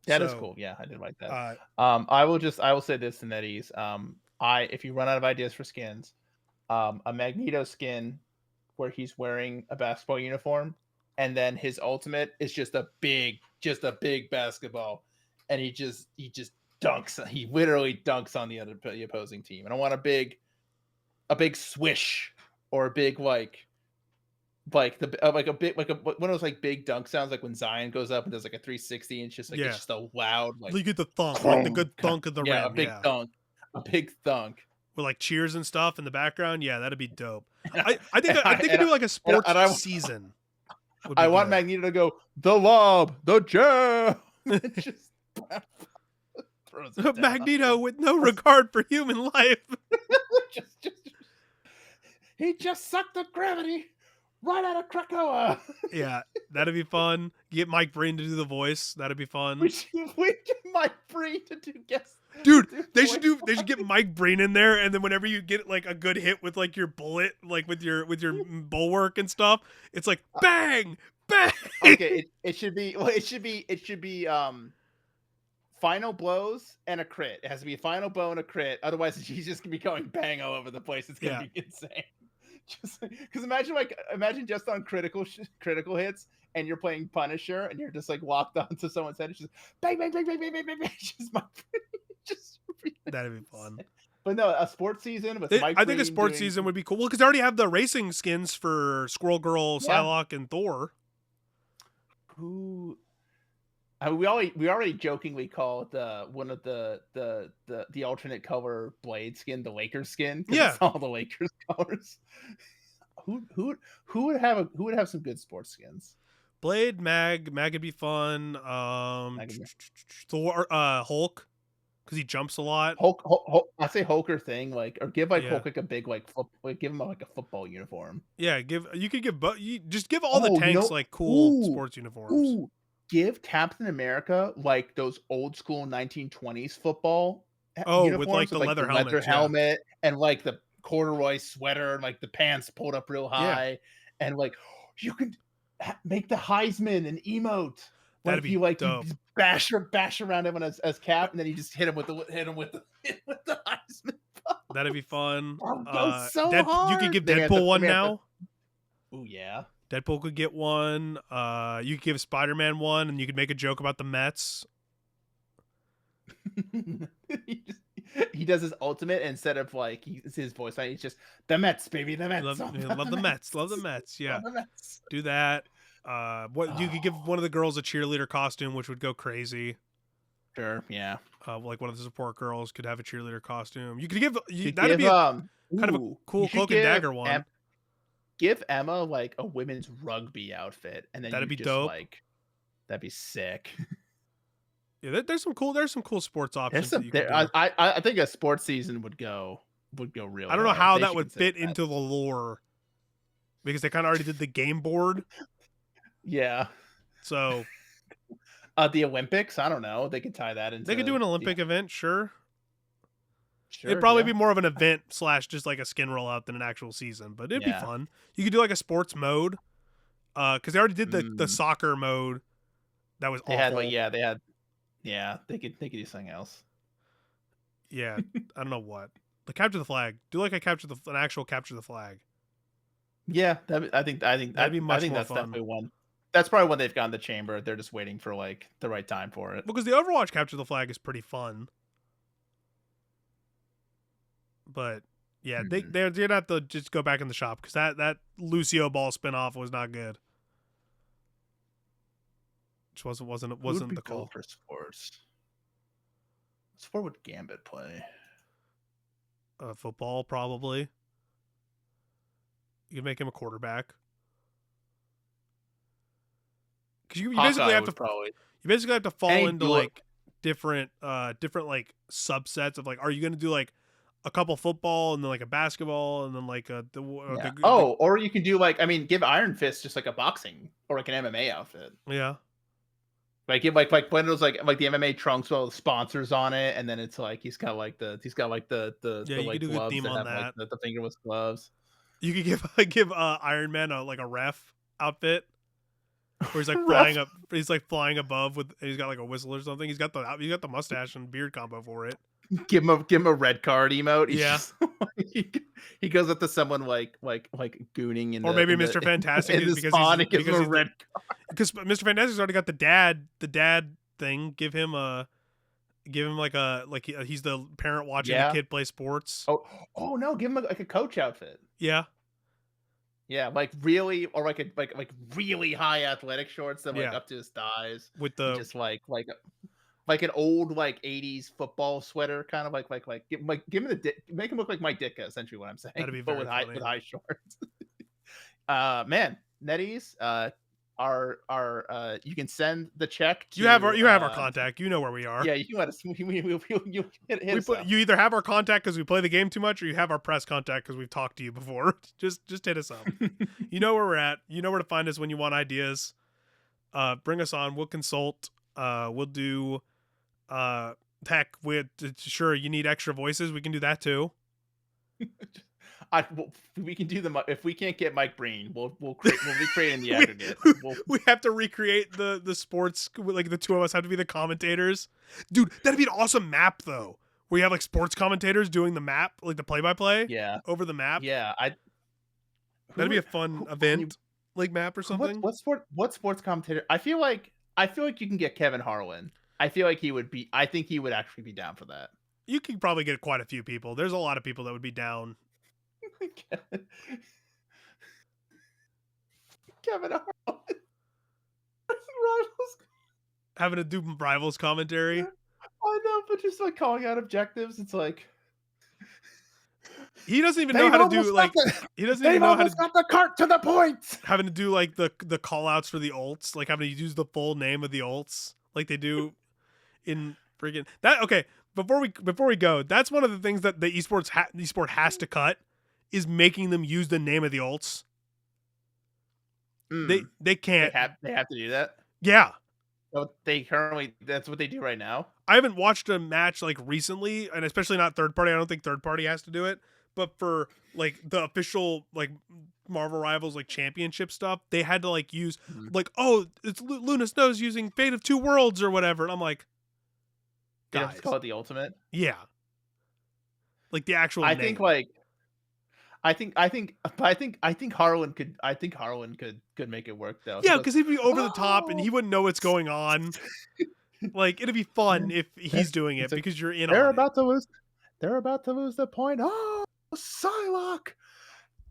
that is So cool. Yeah, I did like that. uh I will say this to NetEase. I if you run out of ideas for skins, a Magneto skin where he's wearing a basketball uniform, and then his ultimate is just a big basketball, and he just dunks. He literally dunks on the opposing team. And I want a big swish or a big like a big like a one of those like big dunk sounds like when Zion goes up and does like a 360 and it's yeah, just a loud like you get the thunk, like the clong, good thunk of the yeah, rim, yeah, a big thunk. with like cheers and stuff in the background. Yeah, that'd be dope. And I think I do like a sports I season would be I want good. Magneto to go the lob, the jam, and just throws it down. Magneto with no regard for human life. Just he just sucked the gravity right out of Krakoa. Yeah, that'd be fun. Get Mike Breen to do the voice. That'd be fun. We get Mike Breen to do guess. Dude, To do they should get Mike Breen in there, and then whenever you get like a good hit with like your bullet, like with your bulwark and stuff, it's like bang, bang. Okay, it should be final blows and a crit. It has to be a final blow and a crit. Otherwise, he's just gonna be going bang all over the place. It's gonna Yeah, be insane. Just because imagine just on critical hits, and you're playing Punisher, and you're just like locked onto someone's head. It's just bang bang bang bang bang bang bang bang. Just just really that'd be fun. insane. But no, a sports season with Mike I think a Breen sports doing season would be cool. Well, because they already have the racing skins for Squirrel Girl, yeah. Psylocke, and Thor. Who we already jokingly call the one of the alternate color blade skin the Lakers skin because Yeah, it's all the Lakers colors. Who would have some good sports skins? Blade, Mag would be fun. I can- Thor, Hulk, because he jumps a lot. Hulk, I say Hulk or thing like or give like Yeah, Hulk like a big give him like a football uniform. yeah. You could give, but you just give all the Oh, tanks like cool ooh, sports uniforms. ooh, give Captain America like those old school 1920s football Oh, with like uniforms the with like the leather leather helmets. Yeah, helmet and like the corduroy sweater and like the pants pulled up real yeah. high and like you can make the Heisman an emote That'd like be you dope. just bash around him as Cap and then you just hit him with the Heisman. That'd be fun. That goes so You could hard. give Deadpool one now. Oh yeah. Deadpool could get one. You could give Spider-Man one, and you could make a joke about the Mets. He does his ultimate instead of like his voice line. He's just the Mets, baby, the Mets. Love the the Mets. Love the Mets. Yeah, Love the Mets. do that. What you could give one of the girls a cheerleader costume, which would go crazy. Sure, yeah. Like one of the support girls could have a cheerleader costume. You could give Could that'd give, be kind of a ooh, cool you should cloak and dagger one. give Emma like a women's rugby outfit, and then That'd you be just dope. like that'd be sick. Yeah, there's some cool sports options. I think a sports season would go really. I don't know hard. how They that should would consider fit into the lore because they kind of already did the game board. Yeah. So The Olympics, I don't know. They could tie that into. they could do an Olympic event, sure. Sure, It'd probably yeah. be more of an event / just like a skin rollout than an actual season, but it'd be Yeah. fun. You could do like a sports mode, because they already did the soccer mode. That was They awful. had like they had they could do something else. Yeah, I don't know what. The capture the flag. Do like an actual capture the flag. Yeah, I think That'd be much more that's fun. definitely one. That's probably when they've gone the chamber. They're just waiting for like the right time for it. Because the Overwatch capture the flag is pretty fun. But yeah, they're not to just go back in the shop because that Lucio Ball spinoff was not good. Which wasn't the call for sports. What sport would Gambit play? Football probably. You could make him a quarterback. Because you basically have to probably. You basically have to fall into do like different like subsets of like, are you going to do like a couple football and then like a basketball and then like or you can do like give Iron Fist just like a boxing or like an MMA outfit. Yeah. Like one of those like the MMA trunks with all the sponsors on it, and then it's like he's got like Yeah, the you could like do a good gloves theme that on have like that. the fingerless gloves. You could give give Iron Man like a ref outfit where he's like flying Ref, up. He's like flying above with. He's got like a whistle or something. He's got the mustache and beard combo for it. give him a red card emote. He's Yeah, just he, he goes up to someone like gooning or maybe in the Mr. Fantastic in the because he's spawn and gives him a the red. because Mr. Fantastic's already got the dad thing. Give him he's the parent watching the Yeah. kid play sports. Oh no, give him like a coach outfit. Yeah, Yeah, like really, or like really high athletic shorts that like yeah, up to his thighs, with and the just like an old like 80s football sweater, kind of give him make him look like Mike Ditka, essentially what I'm that'd saying, be but very funny. with high shorts. Man, NetEase, you can send the check You to have our contact. You know where we are. yeah, you can let us you hit We us put up. you either have our contact because we play the game too much, or you have our press contact because we've talked to you before. Just hit us up. You know where we're at. You know where to find us when you want ideas. Bring us on. We'll consult. We'll do. Heck, with sure you need extra voices. We can do that too. We can do if we can't get Mike Breen, we'll recreate in the we, aggregate. we have to recreate the sports. Like the two of us have to be the commentators. Dude, that'd be an awesome map though. Where you have like sports commentators doing the map, like the play-by-play Yeah, over the map. yeah. That'd be a Who fun can you event, like map or something. what sports commentator? I feel like you can get Kevin Harlan. I feel like he would be. I think he would actually be down for that. You could probably get quite a few people. There's a lot of people that would be down. Kevin Harlan. Rivals. Having to do rivals commentary. I know, but just like calling out objectives, it's like He doesn't even know how to do like he doesn't even know how to got the cart to the point. having to do like the call outs for the ults, like having to use the full name of the ults, like they do in freaking that. Okay, before we go, that's one of the things that the esport has to cut is making them use the name of the ults. They can't. They have to do that. Yeah, So that's what they do right now. I haven't watched a match like recently, and especially not third party. I don't think third party has to do it, but for like the official like Marvel Rivals like championship stuff, they had to like use like, oh, it's Luna Snow's using Fate of Two Worlds or whatever, and I'm like, They have guys, to call it the ultimate. yeah, like the actual. I name. think like I think Harlan could make it work though. Yeah, because he'd be over the top and he wouldn't know what's going on. Like it'd be fun if he's doing it because you're in on it. to lose. They're about to lose the point. Oh, Psylocke,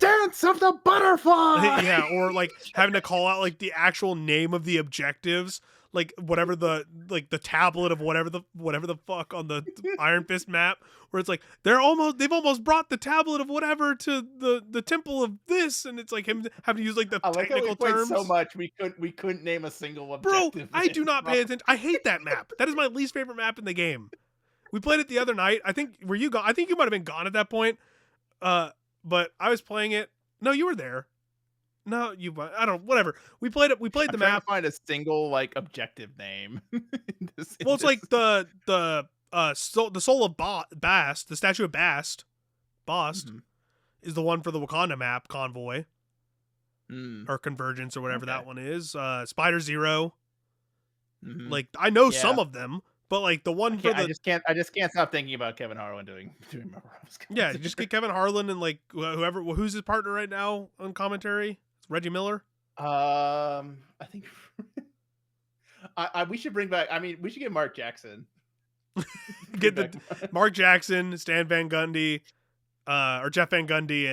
dance of the butterfly. Yeah, or like having to call out like the actual name of the objectives, like whatever the tablet of whatever the fuck on the Iron Fist map, where it's like they've almost brought the tablet of whatever to the temple of this, and it's like him having to use like the I like how we technical played terms. so much we couldn't name a single Bro, objective. I do not pay attention. I hate that map. That is my least favorite map in the game. We played it the other night. I think were you gone? I think you might have been gone at that point. But I was playing it. No, you were there. No, I don't. Whatever. We played it. We played the map. To find a single like objective name. Well, it's like the soul of Bast, the statue of Bast, is the one for the Wakanda map convoy or convergence or whatever that one is. Spider Zero. Like I know some of them, but like the one for the I just can't stop thinking about Kevin Harlan doing Marvel Rivals. Yeah, just get Kevin Harlan and like who's his partner right now on commentary. It's Reggie Miller. I think we should bring back. I mean, we should get Mark Jackson. Get Mark Jackson, Stan Van Gundy, or Jeff Van Gundy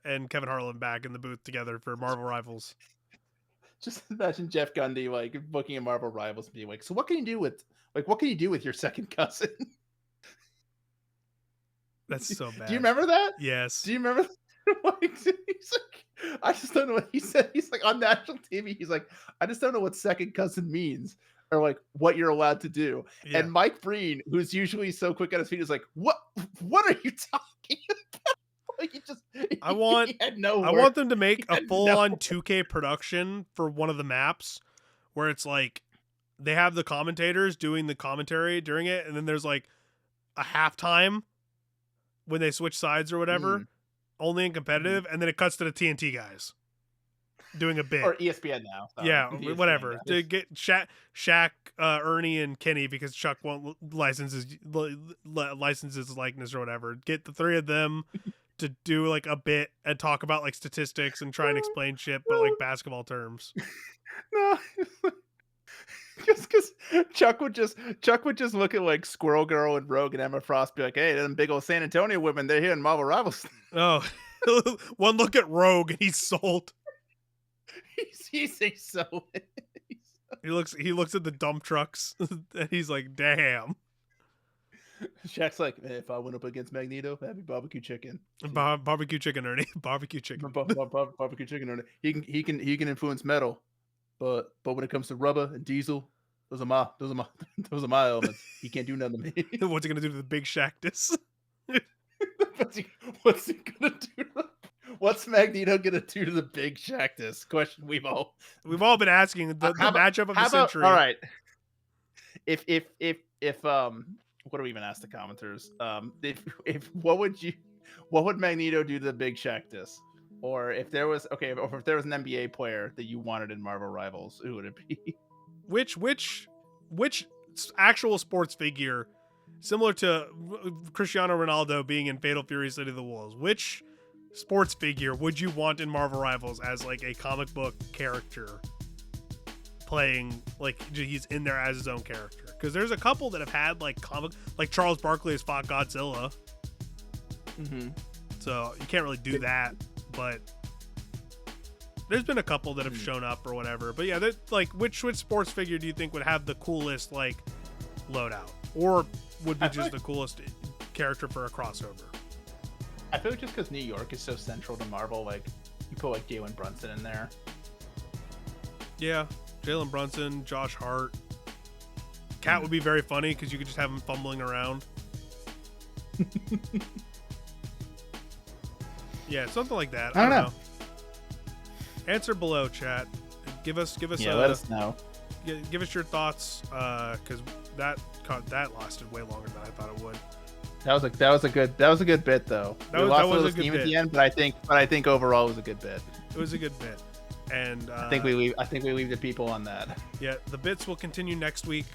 and Kevin Harlan back in the booth together for Marvel Rivals. Just imagine Jeff Gundy like booking a Marvel Rivals and being like, "So what can you do with your second cousin?" That's so bad. Do you remember that? Yes. Do you remember? Like, he's like, I just don't know what he said. He's like on national TV. He's like, I just don't know what second cousin means or like what you're allowed to do. Yeah. And Mike Breen, who's usually so quick on his feet, is like, what are you talking about? Like I want them to make a full-on 2K production for one of the maps where it's like they have the commentators doing the commentary during it, and then there's like a halftime when they switch sides or whatever, only in competitive, and then it cuts to the TNT guys doing a bit. Or ESPN now. Sorry. Yeah, ESPN whatever. guys. To get Shaq, Ernie, and Kenny, because Chuck won't license his likeness or whatever. Get the three of them to do like a bit and talk about like statistics and try and explain shit, but like basketball terms. No, just because Chuck would just look at like Squirrel Girl and Rogue and Emma Frost, be like, "Hey, them big old San Antonio women, they're here in Marvel Rivals." Oh, one look at Rogue and he's sold. he's so. He looks at the dump trucks and he's like, "Damn." Shaq's like, if I went up against Magneto, that'd be barbecue chicken. Barbecue chicken, Ernie. Barbecue chicken. Barbecue chicken, Ernie. He can influence metal, but when it comes to rubber and diesel, those are my elements. He can't do nothing to me. What's he gonna do to the big Shactus? What's he gonna do? What's Magneto gonna do to the big Shactus? Question we've all been asking. The matchup of the century. All right. If what do we even ask the commenters? If what would Magneto do to the big Shactus? Or if there was an NBA player that you wanted in Marvel Rivals, who would it be? Which actual sports figure, similar to Cristiano Ronaldo being in Fatal Fury City of the Wolves, which sports figure would you want in Marvel Rivals as like a comic book character playing, like he's in there as his own character? Because there's a couple that have had like like Charles Barkley has fought Godzilla. So you can't really do that, but there's been a couple that have shown up or whatever. But yeah, like which sports figure do you think would have the coolest like loadout, or would be just the coolest character for a crossover? I feel like just because New York is so central to Marvel, like you put like Jalen Brunson in there. Yeah, Jalen Brunson, Josh Hart. Cat would be very funny because you could just have him fumbling around. Yeah, something like that. I don't know. Answer below, chat. Give us. Yeah, let us know. Give us your thoughts, because that lasted way longer than I thought it would. That was a good bit though. That was a good bit at the end, but I think overall it was a good bit. It was a good bit, and I think we leave the people on that. Yeah, the bits will continue next week.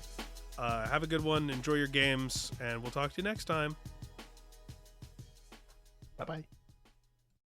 Have a good one. Enjoy your games, and we'll talk to you next time. Bye-bye.